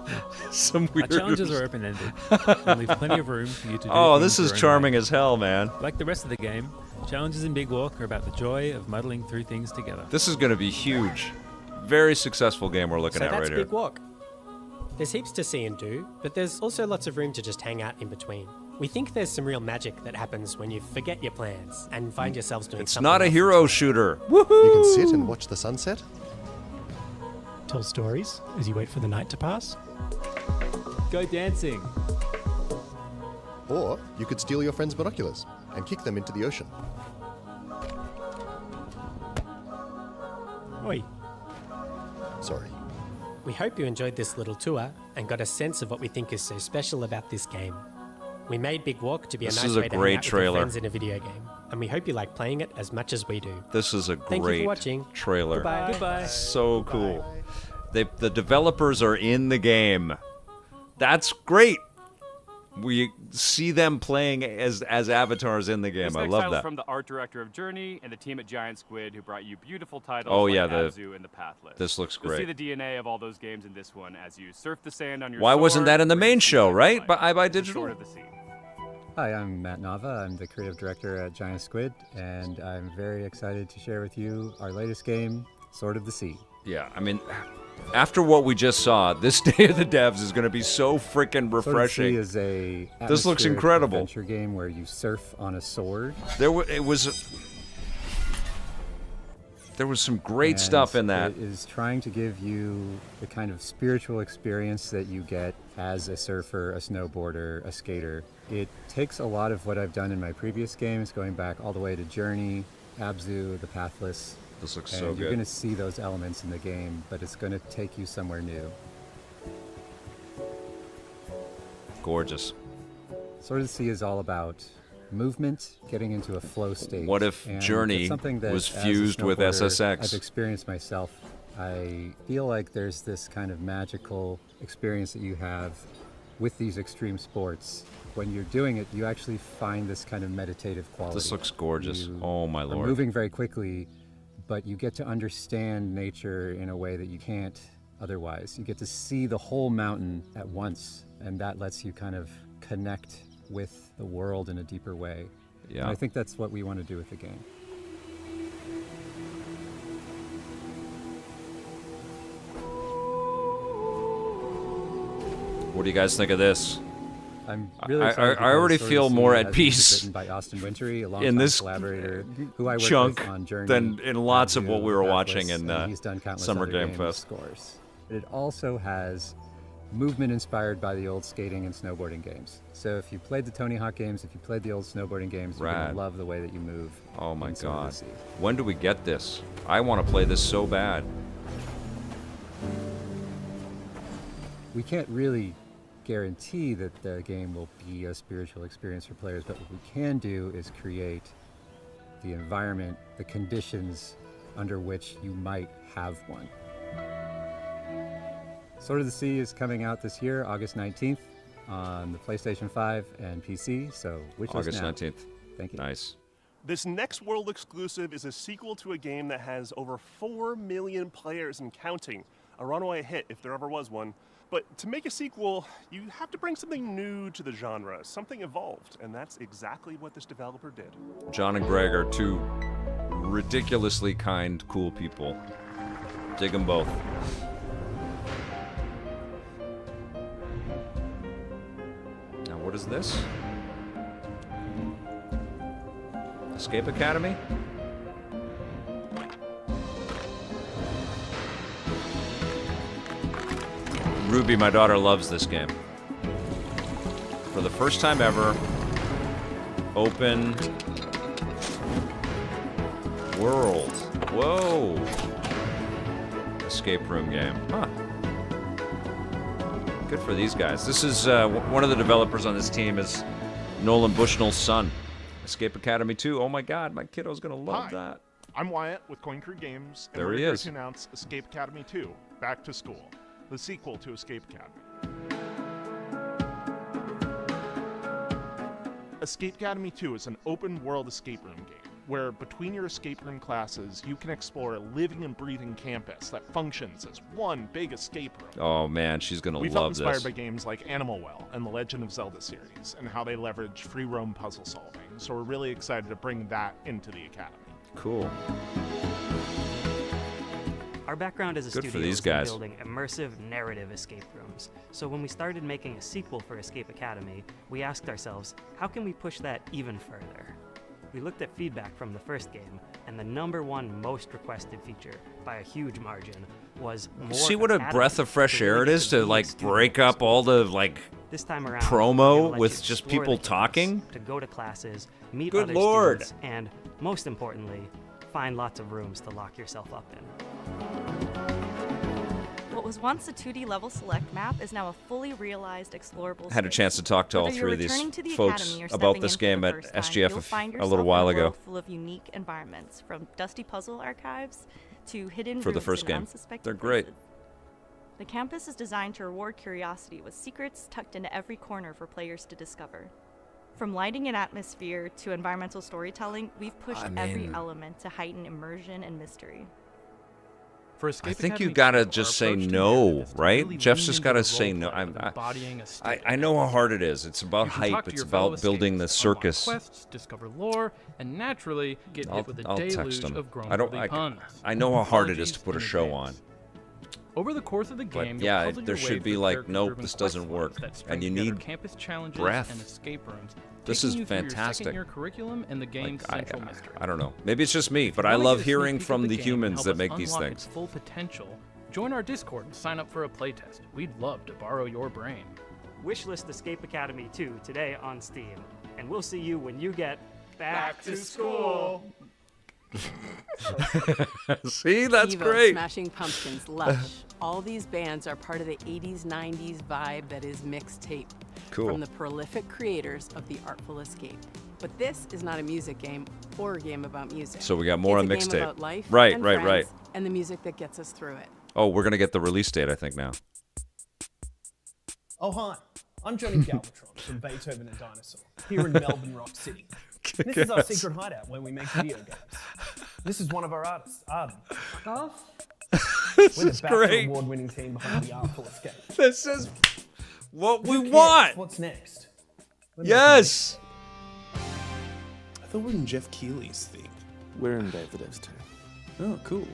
Some Our challenges weirder are open-ended and leave plenty of room for you to do Oh, things this is your own charming way. as hell, man. Like the rest of the game, challenges in Big Walk are about the joy of muddling through things together. This is going to be huge. Very successful game we're looking So at that's right here. Big Walk. There's heaps to see and do, but there's also lots of room to just hang out in between. We think there's some real magic that happens when you forget your plans and find yourselves doing It's something not a else hero shooter. You can sit and watch the sunset. Tell stories as you wait for the night to pass. Go dancing. Or you could steal your friend's binoculars and kick them into the ocean. Oi. Sorry. We hope you enjoyed this little tour and got a sense of what we think is so special about this game. We made Big Walk to be This a nice is a way to great hang out with your trailer. friends in a video game, and we hope you like playing it as much as we do. This is a Thank you great for watching. trailer. Goodbye. Goodbye. So cool. The developers are in the game. That's great. we see them playing as avatars in the game. This I next love title's that. from the art director of Journey and the team at Giant Squid, who brought you beautiful titles Oh, like yeah, Abzu and The Pathless. this looks You'll see great. the DNA of all those games in this one as you surf the sand on your Why wasn't sword, that in the or main you show, see right? light. By Sword Digital? of the Sea. Hi, I'm Matt Nava. I'm the creative director at Giant Squid, and I'm very excited to share with you our latest game, Sword of the Sea. Yeah, I mean, after what we just saw, this Day of the Devs is going to be so freaking refreshing. Sword of the Sea is a This looks atmospheric incredible. adventure game where you surf on a sword. There was some great stuff in that. It is trying to give you the kind of spiritual experience that you get as a surfer, a snowboarder, a skater. It takes a lot of what I've done in my previous games, going back all the way to Journey, Abzu, The Pathless. This looks and so you're good. going to see those elements in the game, but it's going to take you somewhere new. Gorgeous. Sword of the Sea is all about movement, getting into a flow state. What if and Journey it's something that, was as a fused with snowboarder, SSX? I've experienced myself. I feel like there's this kind of magical experience that you have with these extreme sports. When you're doing it, you actually find this kind of meditative quality. This looks gorgeous. Oh, my Are Lord. moving very quickly, but you get to understand nature in a way that you can't otherwise. You get to see the whole mountain at once, and that lets you kind of connect with the world in a deeper way. Yeah. And I think that's what we want to do with the game. What do you guys think of this? I'm really I excited already because Sword of feel the more Sea at has peace been written by Austin Wintory, alongside in this collaborator who I worked chunk with on Journey, than in lots of what we were Pathless, watching in and he's done countless Summer other Game games, Fest. Scores. It also has movement inspired by the old skating and snowboarding games. So if you played the Tony Hawk games, if you played the old snowboarding games, you're Rad. gonna love the way that you move. Oh my in Sword of the God. Sea. When do we get this? I want to play this so bad. We can't really guarantee that the game will be a spiritual experience for players, but what we can do is create the environment, the conditions under which you might have one. Sword of the Sea is coming out this year, August 19th, on the PlayStation 5 and PC, so wish list August now. 19th. Thank you. Nice. This next world exclusive is a sequel to a game that has over 4 million players and counting. A runaway hit, if there ever was one. But to make a sequel, you have to bring something new to the genre, something evolved, and that's exactly what this developer did. John and Greg are two ridiculously kind, cool people. Dig them both. Now, what is this? Escape Academy? Ruby, my daughter, loves this game. For the first time ever, open world. Whoa. Escape room game. Huh. Good for these guys. This is one of the developers on this team is Nolan Bushnell's son. Escape Academy 2. Oh my God, my kiddo's gonna love Hi, that. I'm Wyatt with Coin Crew Games, and There we're he here is. to announce Escape Academy 2, Back to School, the sequel to Escape Academy. Escape Academy 2 is an open-world escape room game, where between your escape room classes, you can explore a living and breathing campus that functions as one big escape room. Oh man, she's gonna We felt love inspired this. by games like Animal Well and the Legend of Zelda series, and how they leverage free roam puzzle solving, so we're really excited to bring that into the Academy. Cool. Our background as a Good for studio these is in guys. building immersive narrative escape rooms. So when we started making a sequel for Escape Academy, we asked ourselves, how can we push that even further? We looked at feedback from the first game, and the #1 most requested feature by a huge margin was more See what a academy breath of fresh to really air it get is the to lead like student break up all the like This time around, we're gonna promo let with you just explore people the campus, talking. to go to classes, meet Good other Lord. students, and most importantly, find lots of rooms to lock yourself up in. What was once a 2D level select map is now a fully realized explorable Had a space. chance to talk to all Whether you're three of these returning to the folks academy or about stepping this in for game the at first time, SGF you'll find a little yourself while in a ago. world full of unique environments, from dusty puzzle archives to hidden For the rooms first in game. unsuspected They're great. places. The campus is designed to reward curiosity with secrets tucked into every corner for players to discover. From lighting and atmosphere to environmental storytelling, we've pushed every element to heighten immersion and mystery. I think you gotta just say no, right? Jeff's just gotta say no. I know how hard it is. It's about hype. It's about building the circus. Quests, discover lore, and naturally get hit with a deluge of grown-worthy puns. I know how hard it is to put a show on. Over the course of the game, But yeah, you'll puzzle there your way should be through like, character-driven nope, this quest doesn't lines work, that and you string together need campus challenges breath. and escape rooms, This taking is you through your fantastic. second-year curriculum and the game's central mystery. I don't know. Maybe it's just me, but I Wanna love get a sneak hearing peek at from the game and humans help that us make these unlock things. its full potential? Join our Discord and sign up for a playtest. We'd love to borrow your brain. Wishlist Escape Academy 2 today on Steam. And we'll see you when you get back to school. See, that's Evo, great. Smashing Pumpkins, Lush. All these bands are part of the 80s, 90s vibe that is mixtape. Cool. From the prolific creators of The Artful Escape. But this is not a music game or a game about music. So we got more on It's a game mixtape. about life Right, and right, friends right. And the music that gets us through it. Oh, we're gonna get the release date, I think, now. Oh, hi. I'm Johnny Galvatron from Beethoven and Dinosaur, here in Melbourne Rock City. This is our Yes. secret hideout where we make video games. This is one of our artists, Arden. Fuck off. This We're the is BAFTA great. award-winning team behind The Artful Escape. This is what we Who cares? want. What's next? Yes. I thought we were in Jeff Keighley's theme. We're in Dave the Devs too. Oh, cool.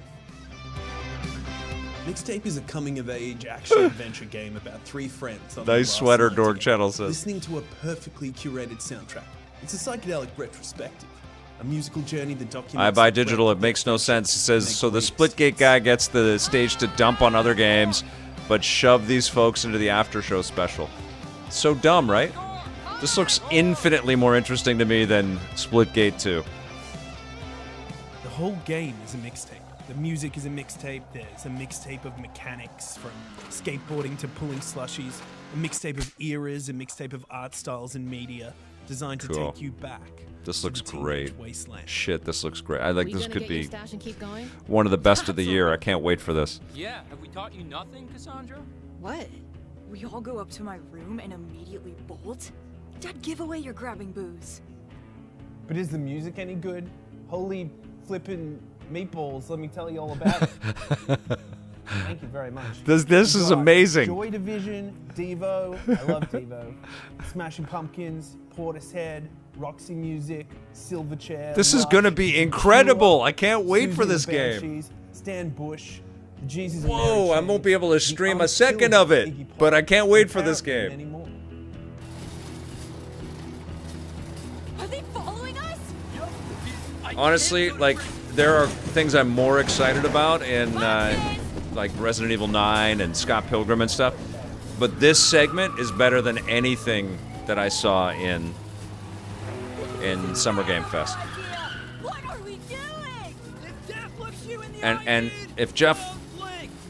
Mixtape is a coming-of-age action-adventure game about three friends on the Nice grass sweater, together, Dork Channel says. listening to a perfectly curated soundtrack. It's a psychedelic retrospective, a musical journey that documents. I buy digital. It makes no sense. It says so. The Splitgate guy gets the stage to dump on other games, but shove these folks into the after show special. So dumb, right? This looks infinitely more interesting to me than Splitgate 2. The whole game is a mixtape. The music is a mixtape. There's a mixtape of mechanics, from skateboarding to pulling slushies. A mixtape of eras, a mixtape of art styles and media, designed to Cool. take you back. This to looks the teenage great. wasteland. Shit, this looks great. I like We this gonna could get your be stash and keep going? one of the best of the year. I can't wait for this. Yeah, have we taught you nothing, Cassandra? What? We all go up to my room and immediately bolt? Dad, give away your grabbing booze. But is the music any good? Holy flippin' meatballs, let me tell you all about it. Thank you very much. This is Got amazing. Joy Division, Devo, I love Devo. Smashing Pumpkins, Portishead, Roxy Music, Silverchair. This is Rush, gonna be incredible. I can't wait for Susie this the game. Banshees, Stan Bush, the Jesus and Mary Whoa, I Chain, won't be able to stream a the second of it, Iggy Pop, but I can't wait and for this apparently game. many more. Are they following us? Honestly, like, there are things I'm more excited about in like Resident Evil 9 and Scott Pilgrim and stuff, but this segment is better than anything that I saw in Summer Game Fest. What are we doing? If Jeff looks you in the And if Jeff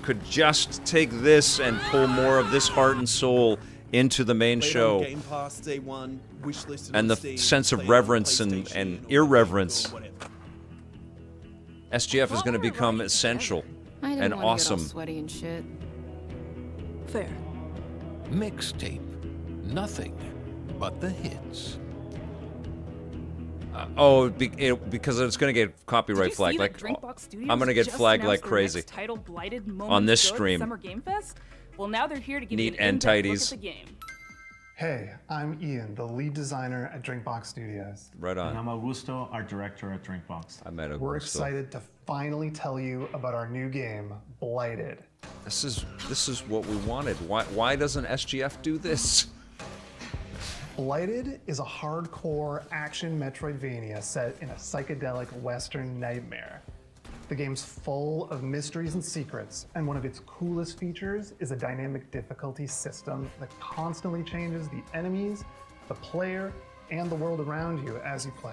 could just take this and pull more of this heart and soul into the main Played on show, Game Pass day one, wishlisted and on the Steam, sense of played on reverence and PlayStation, irreverence, or whatever. SGF is going to become essential I don't and wanna get all awesome. sweaty and shit. Fair. Mixtape. Nothing but the hits. Because it's going to get copyright flagged. Like, I'm going to get flagged like crazy Title Blighted Moments on this Good stream. Summer Game Fest? Well, now they're here to give Neat you an and in-depth look tidies. at the game. Hey, I'm Ian, the lead designer at Drinkbox Studios. Right on. And I'm Augusto, art director at Drinkbox. I met Augusto. We're excited to finally tell you about our new game, Blighted. This is what we wanted. Why doesn't SGF do this? Blighted is a hardcore action Metroidvania set in a psychedelic Western nightmare. The game's full of mysteries and secrets, and one of its coolest features is a dynamic difficulty system that constantly changes the enemies, the player, and the world around you as you play.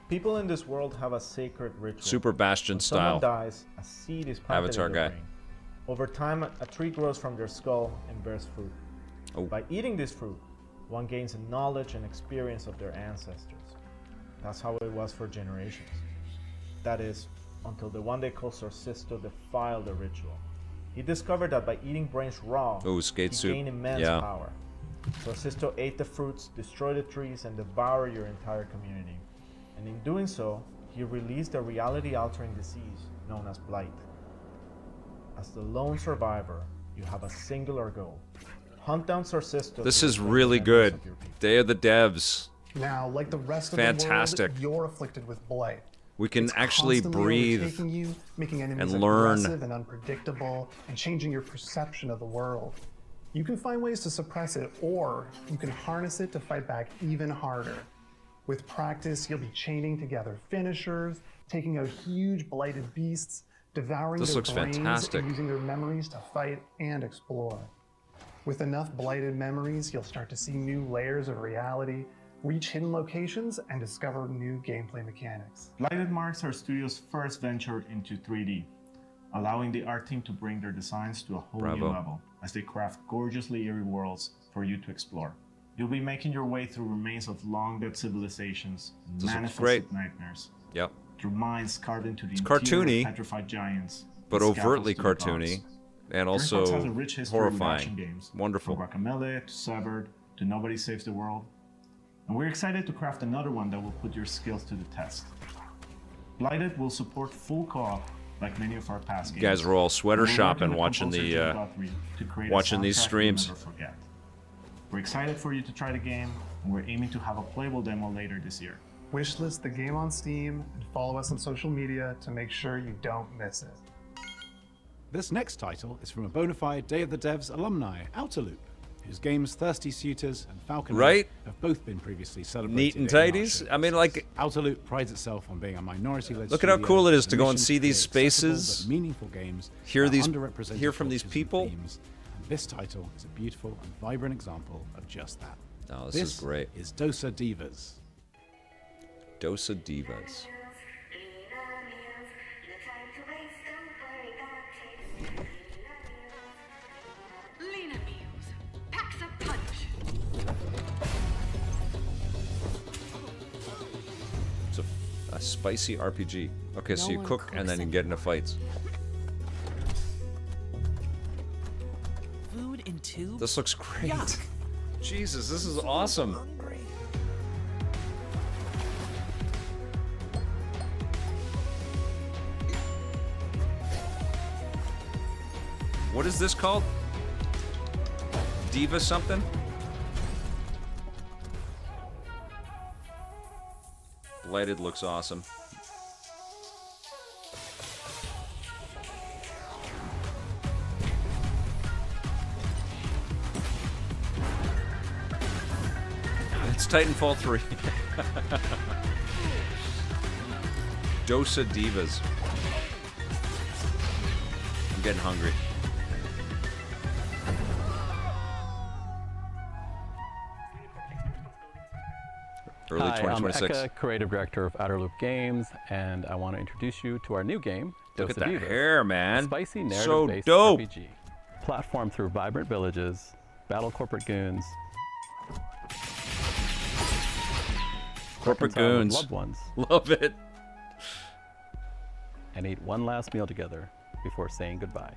People in this world have a sacred ritual. Super Bastion When style. someone dies, a seed is planted Avatar in their guy. brain. Over time, a tree grows from their skull and bears fruit. Oh. By eating this fruit, one gains a knowledge and experience of their ancestors. That's how it was for generations. That is, until the one they called Sorcisto defiled the ritual. He discovered that by eating brains raw, skate he soup. gained immense power. So Sisto ate the fruits, destroyed the trees, and devoured your entire community. And in doing so, he released a reality-altering disease known as blight. As the lone survivor, you have a singular goal. Hunt down Sir Sisto. This is really good. Day of the Devs. Now, like the rest of Fantastic. the world, you're afflicted with blight. We can It's actually constantly breathe overtaking you, making enemies and learn. aggressive and unpredictable, and changing your perception of the world. You can find ways to suppress it, or you can harness it to fight back even harder. With practice, you'll be chaining together finishers, taking out huge blighted beasts, devouring This their looks brains, fantastic. and using their memories to fight and explore. With enough blighted memories, you'll start to see new layers of reality, reach hidden locations, and discover new gameplay mechanics. Blighted marks our studio's first venture into 3D, allowing the art team to bring their designs to a whole new level as they craft gorgeously eerie worlds for you to explore. You'll be making your way through remains of long-dead civilizations, manifested nightmares. Yep. Through minds carved into the It's interior cartoony, of petrified giants, but and overtly scaffolds to their cartoony, gods. and Dreambox also has a rich history with action horrifying. games, Wonderful. from Guacamelee to Severed to Nobody Saves the World. And we're excited to craft another one that will put your skills to the test. Blighted will support full co-op like many of our past games. You guys are all sweater And we're working shopping, with watching composer the Jim Guthrie to create a watching these soundtrack streams. you'll never forget. We're excited for you to try the game, and we're aiming to have a playable demo later this year. Wishlist the game on Steam and follow us on social media to make sure you don't miss it. This next title is from a bona fide Day of the Devs alumni, Outer Loop, whose games Thirsty Suitors and Falcon Right? have both been previously celebrated. Neat and in our tidies. shows. I mean, like, Outer Loop prides itself on being a minority-led look at how studio cool it is with to a go and mission see these create accessible spaces, but meaningful games, hear about these, underrepresented hear from these cultures and people. themes, and this title is a beautiful and vibrant example of just that. Oh, this is great. Is Dosa Divas. Dosa Divas. Lena Meals. Packs a punch. It's a spicy RPG. Okay, so you cook and then you get into fights. Food in tubes? This looks great. Yuck. Jesus, this is awesome. What is this called? Diva something? Blighted looks awesome. It's Titanfall 3. Dosa Divas. I'm getting hungry. Early Hi, 2026. I'm Eka, creative director of Outer Loop Games, and I want to introduce you to our new game, Look at Dosa that Divas, hair, man. a spicy So narrative-based dope. RPG. Platform through vibrant villages, battle corporate goons, Corporate reconcile with goons. loved ones, Love it. and eat one last meal together before saying goodbye.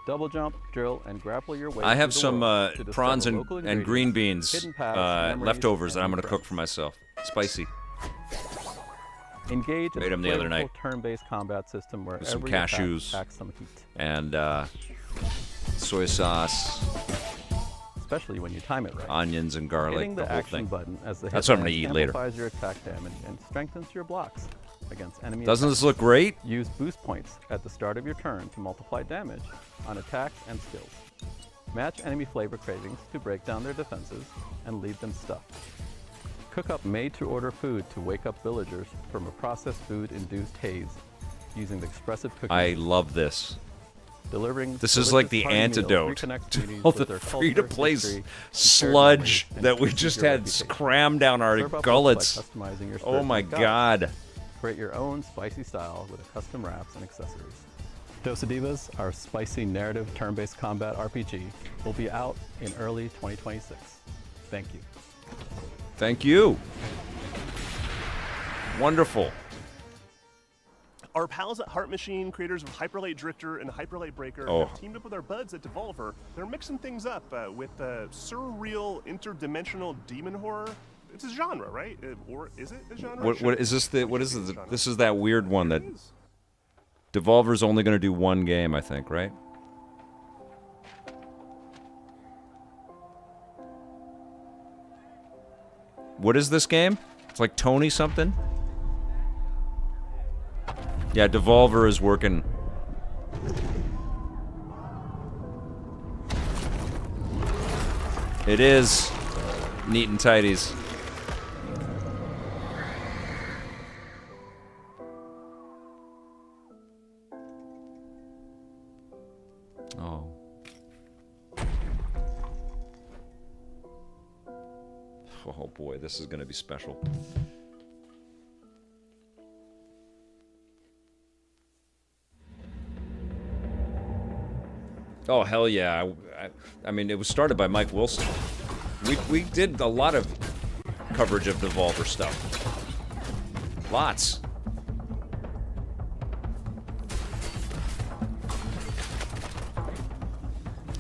Double jump, drill, and grapple your way I have through the some world to prawns discover and, local and green ingredients, beans hidden paths, memories, leftovers that and I'm going to friends. cook for myself. Spicy. Engage in Made a 'em the other flavorful night. turn-based combat system where With some every attack cashews packs some heat, and soy sauce, especially when you time it right. onions and garlic, Hitting the whole action thing. button as the That's what I'm going to hitman eat later. amplifies your attack damage and strengthens your blocks against enemy Doesn't attacks. this look great? Use boost points at the start of your turn to multiply damage on attacks and skills. Match enemy flavor cravings to break down their defenses and leave them stuffed. Cook up made-to-order food to wake up villagers from a processed food-induced haze using the expressive cooking. I love this. Delivering This is like the delicious party meals antidote reconnect to communities all with the their culture, free-to-play history, and sludge shared that memories, we and just your had reputation. crammed down our Serve up gullets. by customizing your Oh my spirit God. Create your own spicy style with custom wraps and accessories. Dosa Divas, our spicy narrative turn-based combat RPG, will be out in early 2026. Thank you. Thank you. Wonderful. Our pals at Heart Machine, creators of Hyperlight Drifter and Hyperlight Breaker, have teamed up with our buds at Devolver. They're mixing things up with surreal, interdimensional demon horror. It's a genre, right? Or is it a genre? What is this? What is it? This is that weird one that Devolver's only going to do one game, I think, right? What is this game? It's like Tony something? Yeah, Devolver is working. It is neat and tidies. Oh. Oh boy, this is going to be special. Oh, hell yeah. I mean, it was started by Mike Wilson. We did a lot of coverage of Devolver stuff. Lots.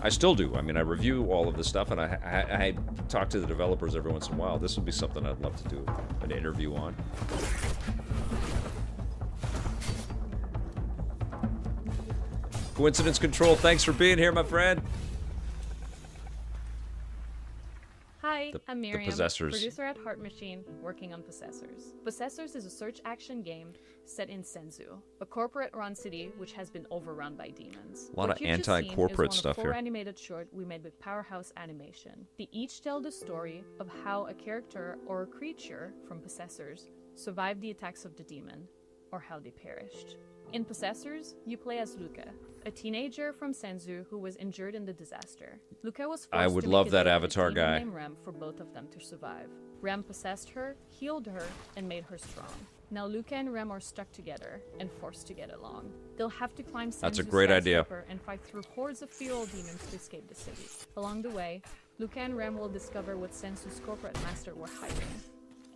I still do. I mean, I review all of this stuff, and I talk to the developers every once in a while. This would be something I'd love to do an interview on. Coincidence Control, thanks for being here, my friend. Hi, I'm Miriam, Possessors. producer at Heart Machine, working on Possessors. Possessors is a search action game set in Senzu, a corporate-run city which has been overrun by demons. A lot of anti-corporate stuff four here. Animated short we made with Powerhouse Animation. They each tell the story of how a character or a creature from Possessors survived the attacks of the demon, or how they perished. In Possessors, you play as Luca, a teenager from Senzu who was injured in the disaster. Luca was forced I would to love make a that deal with a Avatar demon guy. named Rem for both of them to survive. Rem possessed her, healed her, and made her strong. Now Luca and Rem are stuck together and forced to get along. They'll have to climb That's a Senzu's great idea. skyscraper and fight through hordes of feral demons to escape the city. Along the way, Luca and Rem will discover what Senzu's corporate master were hiding,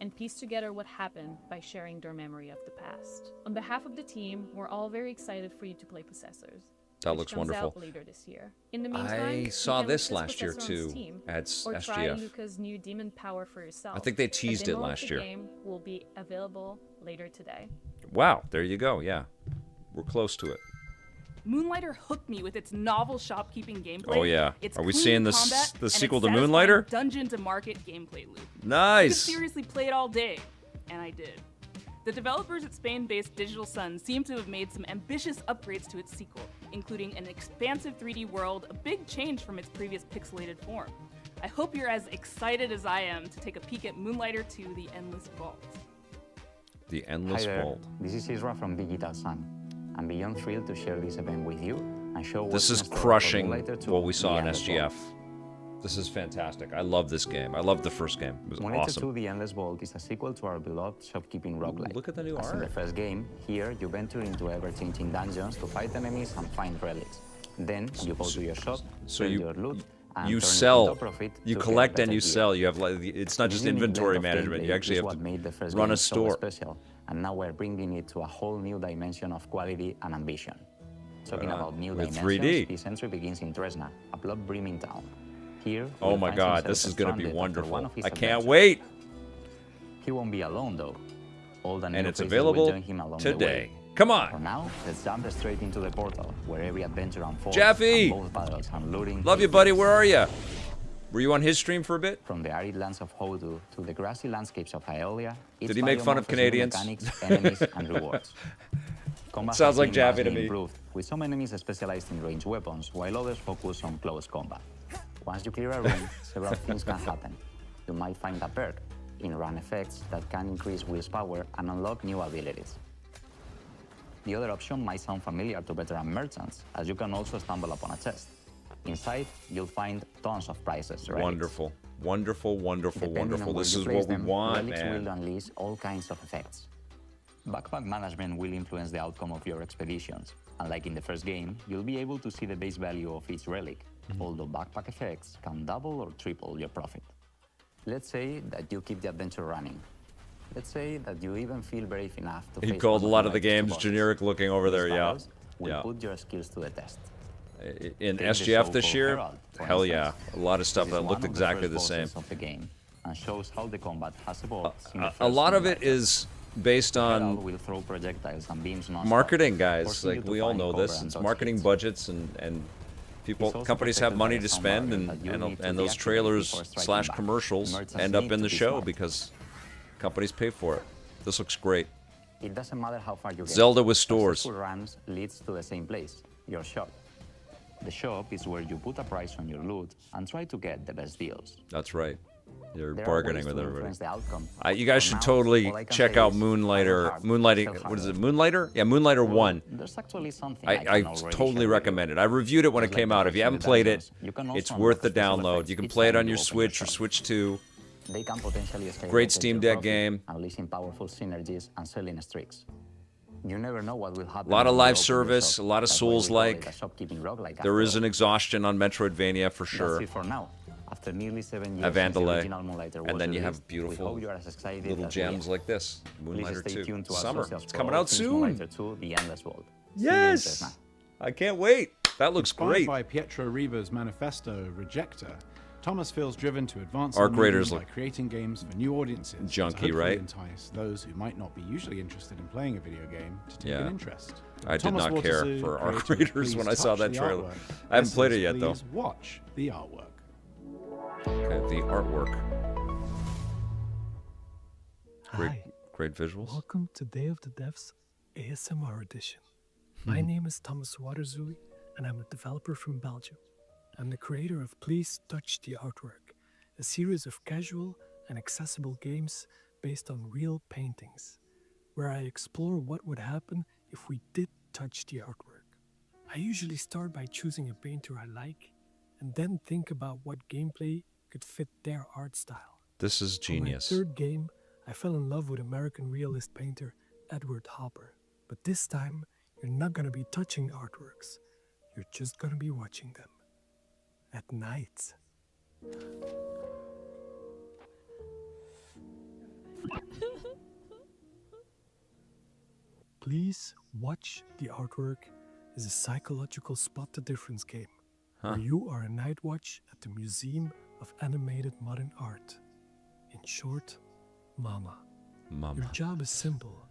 and piece together what happened by sharing their memory of the past. On behalf of the team, we're all very excited for you to play Possessors. That which looks comes wonderful. Out later this year. In the meantime, I you saw can this look last year Possessor on too Steam, at or try SGF. Luca's new demon power for yourself. I think they A teased it demo of last the year. game will be available later today. Wow, there you go. Yeah, we're close to it. Moonlighter hooked me with its novel shopkeeping gameplay. Oh, yeah. Its Are we clean seeing combat, the and sequel its to satisfying Moonlighter? Dungeon to market gameplay loop. Nice. You could seriously play it all day, and I did. The developers at Spain-based Digital Sun seem to have made some ambitious upgrades to its sequel, including an expansive 3D world, a big change from its previous pixelated form. I hope you're as excited as I am to take a peek at Moonlighter 2: The Endless Vault. The Endless Hi there. Vault. This is Isra from Digital Sun. I'm beyond thrilled to share this event with you and show This is what's in store for crushing Moonlighter 2: what we saw The in Endless SGF. Vault. This is fantastic. I love this game. I love the first game. It was Moonlighter awesome. 2: The Endless Vault is a sequel to our beloved shopkeeping roguelike. Look at the new As in art. the first game, here you venture into ever-changing dungeons to fight enemies and find relics. Then you go to your shop, So sell you your loot, and you turn it sell, into profit you to get collect and better you gear. sell. You have like it's not This just unique inventory blend of management. You gameplay actually is have what made the to first run game a so store. special, and now we're bringing it to a whole new dimension of quality and ambition. Talking about new with dimensions, 3D. this entry begins in Tresna, a blood-brimming town. Here, Oh Will my finds God, himself this is going to be stranded after one wonderful. of his I can't adventures. wait. He won't be alone though. Old and And new it's faces available will join him along the today. way. Come on. For now, let's jump straight into the portal, where every adventure unfolds. Jeffy! And both battles and looting Love you, take buddy. place. Where are you? Were you on his stream for a bit? From the arid lands of Hodu to the grassy landscapes of Aeolia, Did he make fun of Canadians? Mechanics, enemies, and rewards. Combat Sounds has like been Jaffe to vastly me. improved, with some enemies specialized in ranged weapons, while others focus on close combat. Once you clear a room, several things can happen. You might find a perk, in-run effects that can increase Will's power and unlock new abilities. The other option might sound familiar to veteran merchants, as you can also stumble upon a chest. Inside, you'll find tons of prizes. Relics. Wonderful. Wonderful, wonderful, Depending wonderful. on where This you is place what we them, want, relics man. will unleash all kinds of effects. Backpack management will influence the outcome of your expeditions. Unlike in the first game, you'll be able to see the base value of each relic, although backpack effects can double or triple your profit. Let's say that you keep the adventure running. Let's say that you even feel brave enough to He face called a one lot of of the games generic looking over there, yeah. Will put your skills to the test. In Take the SGF this so-called year, Herald, for hell instance. yeah. A lot of stuff This is that one looked of exactly the the first same. bosses of the game and shows how the combat has evolved in the A first lot of Tomb it is based Herald on will throw projectiles and beams non-stop, marketing, guys. forcing you Like, to we all find know cover this. and It's dodge marketing hits. budgets, and people, It's also companies have protected money by to a sound spend, barrier that you need to and those deactivate trailers before striking slash back. commercials Merchants end up need in to the be show smart. because companies pay for it. This looks great. It doesn't matter how far you get. Zelda with stores. Successful runs leads to the same place, your shop. The shop is where you put a price on your loot and try to get the best deals. That's right. You're There are bargaining ways with to everybody. influence the outcome. You guys For should now, totally all I can check say out is Moonlighter. hard, Moonlighting. sell What is it? harder. Moonlighter? Yeah, Moonlighter 1. There's actually something I can already totally share with recommend you. it. I reviewed it when it Just like came the out. If you Dungeons haven't and played it, Dragons, you can it's also worth the unlock special download. effects You can each play it time on you your open Switch or shop. Switch 2. They can potentially skyrocket Great Steam your Deck profit, game. unleashing powerful synergies and selling streaks. You never know what will happen. A lot of when you live open your service, shop. a lot of That's why we call it Souls-like. a shopkeeping roguelike There is after an all. exhaustion on Metroidvania for sure. That's it for now. After nearly 7 years A since the Vandalay. original Moonlighter was And then you released, have beautiful we hope you are as excited little as we gems are. like this. Please Moonlighter stay 2. tuned to our Summer. socials It's for coming all out things soon. Moonlighter 2, The Endless World. See you in Yes! Tesla. I can't wait. That looks Inspired great. by Pietro Riva's manifesto, Rejector, Thomas feels driven to advance Ark the medium Raiders by look creating games for new audiences. junky, to hopefully right? entice those who might not be usually interested in playing a video game to take Yeah. an interest. I did Thomas not care Waterloo, for Ark creator of Raiders when I Please saw Touch that the trailer. Artwork. I haven't played it Essence, yet, though. please watch the artwork. Okay, the artwork. Great, Hi. great visuals. Welcome to Day of the Devs ASMR edition. My name is Thomas Waterloo, and I'm a developer from Belgium. I'm the creator of Please Touch the Artwork, a series of casual and accessible games based on real paintings, where I explore what would happen if we did touch the artwork. I usually start by choosing a painter I like, and then think about what gameplay could fit their art style. This is genius. For my third game, I fell in love with American realist painter Edward Hopper. But this time, you're not gonna be touching artworks. You're just gonna be watching them. At night. Please Watch the Artwork is a psychological spot the difference game, where you are a night watch at the Museum of Animated Modern Art. In short, Mama. Your job is simple.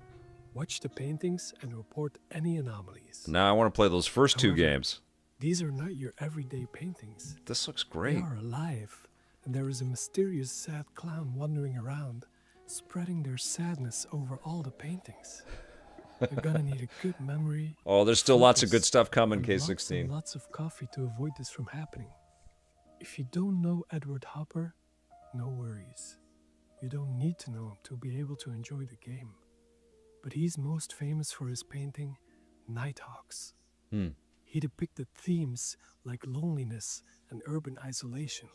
Watch the paintings and report any anomalies. Now I want to play those first two However, games. These are not your everyday paintings. This looks They great. are alive, and there is a mysterious sad clown wandering around, spreading their sadness over all the paintings. You're gonna need a good memory. Oh, there's still lots of focus, good stuff coming, and K16. Lots of coffee to avoid this from happening. If you don't know Edward Hopper, no worries. You don't need to know him to be able to enjoy the game. But he's most famous for his painting, Nighthawks. He depicted themes like loneliness and urban isolation,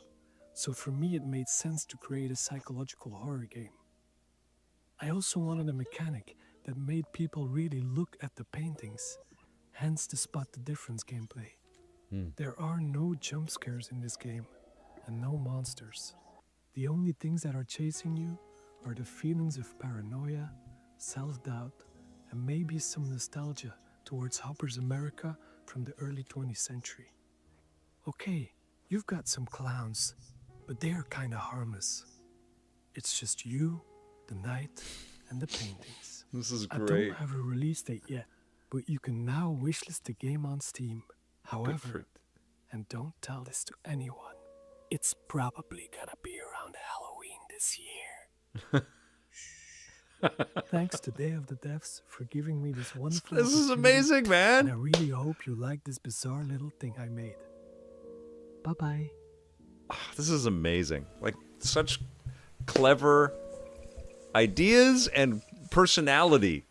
so for me it made sense to create a psychological horror game. I also wanted a mechanic that made people really look at the paintings, hence the Spot the Difference gameplay. There are no jump scares in this game, and no monsters. The only things that are chasing you are the feelings of paranoia, self-doubt, and maybe some nostalgia towards Hopper's America from the early 20th century. Okay, you've got some clowns, but they are kinda harmless. It's just you, the night, and the paintings. This is I great. don't have a release date yet, but you can now wishlist the game on Steam. However, and don't tell this to anyone, it's probably gonna be around Halloween this year. Thanks to Day of the Devs for giving me this wonderful This is opportunity, amazing, man. And I really hope you like this bizarre little thing I made. Bye-bye. This is amazing. Like, such clever ideas and personality.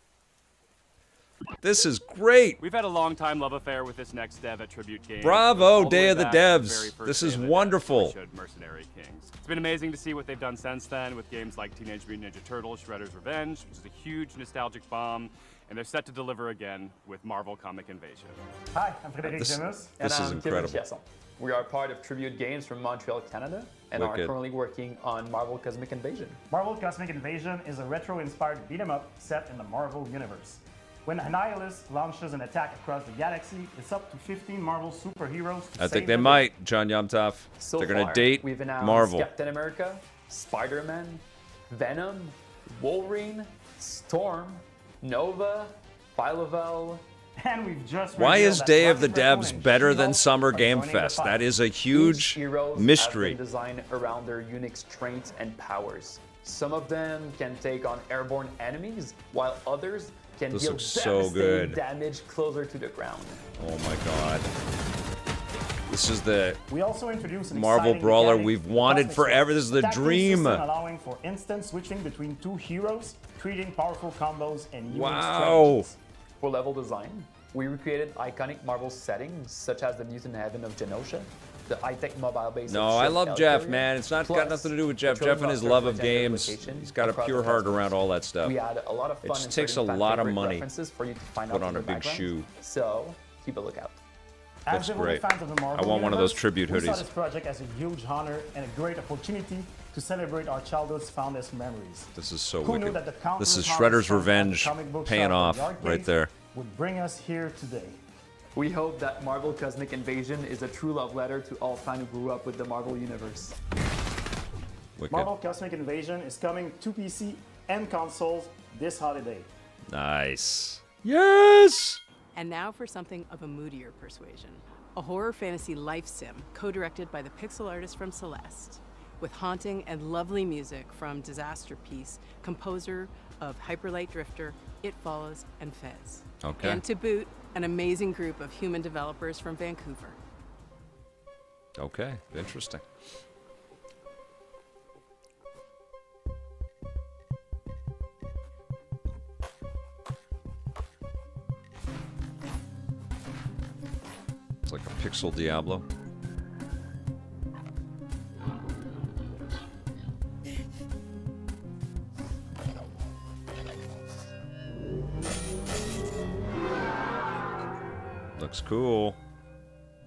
This is great. We've had a long time love affair with this next dev at Tribute Games. Bravo, All the Day way of the back to Devs. very first This Day is of the Devs, wonderful. where we showed Mercenary Kings. It's been amazing to see what they've done since then with games like Teenage Mutant Ninja Turtles: Shredder's Revenge, which is a huge nostalgic bomb, and they're set to deliver again with Marvel Comic Invasion. Hi, I'm Frédéric This- Gemus. this is incredible. Chesson. We are part of Tribute Games from Montreal, Canada, and are Wicked. currently working on Marvel Cosmic Invasion. Marvel Cosmic Invasion is a retro-inspired beat-em-up set in the Marvel Universe. When Annihilus launches an attack across the galaxy, it's up to 15 Marvel superheroes to I save think they the day. might, John Yomtov. So They're gonna far, date we've announced Marvel. Captain America, Spider-Man, Venom, Wolverine, Storm, Nova, Phyla-Vell. And we've just Why revealed is that Day of the Rocket Raccoon Devs and better than She-Hulk Summer are Game joining the Fest? fight. That is a Each huge heroes mystery. have been designed around their unique strengths and powers. Some of them can take on airborne enemies, while others can This deal looks so devastating good. damage closer to the ground. Oh my god. This is the We also introduced an Marvel exciting brawler mechanic, we've the wanted Cosmic forever. Sword. This is the Tactical dream. system allowing for instant switching between two heroes, creating powerful combos and unique Wow. strategies. For level design, we recreated iconic Marvel settings such as the Mutant Heaven of Genosha, the high-tech mobile base. No, of I Shield love Jeff, Valkyria, man. It's not got plus nothing to do with Jeff. the Jeff and his Trilogy love of of legendary games. locations He's got a across pure the heart cosmos. around all that stuff. We add a lot of It fun just and takes a certain fan lot of favorite money references for you to find put out on a in the big background. shoe. So keep a lookout. As Looks devoted great. fans of the Marvel I want one of those Universe, tribute we saw hoodies. this project as a huge honor and a great opportunity to celebrate our childhood's fondest memories. This is so Who knew wicked. that the countless This is harvest Shredder's from Revenge the comic book paying shop off and the right arcades there. would bring us here today. We hope that Marvel Cosmic Invasion is a true love letter to all fans who grew up with the Marvel Universe. Wicked. Marvel Cosmic Invasion is coming to PC and consoles this holiday. Nice. Yes! And now for something of a moodier persuasion. A horror fantasy life sim, co-directed by the pixel artist from Celeste, with haunting and lovely music from Disaster Piece, composer of Hyperlight Drifter, It Follows, and Fez. Okay. And to boot, an amazing group of human developers from Vancouver. Okay, interesting. It's like a pixel Diablo. Looks cool.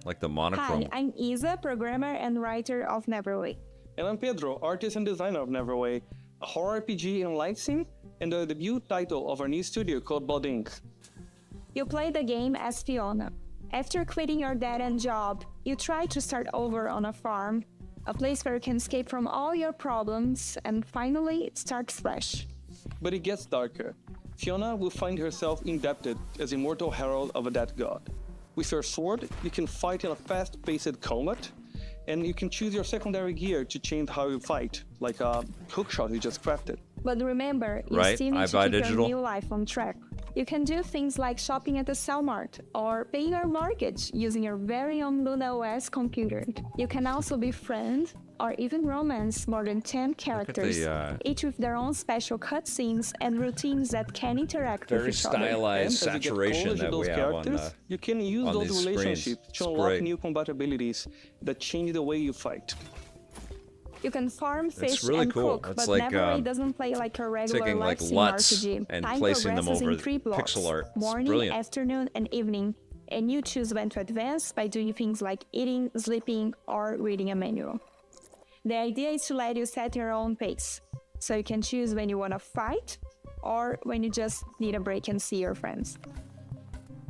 Like the monochrome. Hi, I'm Isa, programmer and writer of Neverway. And I'm Pedro, artist and designer of Neverway, a horror RPG and live sim, and the debut title of our new studio called Blood Inc. You play the game as Fiona. After quitting your dead-end job, you try to start over on a farm, a place where you can escape from all your problems, and finally start fresh. But it gets darker. Fiona will find herself indebted as immortal herald of a dead god. With your sword, you can fight in a fast-paced combat, and you can choose your secondary gear to change how you fight, like a hookshot you just crafted. But remember, you Right, still I need to buy keep digital. your new life on track. You can do things like shopping at the Cellmart or paying your mortgage using your very own Luna OS computer. You can also befriend or even romance more than 10 characters, each with their own special cutscenes and routines that can interact Very with each other. stylized And as you get saturation closer to that those we have on characters, you can use on those these screens. relationships It's to unlock great. new compatibilities that change the way you fight. You can farm, fish, really and cool. cook, It's but like, Neverway doesn't play like a regular taking, live like, sim LUTs RPG. and Time placing them progresses over in 3 blocks, pixel art. It's morning, brilliant. afternoon, and evening, and you choose when to advance by doing things like eating, sleeping, or reading a manual. The idea is to let you set your own pace, so you can choose when you want to fight or when you just need a break and see your friends.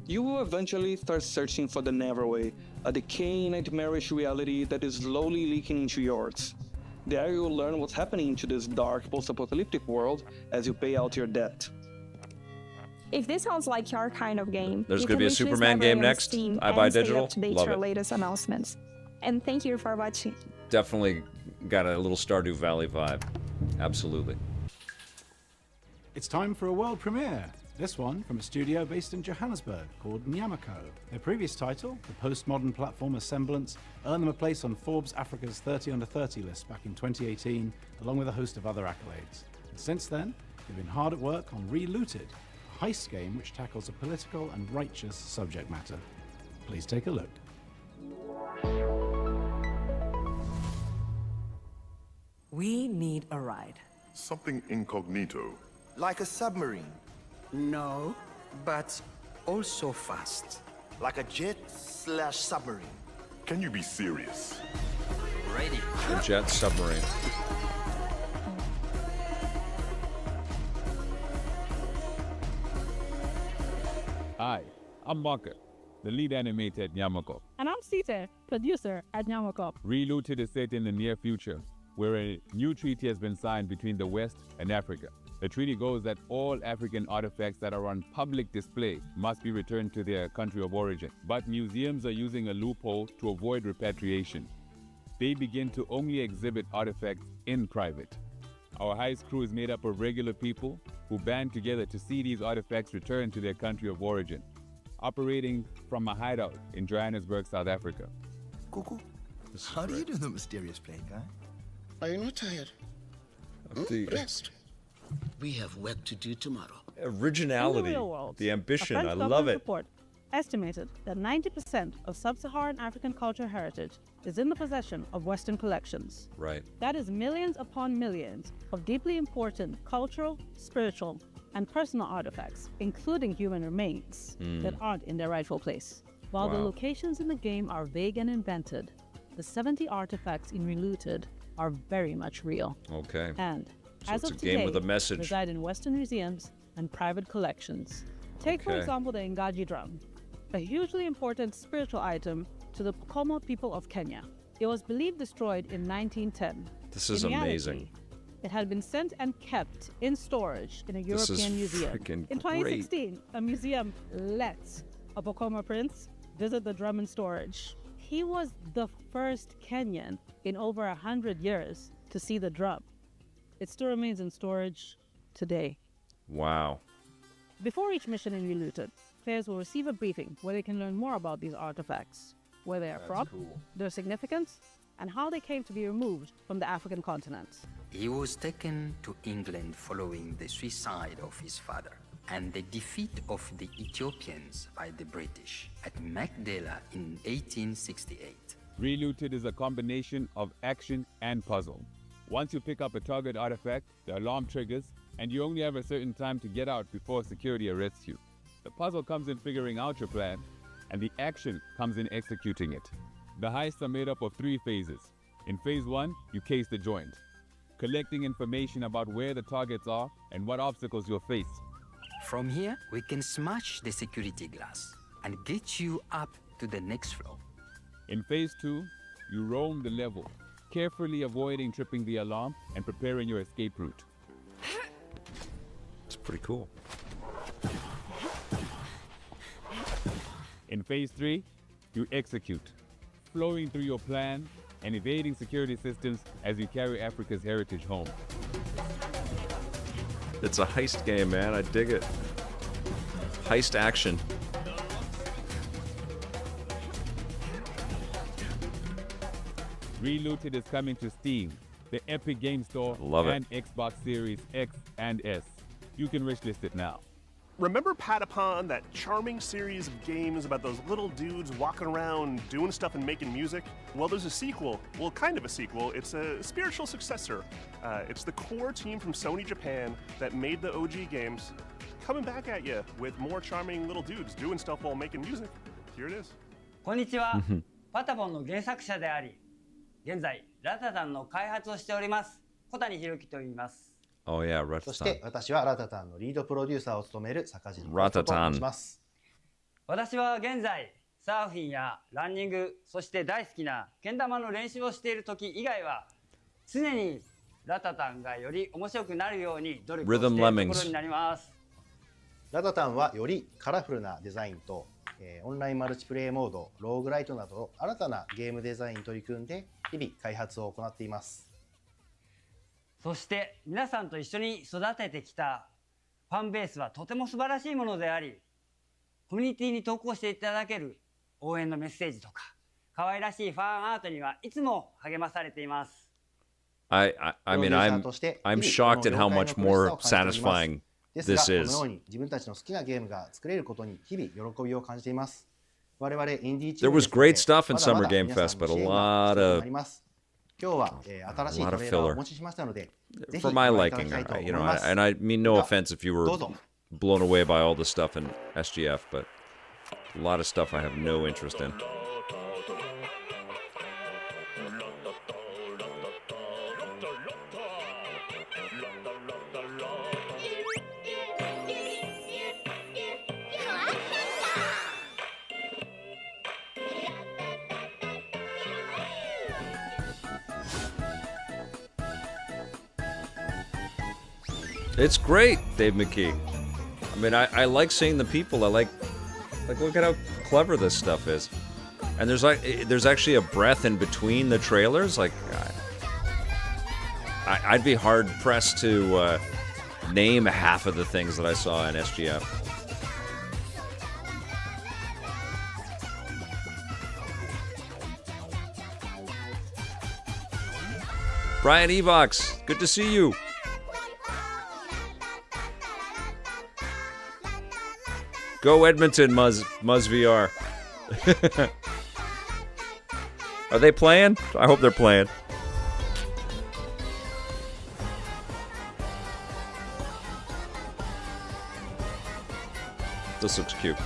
You will eventually start searching for the Neverway, a decaying, nightmarish reality that is slowly leaking into yours. There you will learn what's happening to this dark, post-apocalyptic world as you pay out your debt. If this sounds like your kind of game, There's you gonna can be a wishlist Superman Neverway game on next. Steam I buy and stay digital. up to date Love for it. latest announcements. And thank you for watching. Definitely got a little Stardew Valley vibe. Absolutely. It's time for a world premiere. This one from a studio based in Johannesburg called Nyamako. Their previous title, the postmodern platformer Semblance, earned them a place on Forbes Africa's 30 Under 30 list back in 2018, along with a host of other accolades. And since then, they've been hard at work on Relooted, a heist game which tackles a political and righteous subject matter. Please take a look. We need a ride. Something incognito. Like a submarine? No. but also fast. Like a jet/submarine. Can you be serious? Ready. A jet submarine. Hi, I'm Maka, the lead animator at Nyamako. And I'm Sita, producer at Nyamako. Relooted is set in the near future, where a new treaty has been signed between the West and Africa. The treaty goes that all African artifacts that are on public display must be returned to their country of origin. But museums are using a loophole to avoid repatriation. They begin to only exhibit artifacts in private. Our heist crew is made up of regular people who band together to see these artifacts returned to their country of origin, operating from a hideout in Johannesburg, South Africa. Cuckoo, how do you do the mysterious plane, guy? Are you not tired? Rest. We have work to do tomorrow. Originality, In the real world, the ambition, a French I love government it. report estimated that 90% of sub-Saharan African cultural heritage is in the possession of Western collections. Right. That is millions upon millions of deeply important cultural, spiritual, and personal artifacts, including human remains, that aren't in their rightful place. While the Wow. locations in the game are vague and invented, the 70 artifacts in Relooted are very much real. Okay. And So as it's of a game today, with a message. reside in Western museums and private collections. Take, for Okay. example, the Ngaji drum, a hugely important spiritual item to the Pokomo people of Kenya. It was believed destroyed in 1910. This is In reality, amazing. it had been sent and kept in storage in a This is European museum. freaking In 2016, a museum let a Pokomo prince visit the drum in storage. He was the first Kenyan in over 100 years to see the drum. It still remains in storage today. Wow. Before each mission in Relooted, players will receive a briefing where they can learn more about these artifacts, where they are That's from, cool. their significance, and how they came to be removed from the African continent. He was taken to England following the suicide of his father and the defeat of the Ethiopians by the British at Magdala in 1868. Relooted is a combination of action and puzzle. Once you pick up a target artifact, the alarm triggers, and you only have a certain time to get out before security arrests you. The puzzle comes in figuring out your plan, and the action comes in executing it. The heists are made up of 3 phases. In phase 1, you case the joint, collecting information about where the targets are and what obstacles you'll face. From here, we can smash the security glass and get you up to the next floor. In phase 2, you roam the level, carefully avoiding tripping the alarm and preparing your escape route. It's pretty cool. In phase 3, you execute, flowing through your plan and evading security systems as you carry Africa's heritage home. It's a heist game, man. I dig it. Heist action. Relooted is coming to Steam, the Epic Game Store, Love it. and Xbox Series X and S. You can wishlist it now. Remember Patapon, that charming series of games about those little dudes walking around doing stuff and making music? Well, there's a sequel. Well, kind of a sequel. It's a spiritual successor. It's the core team from Sony Japan that made the OG games coming back at you with more charming little dudes doing stuff while making music. Here it is. こんにちは。パタポンの原作者であり、現在ラタタンの開発をしております小谷弘樹と言います。 Oh yeah, そして Ratatan. 私はラタタンのリードプロデューサーを務める坂尻ラタタンと申します。私は現在サーフィンやランニング、そして大好きなけん玉の練習をしている時以外は常にラタタンがより面白くなるように努力をしているところになります。ラタタンはよりカラフルなデザインと、オンラインマルチプレイモード、ローグライトなど新たなゲームデザインに取り組んで日々開発を行っています。そして皆さんと一緒に育ててきたファンベースはとても素晴らしいものであり、コミュニティに投稿していただける応援のメッセージとか可愛らしいファンアートにはいつも励まされています。I mean, I'm shocked at how much more satisfying ですが、 this こ is. のように自分たちの好きなゲームが作れることに日々喜びを感じています。我々インディーチー There ム was ですので great stuff in まだま Summer だ Game 皆さん Fest, but の a 支援が lot 必要に of なります。今日は、新しい lot ト of レーラーを filler お持ちしましたので、ぜひ for ご my 覧いただ liking. きたいと思い You know, ます。 and I mean no では offense if you were どうぞ。blown away by all the stuff in SGF, but a lot of stuff I have no interest in. It's great, Dave McKee. I mean, I like seeing the people. I like look at how clever this stuff is. And there's actually a breath in between the trailers. Like, I'd be hard pressed to name half of the things that I saw in SGF. Brian Evox, good to see you. Go Edmonton, Muzz VR. Are they playing? I hope they're playing. This looks cute.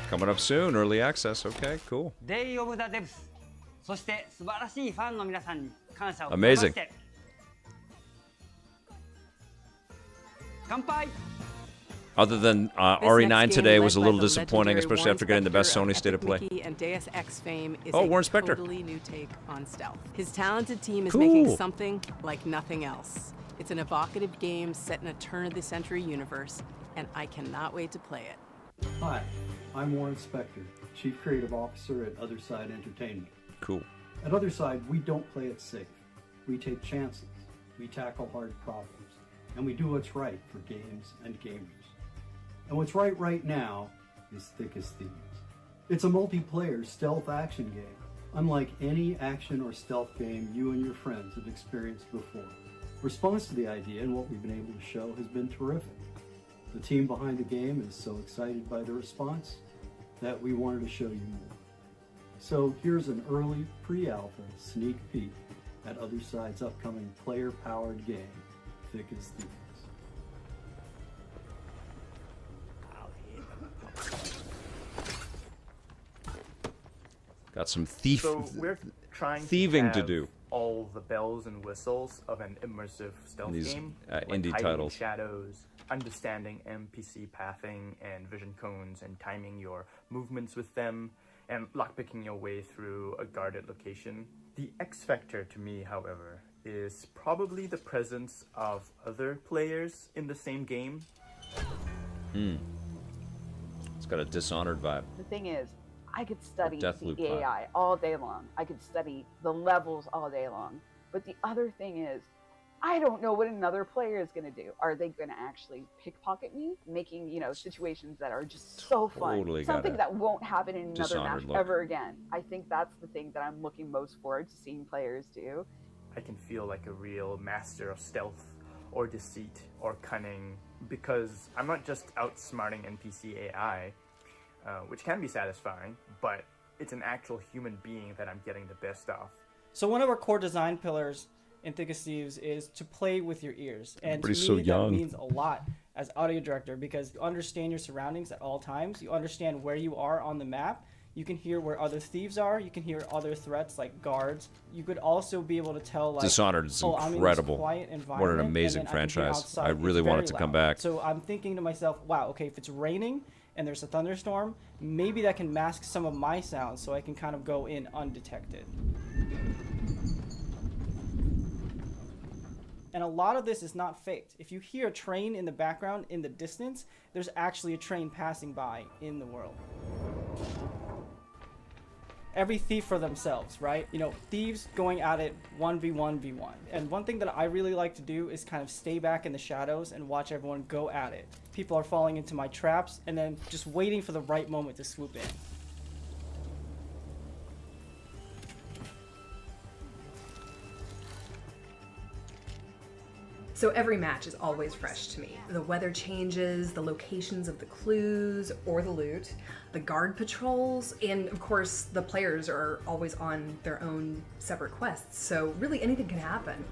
Coming up soon, early access. Okay, cool. Day of the Devs. そして素晴らしいファンの皆さんに感謝を Amazing. 乾杯! Other than RE9 today was a little disappointing, especially after getting the best Sony State of Play. And Deus Ex fame is Oh, a Warren Spector. totally new take on stealth. His talented team is Cool. making something like nothing else. It's an evocative game set in a turn-of-the-century universe, and I cannot wait to play it. Hi, I'm Warren Spector, Chief Creative Officer at Otherside Entertainment. Cool. At Otherside, we don't play it safe. We take chances, we tackle hard problems, and we do what's right for games and gamers. And what's right now is Thick as Thieves. It's a multiplayer stealth action game, unlike any action or stealth game you and your friends have experienced before. Response to the idea and what we've been able to show has been terrific. The team behind the game is so excited by the response that we wanted to show you more. So here's an early pre-alpha sneak peek at Otherside's upcoming player-powered game, Thick as Thieves. Got some So we're trying thieving to have do. all the bells and whistles of an immersive stealth These, game, indie hiding titles. shadows, understanding NPC pathing and vision cones, and timing your movements with them, and lockpicking your way through a guarded location. The X factor to me, however, is probably the presence of other players in the same game. It's got a Dishonored vibe. The thing is, I could study the Deathloop vibe. AI all day long. I could study the levels all day long. But the other thing is, I don't know what another player is going to do. Are they going to actually pickpocket me, making, situations that are just so fun? Totally Something got that won't happen in another Dishonored match look. ever again. I think that's the thing that I'm looking most forward to seeing players do. I can feel like a real master of stealth or deceit or cunning, because I'm not just outsmarting NPC AI, which can be satisfying, but it's an actual human being that I'm getting the best of. So one of our core design pillars in Thick as Thieves is to play with your ears. And to me, Everybody's so young. that means a lot as audio director, because you understand your surroundings at all times. You understand where you are on the map. You can hear where other thieves are. You can hear other threats like guards. You could also be able to tell, like, Dishonored is I'm in this incredible. quiet What an environment, and amazing then I can hear franchise. outside I it's really want very it to come loud. back. So I'm thinking to myself, wow, okay, if it's raining and there's a thunderstorm, maybe that can mask some of my sounds so I can kind of go in undetected. And a lot of this is not faked. If you hear a train in the background in the distance, there's actually a train passing by in the world. every thief for themselves, right? You know, thieves going at it 1v1v1. And one thing that I really like to do is kind of stay back in the shadows and watch everyone go at it. People are falling into my traps and then just waiting for the right moment to swoop in. So every match is always fresh to me. The weather changes, the locations of the clues or the loot, the guard patrols, and of course the players are always on their own separate quests, so really anything can happen.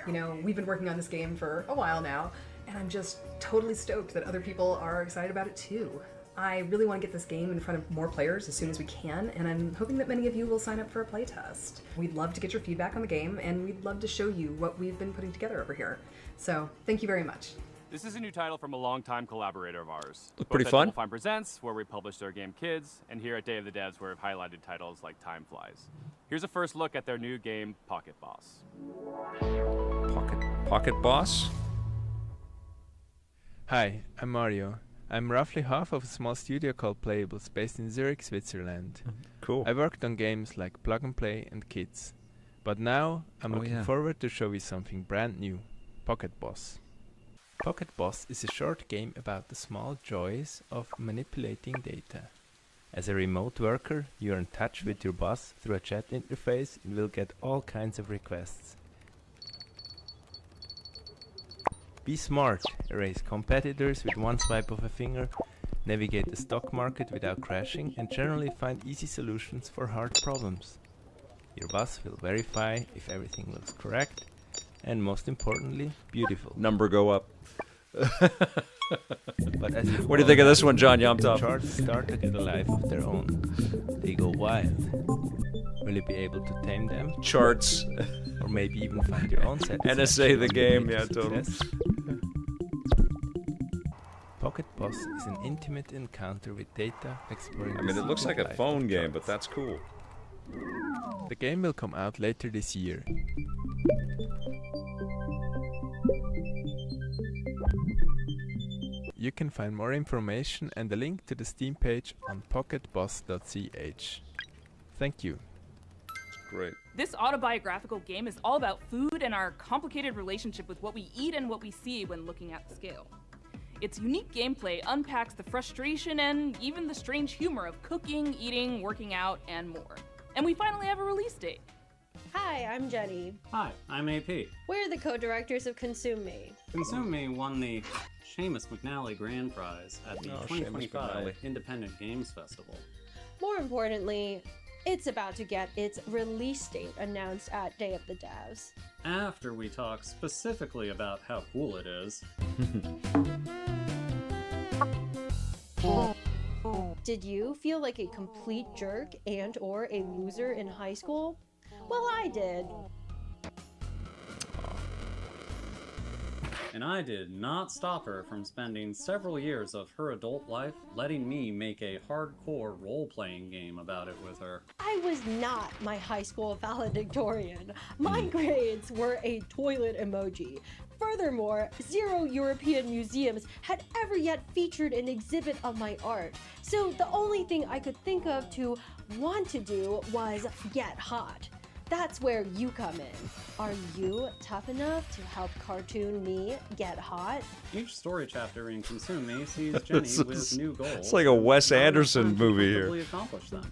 You know, we've been working on this game for a while now, and I'm just totally stoked that other people are excited about it too. I really want to get this game in front of more players as soon as we can, and I'm hoping that many of you will sign up for a playtest. We'd love to get your feedback on the game, and we'd love to show you what we've been putting together over here. So, thank you very much. This is a new title from a longtime collaborator of ours. Look pretty Both fun. At Double Fine Presents, where we publish their game Kids, and here at Day of the Devs, where we've highlighted titles like Time Flies. Here's a first look at their new game, Pocket Boss. Pocket Boss? Hi, I'm Mario. I'm roughly half of a small studio called Playables, based in Zurich, Switzerland. Cool. I worked on games like Plug and Play and Kids. But now I'm looking forward to show you something brand new, Pocket Boss. Pocket Boss is a short game about the small joys of manipulating data. As a remote worker, you're in touch with your boss through a chat interface and will get all kinds of requests. Be smart, erase competitors with one swipe of a finger, navigate the stock market without crashing, and generally find easy solutions for hard problems. Your boss will verify if everything looks correct, and most importantly, beautiful. Number go up. But as What do you think of this one, John Yomtov? Charts start to get a life of their own. They go wild. Will you be able to tame them? Charts. Or maybe even find your own satisfaction? NSA the on game, way to yeah, totally. success? Pocket Boss is an intimate encounter with data exploring. I mean, it looks like a life phone of game, charts. but that's cool. The game will come out later this year. You can find more information and a link to the Steam page on pocketboss.ch. Thank you. Great. This autobiographical game is all about food and our complicated relationship with what we eat and what we see when looking at the scale. Its unique gameplay unpacks the frustration and even the strange humor of cooking, eating, working out, and more. And we finally have a release date. Hi, I'm Jenny. Hi, I'm AP. We're the co-directors of Consume Me. Consume Me won the Seamus McNally Grand Prize at the Oh, 2025 Seamus McNally. Independent Games Festival. More importantly, it's about to get its release date announced at Day of the Devs. After we talk specifically about how cool it is. Did you feel like a complete jerk and or a loser in high school? Well, I did. And I did not stop her from spending several years of her adult life letting me make a hardcore role-playing game about it with her. I was not my high school valedictorian. My grades were a toilet emoji. Furthermore, 0 European museums had ever yet featured an exhibit of my art. So the only thing I could think of to want to do was get hot. That's where you come in. Are you tough enough to help cartoon me get hot? Each story chapter in Consume Me sees Jenny This with is- new goals. it's like a Wes and not enough Anderson time to movie here. comfortably accomplish them.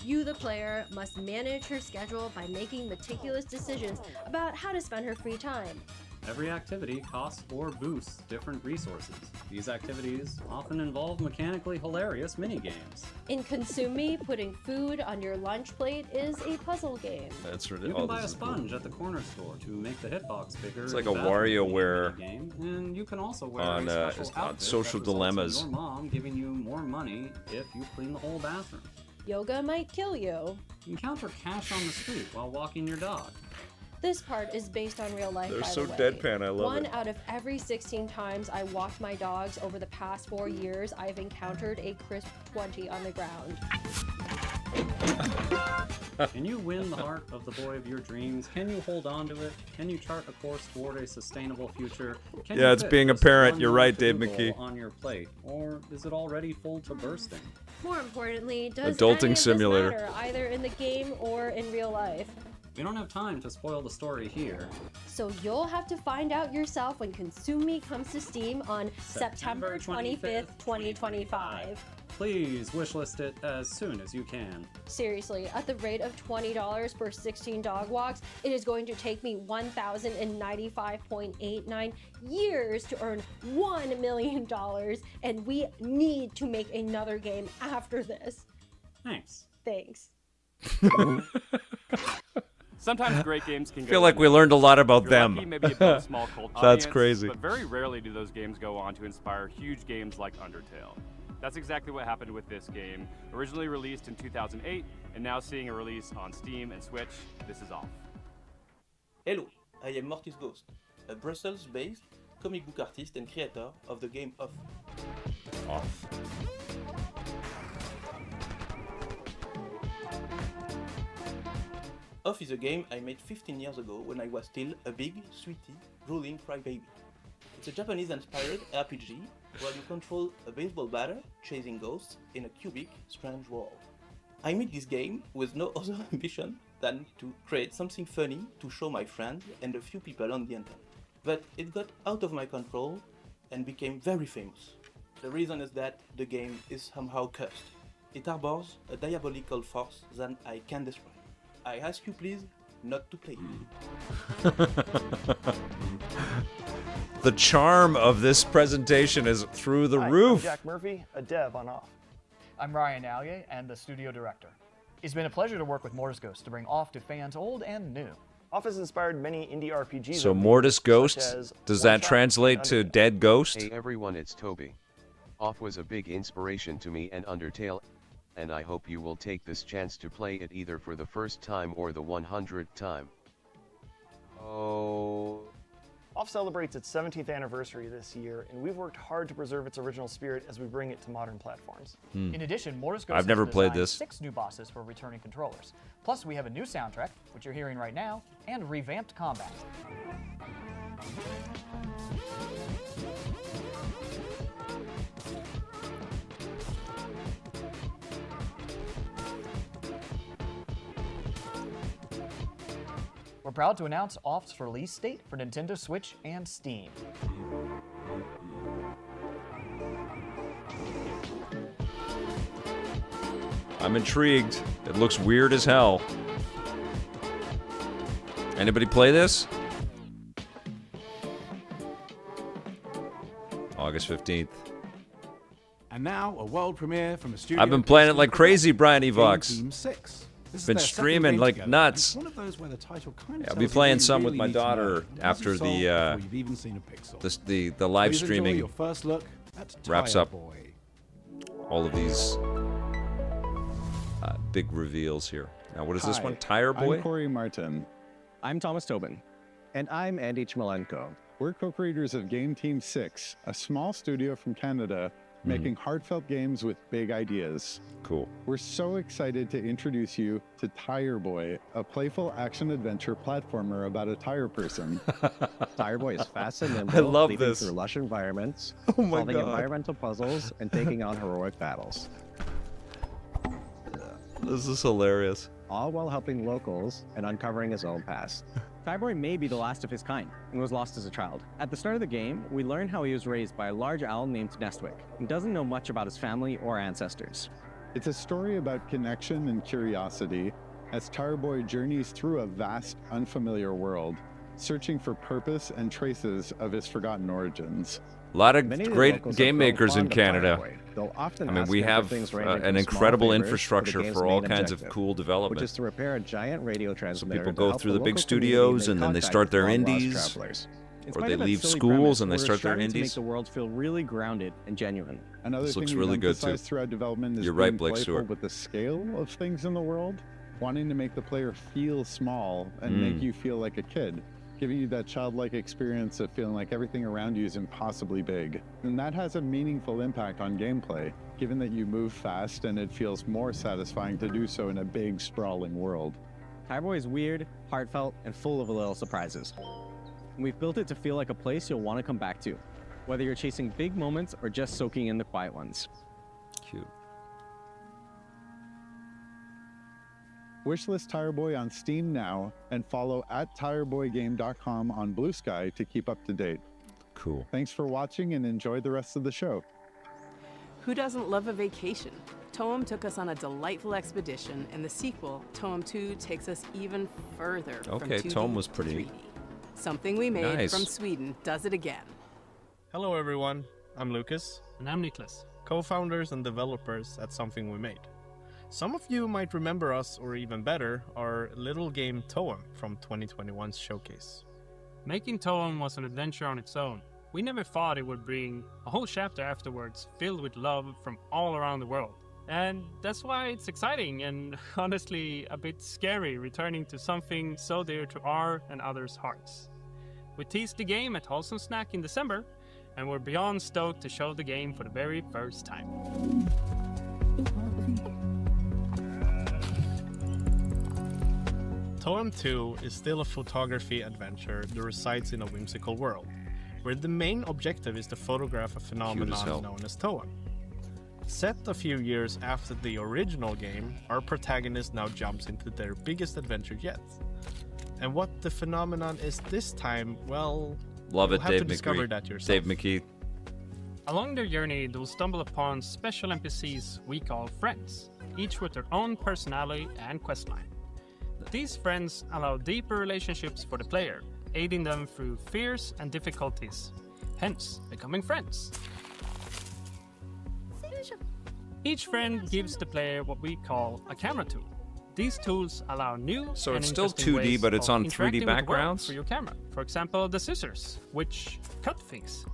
You, the player, must manage her schedule by making meticulous decisions about how to spend her free time. Every activity costs or boosts different resources. These activities often involve mechanically hilarious mini-games. In Consume Me, putting food on your lunch plate is a puzzle game. That's You ridiculous. can buy a sponge at the corner store to make the hitbox bigger. It's like in a the bathroom WarioWare game, and you can also wear on, a special on outfit Social that results in Dilemmas. Your mom giving you more money if you clean the whole bathroom. Yoga might kill you. Encounter cash on the street while walking your dog. This part is based on real life, They're by so the way. deadpan, I love One it. out of every 16 times I walked my dogs over the past 4 years, I've encountered a crisp 20 on the ground. Can you win the heart of the boy of your dreams? Can you hold on to it? Can you chart a course toward a sustainable future? Can Yeah, you it's fit being a just parent. one You're more right, Dave to-do McKee. goal on your plate? Or is it already full to bursting? More importantly, does Adulting any of this simulator. matter, either in the game or in real life? We don't have time to spoil the story here. So you'll have to find out yourself when Consume Me comes to Steam on September 25th, 2025. Please wishlist it as soon as you can. Seriously, at the rate of $20 per 16 dog walks, it is going to take me 1,095.89 years to earn $1 million, and we need to make another game after this. Thanks. Thanks. Sometimes great games can go I feel like we unnoticed. learned a lot about If you're them. lucky, maybe you build a small cult That's audience, crazy. But very rarely do those games go on to inspire huge games like Undertale. That's exactly what happened with this game. Originally released in 2008, and now seeing a release on Steam and Switch, this is Off. Hello, I am Mortis Ghost, a Brussels-based comic book artist and creator of the game Off. Off. Off is a game I made 15 years ago when I was still a big, sweetie, drooling crybaby. It's a Japanese-inspired RPG where you control a baseball batter chasing ghosts in a cubic, strange world. I made this game with no other ambition than to create something funny to show my friends and a few people on the internet. But it got out of my control and became very famous. The reason is that the game is somehow cursed. It harbors a diabolical force that I can't describe. I ask you please not to play it. The charm of this presentation is through the Hi, roof. I'm Jack Murphy, a dev on Off. I'm Ryan Allier and the studio director. It's been a pleasure to work with Mortis Ghost to bring Off to fans old and new. Off has inspired many indie RPGs. So over the Mortis years, Ghost, such as does One that Shot translate and to Undertale. Dead Ghost? Hey everyone, it's Toby. Off was a big inspiration to me and Undertale, and I hope you will take this chance to play it either for the first time or the 100th time. Oh. Off celebrates its 17th anniversary this year, and we've worked hard to preserve its original spirit as we bring it to modern platforms. Hmm. In addition, Mortis Ghost I've never has played designed this. 6 new bosses for returning controllers. Plus, we have a new soundtrack, which you're hearing right now, and revamped combat. We're proud to announce Off's release date for Nintendo Switch and Steam. I'm intrigued. It looks weird as hell. Anybody play this? August 15th. And now, a world premiere from a studio. I've been playing it like crazy, Brian Game Evox. Team 6. This is Been their second streaming game like together, nuts. and it's one of those where the title kind of I'll tells be you playing what you some with really my need to know. daughter It after hasn't solved the before you've even seen a pixel. the live Please enjoy streaming your first look at wraps Tire up Boy. all of these big reveals here. Now, what is this Hi, one? Tire Boy? I'm Corey Martin. I'm Thomas Tobin. And I'm Andy Chmelenko. We're co-creators of Game Team 6, a small studio from Canada making heartfelt games with big ideas. Cool. We're so excited to introduce you to Tire Boy, a playful action-adventure platformer about a tire person. Tire Boy is fast and nimble, I love leaping this. through lush environments, Oh my solving God. environmental puzzles, and taking on heroic battles. This is hilarious. All while helping locals and uncovering his own past. Tyboy may be the last of his kind and was lost as a child. At the start of the game, we learn how he was raised by a large owl named Nestwick and doesn't know much about his family or ancestors. It's a story about connection and curiosity as Tarboy journeys through a vast, unfamiliar world, searching for purpose and traces of his forgotten origins. A lot of Many of the great locals game have grown makers in fond of Canada. Fireboy. They'll often I mean, ask we him for have things ranging an from incredible small favors to the infrastructure game's for all main kinds of objective, cool development. which is to repair a giant radio So transmitter. people to go help through the big local community studios make and then they contact start their with long-lost indies, travelers. In or spite they of its leave silly schools premise, and they we're start their striving to make indies. the world feel really grounded and genuine. Another This thing looks we've really good, too. emphasized throughout development is You're right, being Blake playful Stewart. with the scale of things in the world, wanting to make the player feel small and make you feel like a kid, giving you that childlike experience of feeling like everything around you is impossibly big. And that has a meaningful impact on gameplay, given that you move fast and it feels more satisfying to do so in a big, sprawling world. Tireboy is weird, heartfelt, and full of little surprises. We've built it to feel like a place you'll want to come back to, whether you're chasing big moments or just soaking in the quiet ones. Cute. Wishlist Tireboy on Steam now and follow @tireboygame.com on Blue Sky to keep up to date. Cool. Thanks for watching and enjoy the rest of the show. Who doesn't love a vacation? Toem took us on a delightful expedition, and the sequel, Toem 2, takes us even further. Okay, from 2D Toem was to pretty 3D. Something we made nice. from Sweden does it again. Hello everyone, I'm Lucas. And I'm Niklas. Co-founders and developers at Something We Made. Some of you might remember us, or even better, our little game Toem from 2021's showcase. Making Toem was an adventure on its own. We never thought it would bring a whole chapter afterwards filled with love from all around the world. And that's why it's exciting and honestly a bit scary returning to something so dear to our and others' hearts. We teased the game at Wholesome Snack in December, and we're beyond stoked to show the game for the very first time. Toem 2 is still a photography adventure that resides in a whimsical world, where the main objective is to photograph a phenomenon known as Toem. Set a few years after the original game, our protagonist now jumps into their biggest adventure yet. And what the phenomenon is this time, well, love it, you'll have Dave to discover McKee. that yourself. Dave McKee. Along their journey, they'll stumble upon special NPCs we call friends, each with their own personality and questline. These friends allow deeper relationships for the player, aiding them through fears and difficulties, hence becoming friends. Each friend gives the player what we call a camera tool. These tools allow new So and it's still interesting 2D, ways but it's of on 3D interacting with the world backgrounds? for your camera. For example, the scissors, which cut things.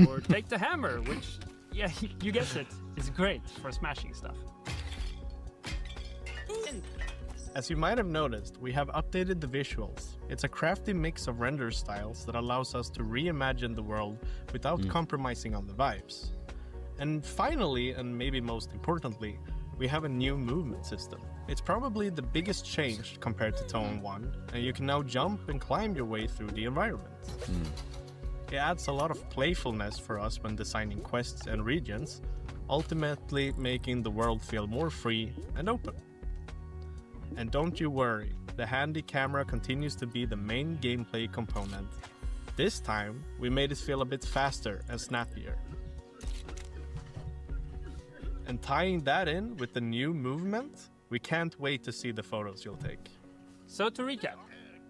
Or take the hammer, which, yeah, you guessed it, is great for smashing stuff. As you might have noticed, we have updated the visuals. It's a crafty mix of render styles that allows us to reimagine the world without compromising on the vibes. And finally, and maybe most importantly, we have a new movement system. It's probably the biggest change compared to Toem 1, and you can now jump and climb your way through the environment. It adds a lot of playfulness for us when designing quests and regions, ultimately making the world feel more free and open. And don't you worry, the handy camera continues to be the main gameplay component. This time, we made it feel a bit faster and snappier. And tying that in with the new movement, we can't wait to see the photos you'll take. So to recap,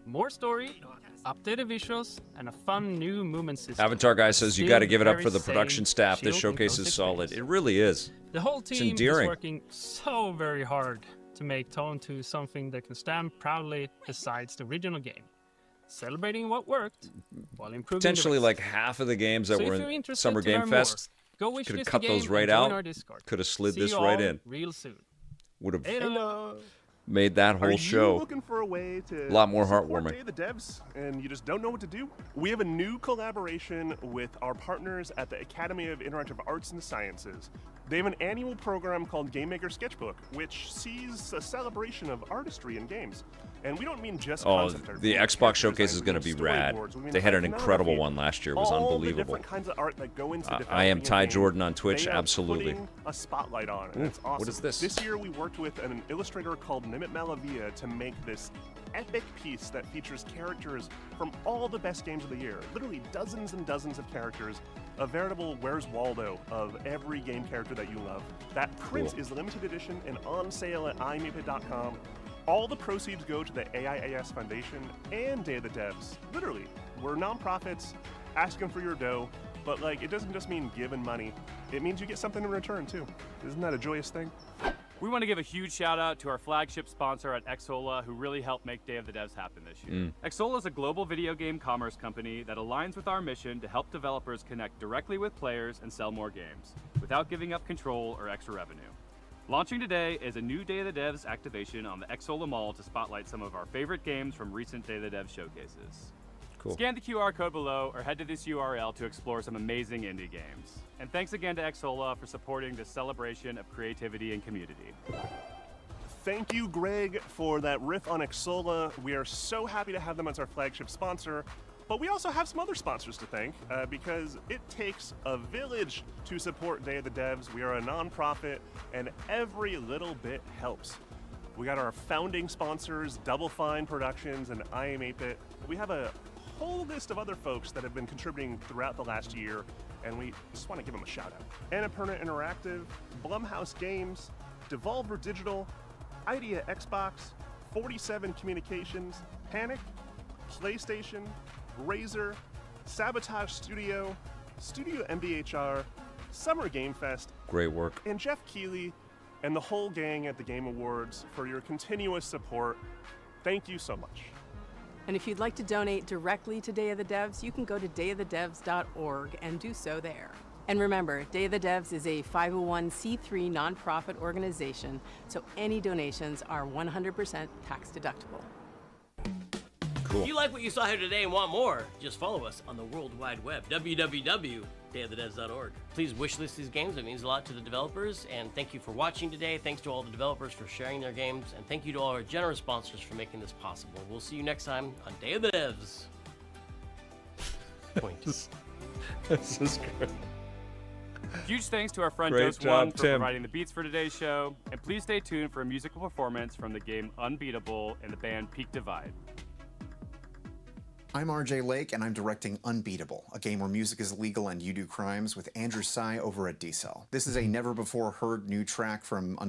more story, updated visuals, and a fun new movement system. Avatar Guy says you Still got to give it up very for the same production staff. This shield and showcase ghost is solid. experience. It really is. The whole It's team is endearing. working so very hard to make Toem 2 something that can stand proudly besides the original game, celebrating what worked while improving Potentially the like rest. half of the games that So if were you're in interested Summer to Game learn more, Fest go could wishlist have the cut those game right and join out. our Discord. Could have slid See this you right all in. real soon. Would have Hello. made that whole Are show you looking for a way to a lot more support heartwarming. Day of the devs and you just don't know what to do? We have a new collaboration with our partners at the Academy of Interactive Arts and Sciences. They have an annual program called Game Maker Sketchbook, which sees a celebration of artistry in games. And we don't mean just Oh, concept art. the We mean Xbox character showcase design, is going to we be mean rad. storyboards, we mean They had an incredible iconography. one last year. It was All unbelievable. the different kinds of art that go into I am developing a Ty game, Jordan on Twitch, they are absolutely. putting a spotlight on, and Ooh, it's awesome. what is this? This year we worked with an illustrator called Nimit Malavia to make this epic piece that features characters from all the best games of the year. Literally dozens and dozens of characters. A veritable Where's Waldo of every game character that you love. That print Cool. is limited edition and on sale at iMeepit.com. All the proceeds go to the AIAS Foundation and Day of the Devs. Literally, we're nonprofits asking for your dough, but like it doesn't just mean giving money. It means you get something in return too. Isn't that a joyous thing? We want to give a huge shout out to our flagship sponsor at Xsola, who really helped make Day of the Devs happen this year. Xsola is a global video game commerce company that aligns with our mission to help developers connect directly with players and sell more games, without giving up control or extra revenue. Launching today is a new Day of the Devs activation on the Xsola Mall to spotlight some of our favorite games from recent Day of the Devs showcases. Cool. Scan the QR code below or head to this URL to explore some amazing indie games. And thanks again to Xsola for supporting this celebration of creativity and community. Thank you, Greg, for that riff on Xsola. We are so happy to have them as our flagship sponsor, but we also have some other sponsors to thank because it takes a village to support Day of the Devs. We are a nonprofit, and every little bit helps. We got our founding sponsors, Double Fine Productions and I Am 8-Bit. We have a whole list of other folks that have been contributing throughout the last year, and we just want to give them a shout out. Annapurna Interactive, Blumhouse Games, Devolver Digital, Idea Xbox, 47 Communications, Panic, PlayStation, Razer, Sabotage Studio, Studio MBHR, Summer Game Fest, Great work. and Jeff Keighley and the whole gang at the Game Awards for your continuous support. Thank you so much. And if you'd like to donate directly to Day of the Devs, you can go to dayofthedevs.org and do so there. And remember, Day of the Devs is a 501c3 nonprofit organization, so any donations are 100% tax deductible. Cool. If you like what you saw here today and want more, just follow us on the World Wide Web, www.dayofthedevs.org. Please wishlist these games. It means a lot to the developers. And thank you for watching today. Thanks to all the developers for sharing their games. And thank you to all our generous sponsors for making this possible. We'll see you next time on Day of the Devs. Point. This is great. Huge thanks to our friend Great Joseph job, Wong for Tim. providing the beats for today's show. And please stay tuned for a musical performance from the game Unbeatable and the band Peak Divide. I'm RJ Lake, and I'm directing Unbeatable, a game where music is legal and you do crimes, with Andrew Tsai over at D-Cell. This is a never-before-heard new track from,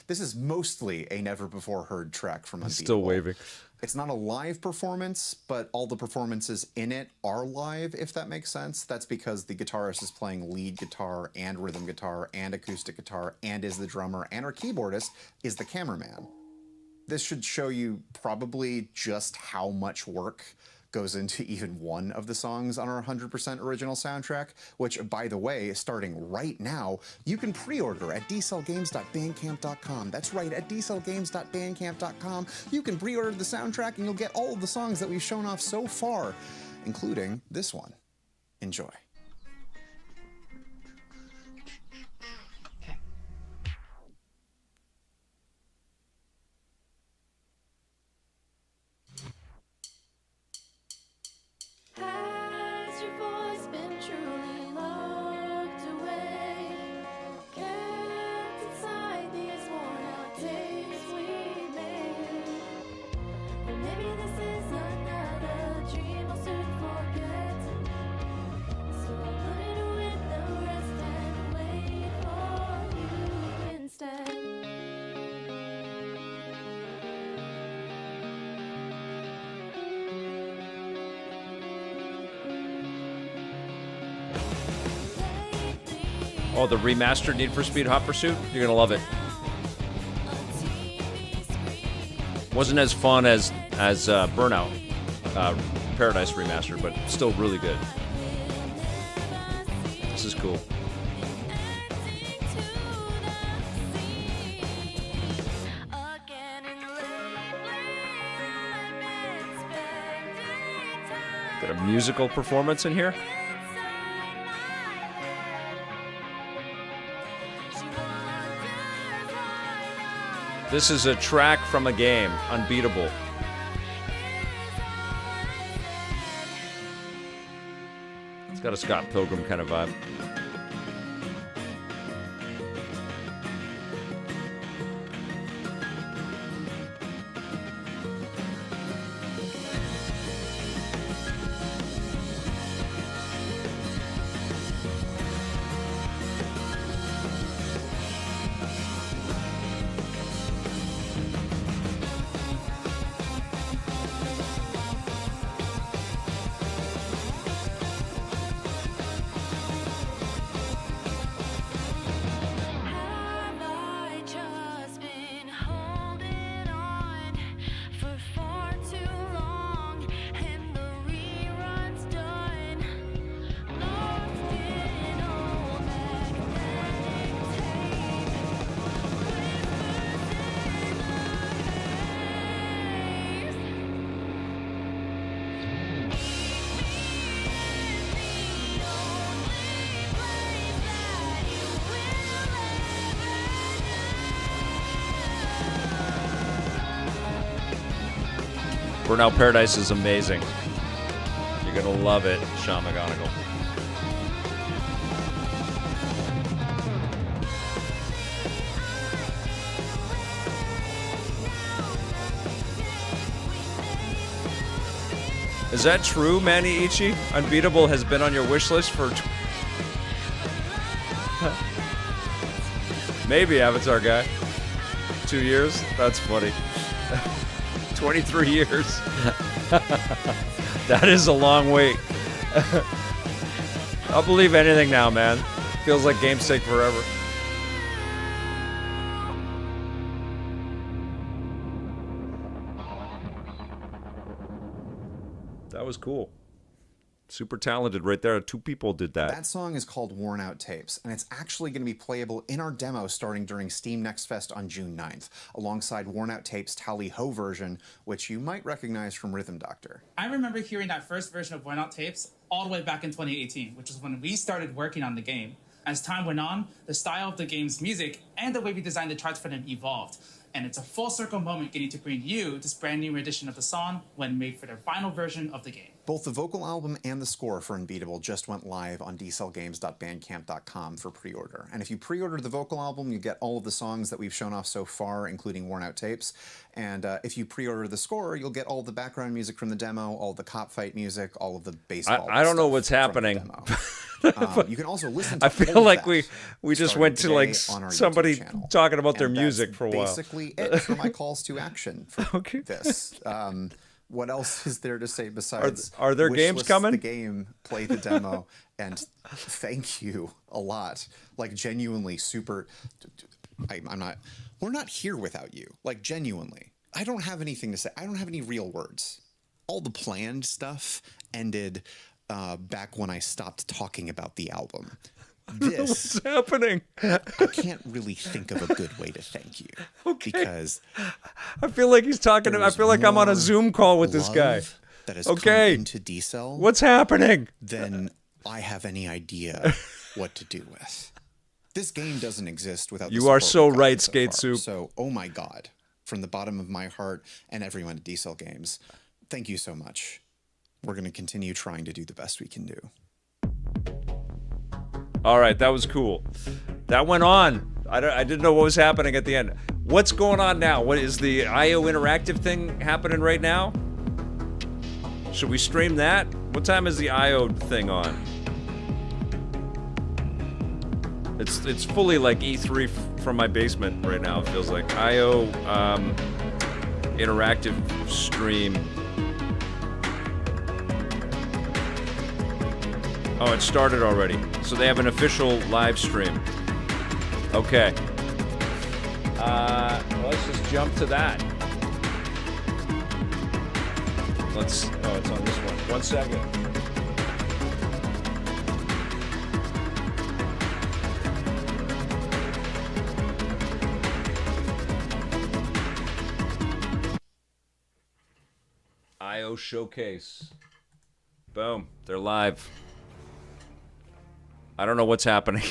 this is mostly a never-before-heard track from Unbeatable. Still waving. It's not a live performance, but all the performances in it are live, if that makes sense. That's because the guitarist is playing lead guitar and rhythm guitar and acoustic guitar and is the drummer, and our keyboardist is the cameraman. This should show you probably just how much work goes into even one of the songs on our 100% original soundtrack, which, by the way, starting right now, you can pre-order at dcellgames.bandcamp.com. That's right, at dcellgames.bandcamp.com. You can pre-order the soundtrack and you'll get all of the songs that we've shown off so far, including this one. Enjoy. Has your voice been truly locked away? Kept inside these worn-out days we made? Or maybe this is another dream I'll soon forget. So I'll put it with the rest and wait for you instead. Oh, the remastered Need for Speed Hot Pursuit? You're going to love it. Wasn't as fun as Burnout Paradise Remastered, but still really good. This is cool. Got a musical performance in here. This is a track from a game, Unbeatable. It's got a Scott Pilgrim kind of vibe. Burnout Paradise is amazing. You're gonna love it, Sean McGonigal. Is that true, Manny Ichi? Unbeatable has been on your wish list for... Maybe, Avatar guy. 2 years? That's funny. 23 years. That is a long wait. I'll believe anything now, man. Feels like games take forever. That was cool. Super talented right there. 2 people did that. That song is called Worn Out Tapes, and it's actually going to be playable in our demo starting during Steam Next Fest on June 9th, alongside Worn Out Tapes' Tally Ho version, which you might recognize from Rhythm Doctor. I remember hearing that first version of Worn Out Tapes all the way back in 2018, which is when we started working on the game. As time went on, the style of the game's music and the way we designed the charts for them evolved. And it's a full circle moment getting to bring you this brand new edition of the song when made for their final version of the game. Both the vocal album and the score for Unbeatable just went live on dcellgames.bandcamp.com for pre-order. And if you pre-order the vocal album, you get all of the songs that we've shown off so far, including Worn Out Tapes. And if you pre-order the score, you'll get all the background music from the demo, all the cop fight music, all of the baseball. I don't know what's happening. You can also listen to I feel like we just went to like somebody talking about their music for a while. Basically it for my calls to action for this. What else is there to say besides are there games coming? The game, play the demo, and thank you a lot. Like genuinely super. I'm not. We're not here without you. Like genuinely, I don't have anything to say. I don't have any real words. All the planned stuff ended back when I stopped talking about the album. What's happening? I can't really think of a good way to thank you. Okay. Because I feel like he's talking to me. I feel like I'm on a Zoom call with this guy. That has come into D-Cell. What's happening? Then I have any idea what to do with. This game doesn't exist without the You are support so we've gotten right, so Skate far. Soup. So, oh my God, from the bottom of my heart and everyone at D-Cell Games, thank you so much. We're going to continue trying to do the best we can do. All right, that was cool. That went on. I didn't know what was happening at the end. What's going on now? What is the IO interactive thing happening right now? Should we stream that? What time is the IO thing on? It's fully like E3 from my basement right now. It feels like IO interactive stream. Oh, it started already. So they have an official live stream. Okay. Let's just jump to that. Oh, it's on this one. 1 second. IO Showcase. Boom. They're live. I don't know what's happening.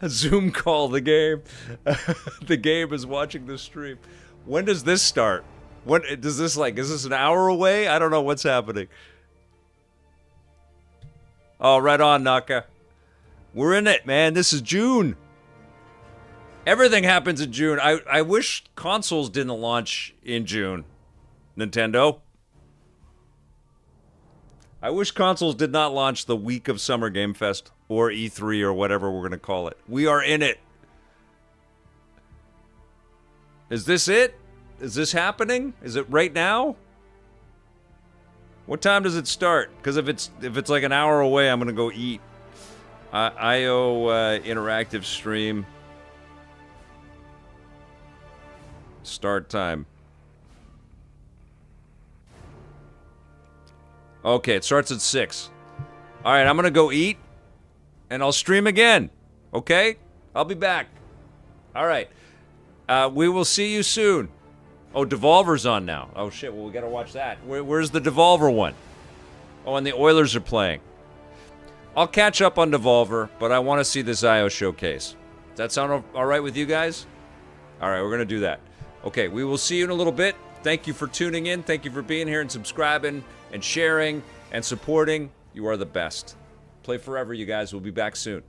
A Zoom call, the game. The game is watching the stream. When does this start? When does this is this an hour away? I don't know what's happening. Oh, right on, Naka. We're in it, man. This is June. Everything happens in June. I wish consoles didn't launch in June. Nintendo. I wish consoles did not launch the week of Summer Game Fest or E3 or whatever we're going to call it. We are in it. Is this it? Is this happening? Is it right now? What time does it start? Because if it's like an hour away, I'm going to go eat. IO interactive stream. Start time. Okay, it starts at 6. All right, I'm going to go eat, and I'll stream again. Okay? I'll be back. All right. We will see you soon. Oh, Devolver's on now. Oh, shit. Well, we got to watch that. Where's the Devolver one? Oh, and the Oilers are playing. I'll catch up on Devolver, but I want to see this IO showcase. Does that sound all right with you guys? All right, we're going to do that. Okay, we will see you in a little bit. Thank you for tuning in. Thank you for being here and subscribing and sharing and supporting. You are the best. Play forever, you guys. We'll be back soon.